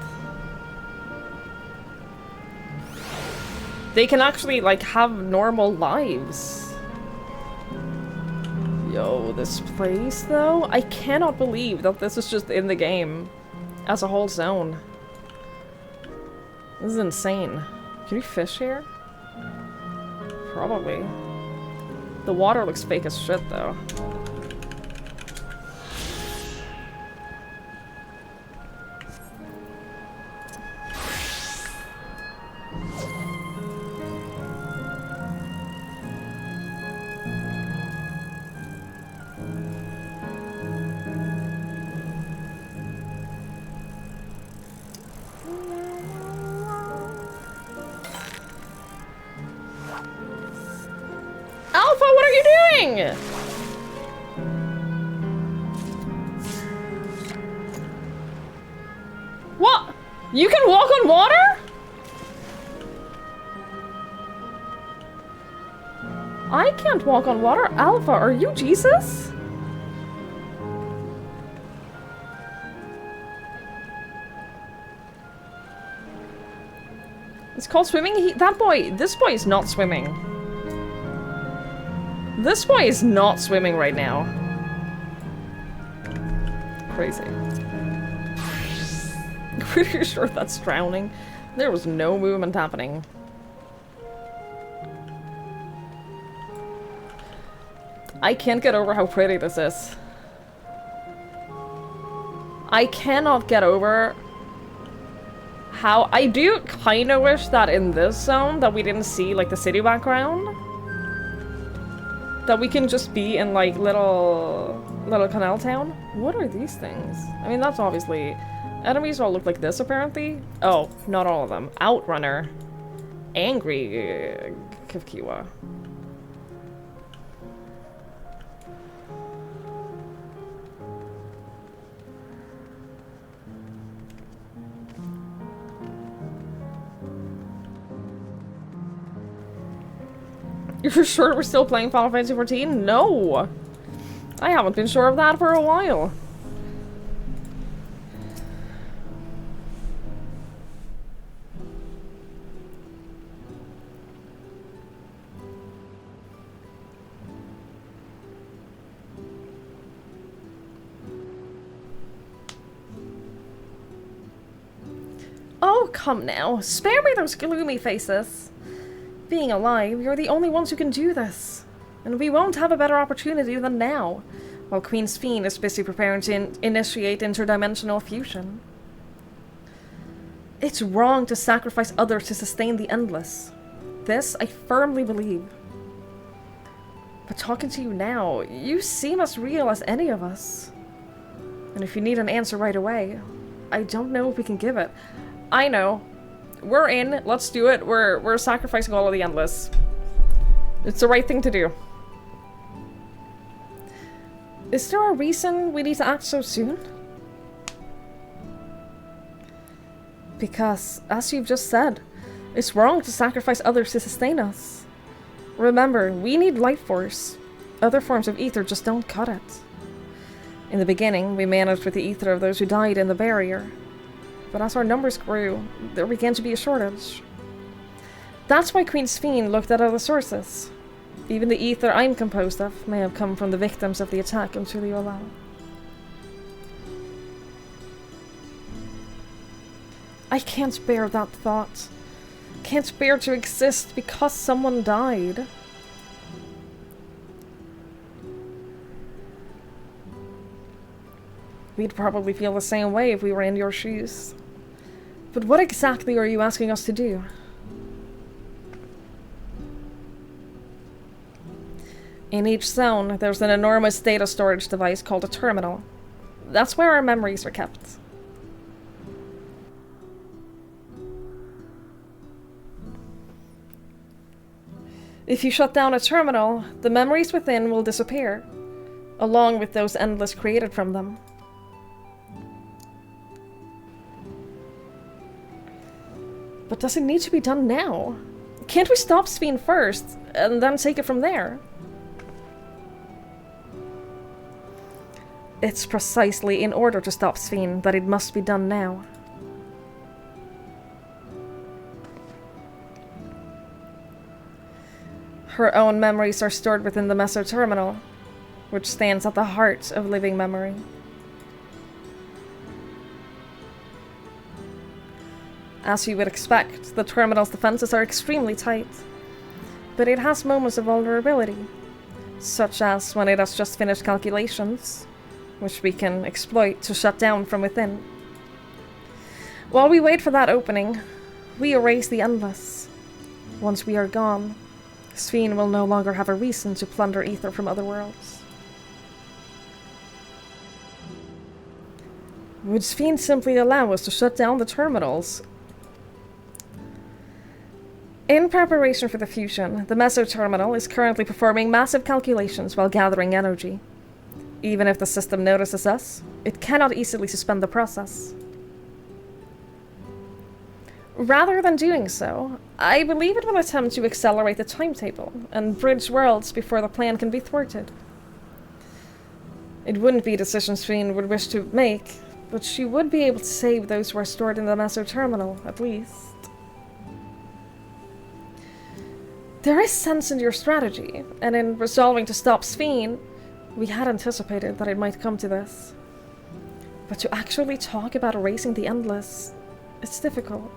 They can actually, like, have normal lives. Yo, this place though? I cannot believe that this is just in the game as a whole zone. This is insane. Can you fish here? Probably. The water looks fake as shit though. Alpha, what are you doing? What? You can walk on water? I can't walk on water. Alpha, are you Jesus? It's called swimming? This boy is not swimming. This boy is not swimming right now. Crazy. Pretty sure that's drowning. There was no movement happening. I can't get over how pretty this is. I cannot get over how... I do kind of wish that in this zone that we didn't see like the city background. That we can just be in like little canal town. What are these things? I mean, that's obviously... Enemies all look like this apparently. Oh, not all of them. Outrunner. Angry Kivkiwa. You're sure we're still playing Final Fantasy XIV? No! I haven't been sure of that for a while. Oh, come now. Spare me those gloomy faces. Being alive, you're the only ones who can do this. And we won't have a better opportunity than now, while Queen Sphene is busy preparing to initiate interdimensional fusion. It's wrong to sacrifice others to sustain the endless. This I firmly believe. But talking to you now, you seem as real as any of us. And if you need an answer right away, I don't know if we can give it. I know. We're in. Let's do it. We're sacrificing all of the endless. It's the right thing to do. Is there a reason we need to act so soon? Because, as you've just said, it's wrong to sacrifice others to sustain us. Remember, we need life force. Other forms of ether just don't cut it. In the beginning, we managed with the ether of those who died in the barrier. But as our numbers grew, there began to be a shortage. That's why Queen Sphene looked at other sources. Even the ether I'm composed of may have come from the victims of the attack on Tuliolal. I can't bear that thought. Can't bear to exist because someone died. We'd probably feel the same way if we were in your shoes. But what exactly are you asking us to do? In each zone, there's an enormous data storage device called a terminal. That's where our memories are kept. If you shut down a terminal, the memories within will disappear, along with those endless created from them. But does it need to be done now? Can't we stop Sphene first, and then take it from there? It's precisely in order to stop Sphene that it must be done now. Her own memories are stored within the Meso Terminal. which stands at the heart of living memory. As you would expect, the terminal's defenses are extremely tight, but it has moments of vulnerability, such as when it has just finished calculations, which we can exploit to shut down from within. While we wait for that opening, we erase the Endless. Once we are gone, Sphene will no longer have a reason to plunder ether from other worlds. Would Sphene simply allow us to shut down the terminals? In preparation for the fusion, the meso-terminal is currently performing massive calculations while gathering energy. Even if the system notices us, it cannot easily suspend the process. Rather than doing so, I believe it will attempt to accelerate the timetable and bridge worlds before the plan can be thwarted. It wouldn't be a decision Sphene would wish to make, but she would be able to save those who are stored in the meso-terminal, at least. There is sense in your strategy, and in resolving to stop Sphene, we had anticipated that it might come to this. But to actually talk about erasing the Endless, it's difficult.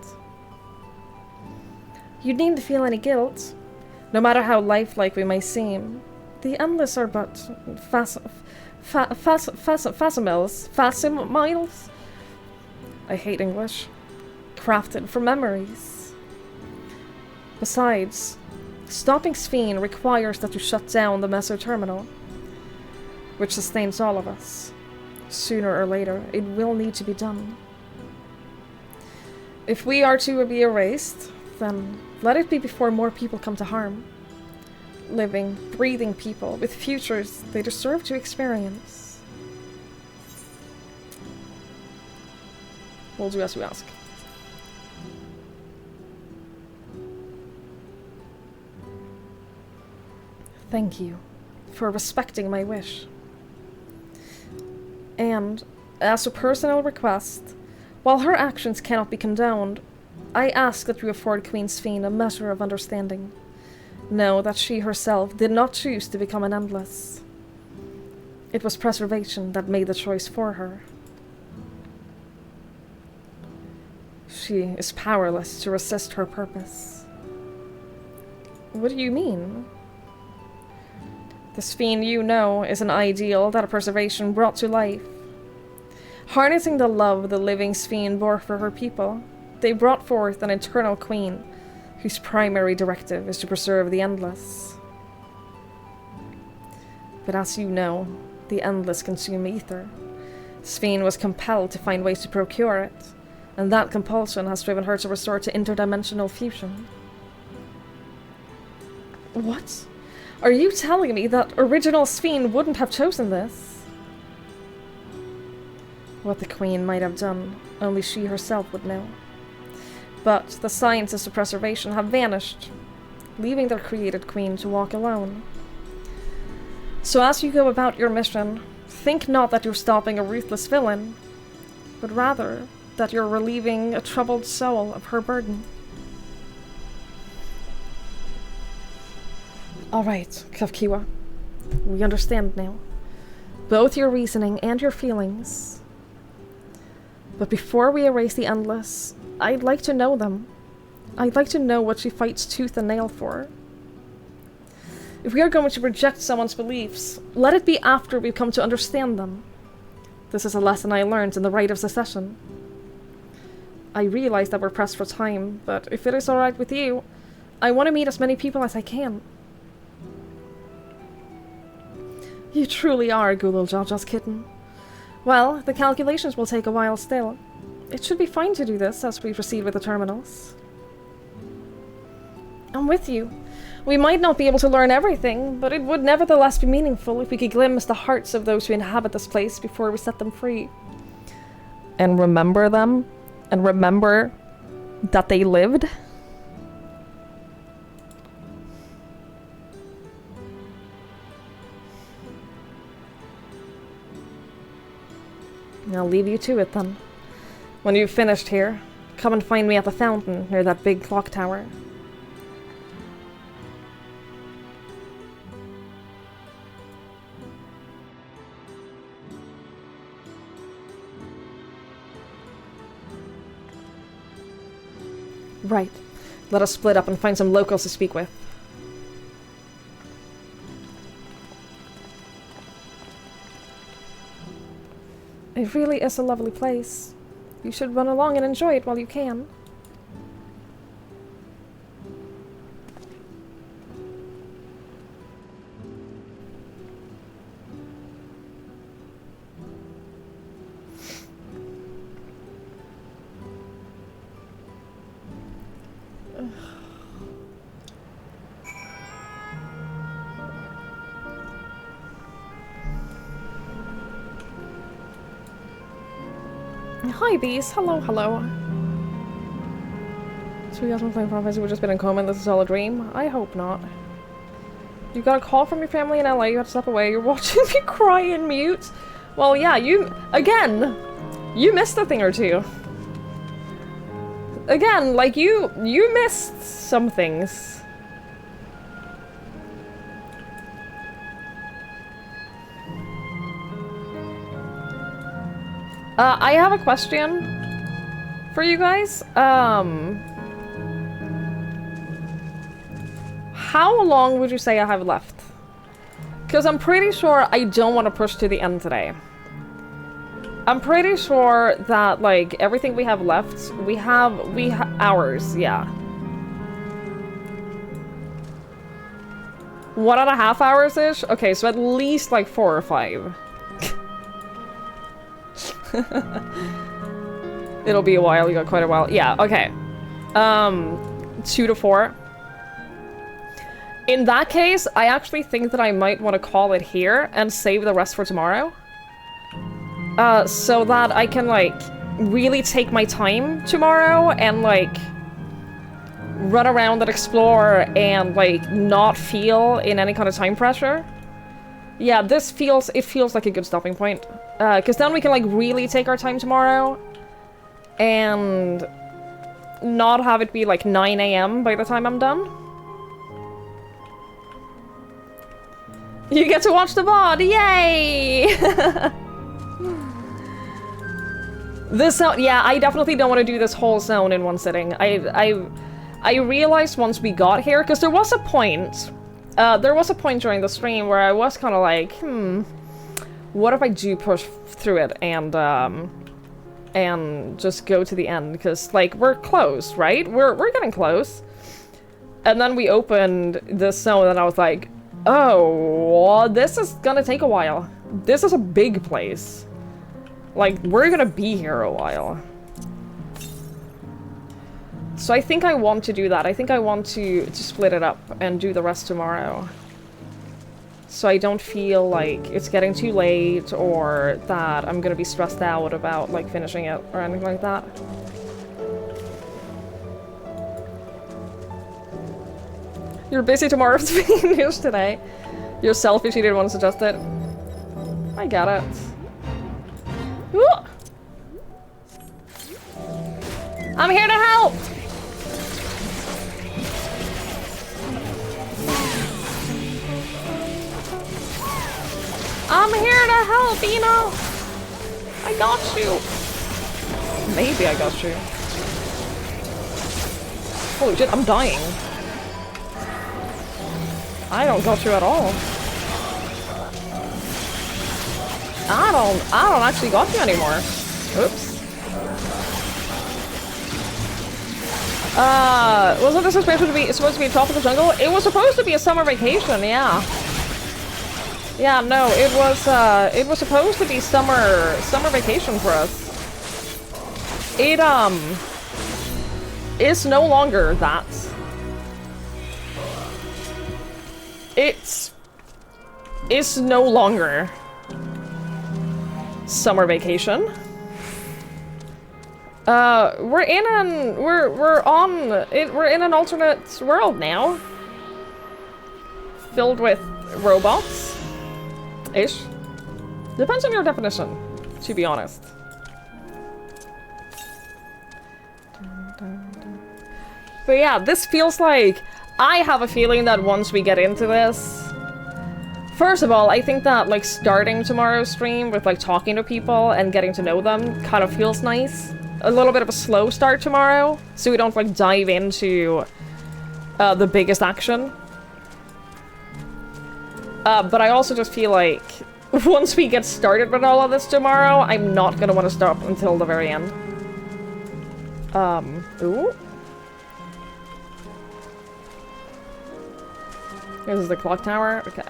You needn't feel any guilt. No matter how lifelike we may seem, the Endless are but facsimils? I hate English. Crafted from memories. Besides, stopping Sphene requires that you shut down the meso-terminal, which sustains all of us. Sooner or later, it will need to be done. If we are to be erased, then let it be before more people come to harm. Living, breathing people with futures they deserve to experience. We'll do as you ask. Thank you for respecting my wish. And, as a personal request, while her actions cannot be condoned, I ask that you afford Queen Sphene a measure of understanding. Know that she herself did not choose to become an Endless. It was preservation that made the choice for her. She is powerless to resist her purpose. What do you mean? The Sphene you know is an ideal that a preservation brought to life. Harnessing the love the living Sphene bore for her people, they brought forth an eternal queen, whose primary directive is to preserve the Endless. But as you know, the Endless consume ether. Sphene was compelled to find ways to procure it, and that compulsion has driven her to resort to interdimensional fusion. What? Are you telling me that original Sphene wouldn't have chosen this? What the Queen might have done, only she herself would know. But the sciences of preservation have vanished, leaving their created Queen to walk alone. So as you go about your mission, think not that you're stopping a ruthless villain, but rather that you're relieving a troubled soul of her burden. Alright, Kafkiwa. We understand now. Both your reasoning and your feelings. But before we erase the Endless, I'd like to know them. I'd like to know what she fights tooth and nail for. If we are going to reject someone's beliefs, let it be after we've come to understand them. This is a lesson I learned in the Rite of Secession. I realize that we're pressed for time, but if it is alright with you, I want to meet as many people as I can. You truly are Gulul Jaja's kitten. Well, the calculations will take a while still. It should be fine to do this as we proceed with the terminals. I'm with you. We might not be able to learn everything, but it would nevertheless be meaningful if we could glimpse the hearts of those who inhabit this place before we set them free. And remember them? And remember that they lived? I'll leave you to it then. When you've finished here, come and find me at the fountain near that big clock tower. Right. Let us split up and find some locals to speak with. It really is a lovely place. You should run along and enjoy it while you can. Hi, bees. Hello, hello. So you guys been playing Final Fantasy? We've just been in coma and this is all a dream? I hope not. You got a call from your family in LA, you had to step away, you're watching me cry in mute? Well, yeah, you missed a thing or two. Again, like, you missed some things. I have a question for you guys. How long would you say I have left? Because I'm pretty sure I don't want to push to the end today. I'm pretty sure that, like, everything we have left, we have hours, yeah. 1.5 hours-ish? Okay, so at least, like, 4 or 5. It'll be a while, you got quite a while. Yeah, okay. 2 to 4. In that case, I actually think that I might want to call it here and save the rest for tomorrow. So that I can, like, really take my time tomorrow and, like, run around and explore and, like, not feel in any kind of time pressure. Yeah, it feels like a good stopping point. Because then we can, like, really take our time tomorrow and not have it be, like, 9 AM by the time I'm done. You get to watch the VOD! Yay! This zone, yeah, I definitely don't want to do this whole zone in one sitting. I realized once we got here, because there was a point during the stream where I was kind of like, what if I do push through it and just go to the end? Because, like, we're close, right? We're getting close. And then we opened this zone and I was like, oh, this is gonna take a while. This is a big place. Like, we're gonna be here a while. So I think I want to do that. I think I want to split it up and do the rest tomorrow. So I don't feel like it's getting too late or that I'm gonna be stressed out about, like, finishing it or anything like that. You're busy tomorrow speaking news today. You're selfish, you didn't want to suggest it. I get it. Ooh. I'm here to help! I'm here to help, Eno! I got you! Maybe I got you. Holy shit, I'm dying. I don't got you at all. I don't actually got you anymore. Oops. Wasn't this supposed to be Tropical Jungle? It was supposed to be a summer vacation, yeah. Yeah, no, it was supposed to be summer vacation for us. It is no longer that. It's no longer summer vacation. We're in an alternate world now, filled with robots. Ish. Depends on your definition, to be honest. But yeah, this feels like... I have a feeling that once we get into this... First of all, I think that, like, starting tomorrow's stream with, like, talking to people and getting to know them kind of feels nice. a little bit of a slow start tomorrow, so we don't like dive into the biggest action. But I also just feel like once we get started with all of this tomorrow, I'm not gonna want to stop until the very end. Ooh. This is the clock tower. Okay.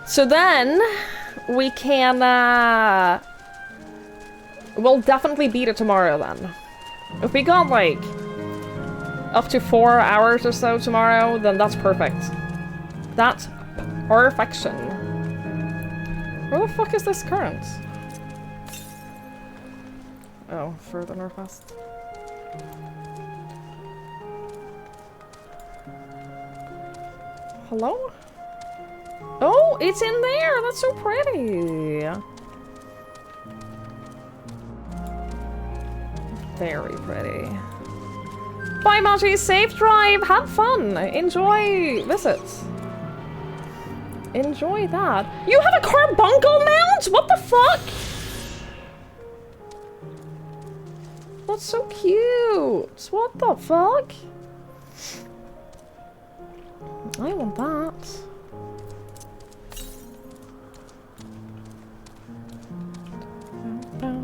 So then we can we'll definitely beat it tomorrow then. If we got like up to 4 hours or so tomorrow, then that's perfect. That's perfection. Where the fuck is this current? Oh, further northwest. Hello? Oh, it's in there! That's so pretty! Very pretty. Bye, Machi! Safe drive! Have fun! Enjoy visits. Enjoy that. You have a carbuncle mount?! What the fuck?! That's so cute! What the fuck?! I want that.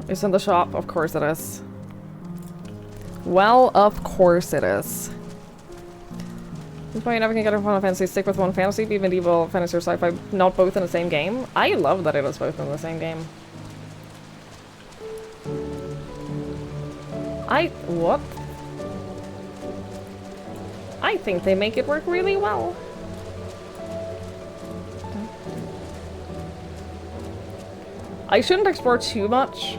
It's in the shop, of course it is. Well, of course it is. That's why you never can get a Final Fantasy. Stick with one fantasy, be medieval, fantasy, or sci-fi, not both in the same game. I love that it is both in the same game. What? I think they make it work really well. I shouldn't explore too much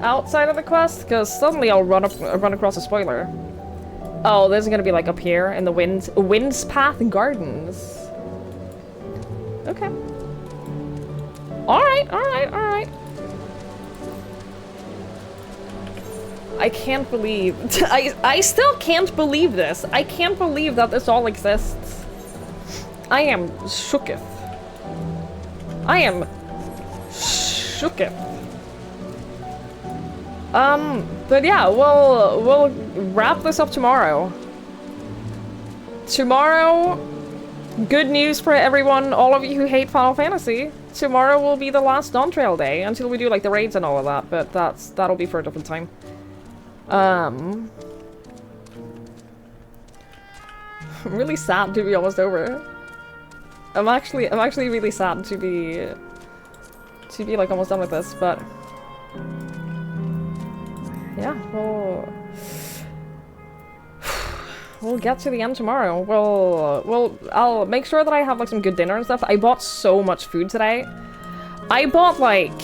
outside of the quest, because suddenly I'll run across a spoiler. Oh, this is gonna be like up here in the Wind's Path Gardens. Okay. Alright, alright, alright. I can't believe... I still can't believe this. I can't believe that this all exists. I am shooketh. I am shooketh. But yeah, we'll wrap this up tomorrow. Tomorrow, good news for everyone, all of you who hate Final Fantasy. Tomorrow will be the last Dawntrail day until we do like the raids and all of that, but that'll be for a different time. I'm really sad to be almost over. I'm actually really sad to be like almost done with this, but yeah, we'll get to the end tomorrow. I'll make sure that I have like some good dinner and stuff. I bought so much food today. I bought like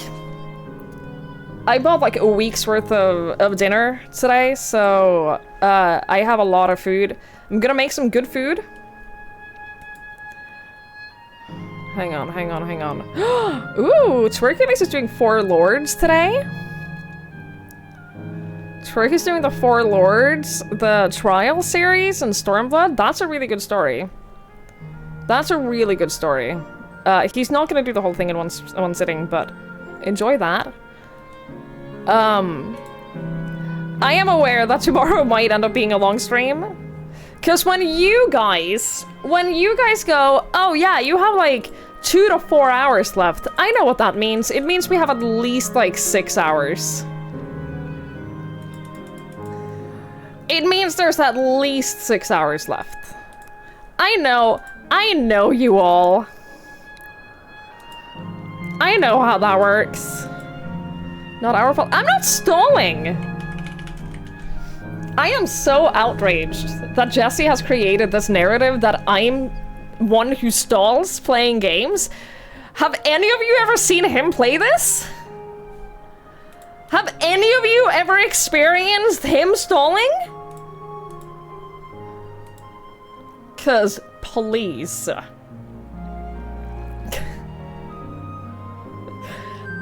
a week's worth of dinner today, so I have a lot of food. I'm gonna make some good food. Hang on. Ooh, Twerkulis is doing 4 Lords today. Twerk is doing the 4 Lords, the Trial series, and Stormblood. That's a really good story. That's a really good story. He's not gonna do the whole thing in one sitting, but enjoy that. I am aware that tomorrow might end up being a long stream. Because when you guys go, oh yeah, you have like 2 to 4 hours left, I know what that means. It means we have at least like 6 hours. It means there's at least 6 hours left. I know you all. I know how that works. Not our fault. I'm not stalling! I am so outraged that Jesse has created this narrative that I'm one who stalls playing games. Have any of you ever seen him play this? Have any of you ever experienced him stalling? 'Cause, please.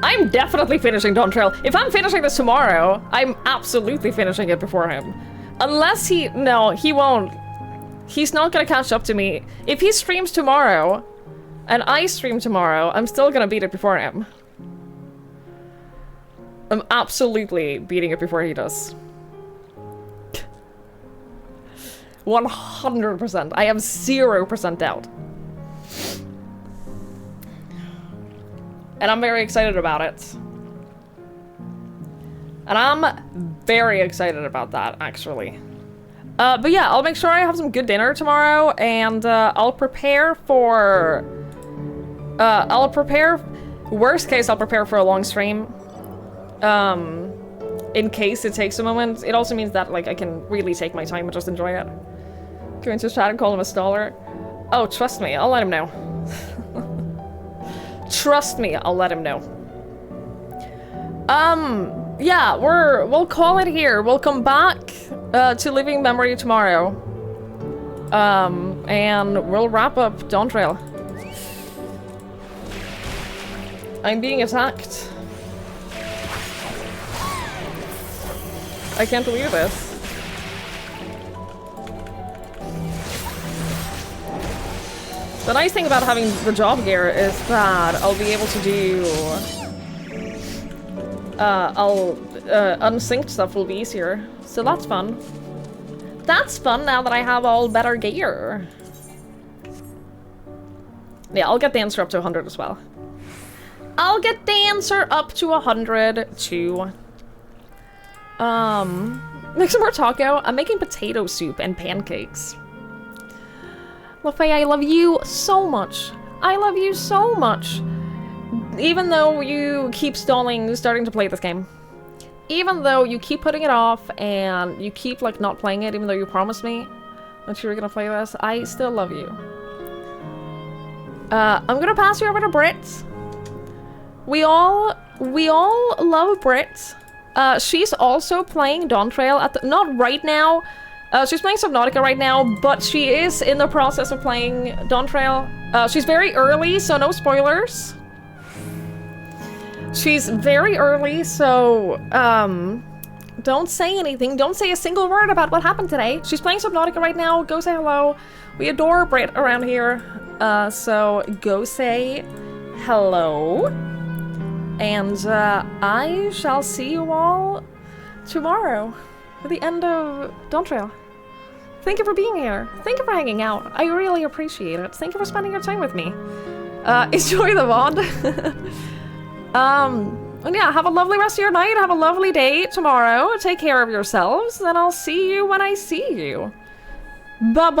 I'm definitely finishing Dawntrail. If I'm finishing this tomorrow, I'm absolutely finishing it before him. Unless no, he won't. He's not gonna catch up to me. If he streams tomorrow, and I stream tomorrow, I'm still gonna beat it before him. I'm absolutely beating it before he does. 100%. I have 0% doubt. And I'm very excited about it. And I'm very excited about that, actually. But yeah, I'll make sure I have some good dinner tomorrow, and I'll prepare for... worst case, I'll prepare for a long stream. In case it takes a moment. It also means that, like, I can really take my time and just enjoy it. Go into his chat and call him a staller. Oh, trust me, I'll let him know. Trust me, I'll let him know. Yeah, we'll call it here. We'll come back to Living Memory tomorrow. And we'll wrap up Dawntrail. I'm being attacked. I can't believe this. The nice thing about having the job gear is that I'll be able to do... unsynced stuff will be easier. So that's fun. That's fun now that I have all better gear. Yeah, I'll get the answer up to 100 as well. I'll get the answer up to 100 too. Make some more taco. I'm making potato soup and pancakes. Lafay, I love you so much. I love you so much. Even though you keep starting to play this game. Even though you keep putting it off and you keep, like, not playing it, even though you promised me that you were gonna play this, I still love you. I'm gonna pass you over to Brit. We all love Brit. She's also playing Dawntrail at the, not right now. She's playing Subnautica right now, but she is in the process of playing Dawntrail. She's very early, so no spoilers. She's very early, so don't say anything. Don't say a single word about what happened today. She's playing Subnautica right now. Go say hello. We adore Brit around here, so go say hello. And I shall see you all tomorrow for the end of Dawntrail. Thank you for being here. Thank you for hanging out. I really appreciate it. Thank you for spending your time with me. Enjoy the VOD. And yeah, have a lovely rest of your night. Have a lovely day tomorrow. Take care of yourselves, and I'll see you when I see you. Bye-bye.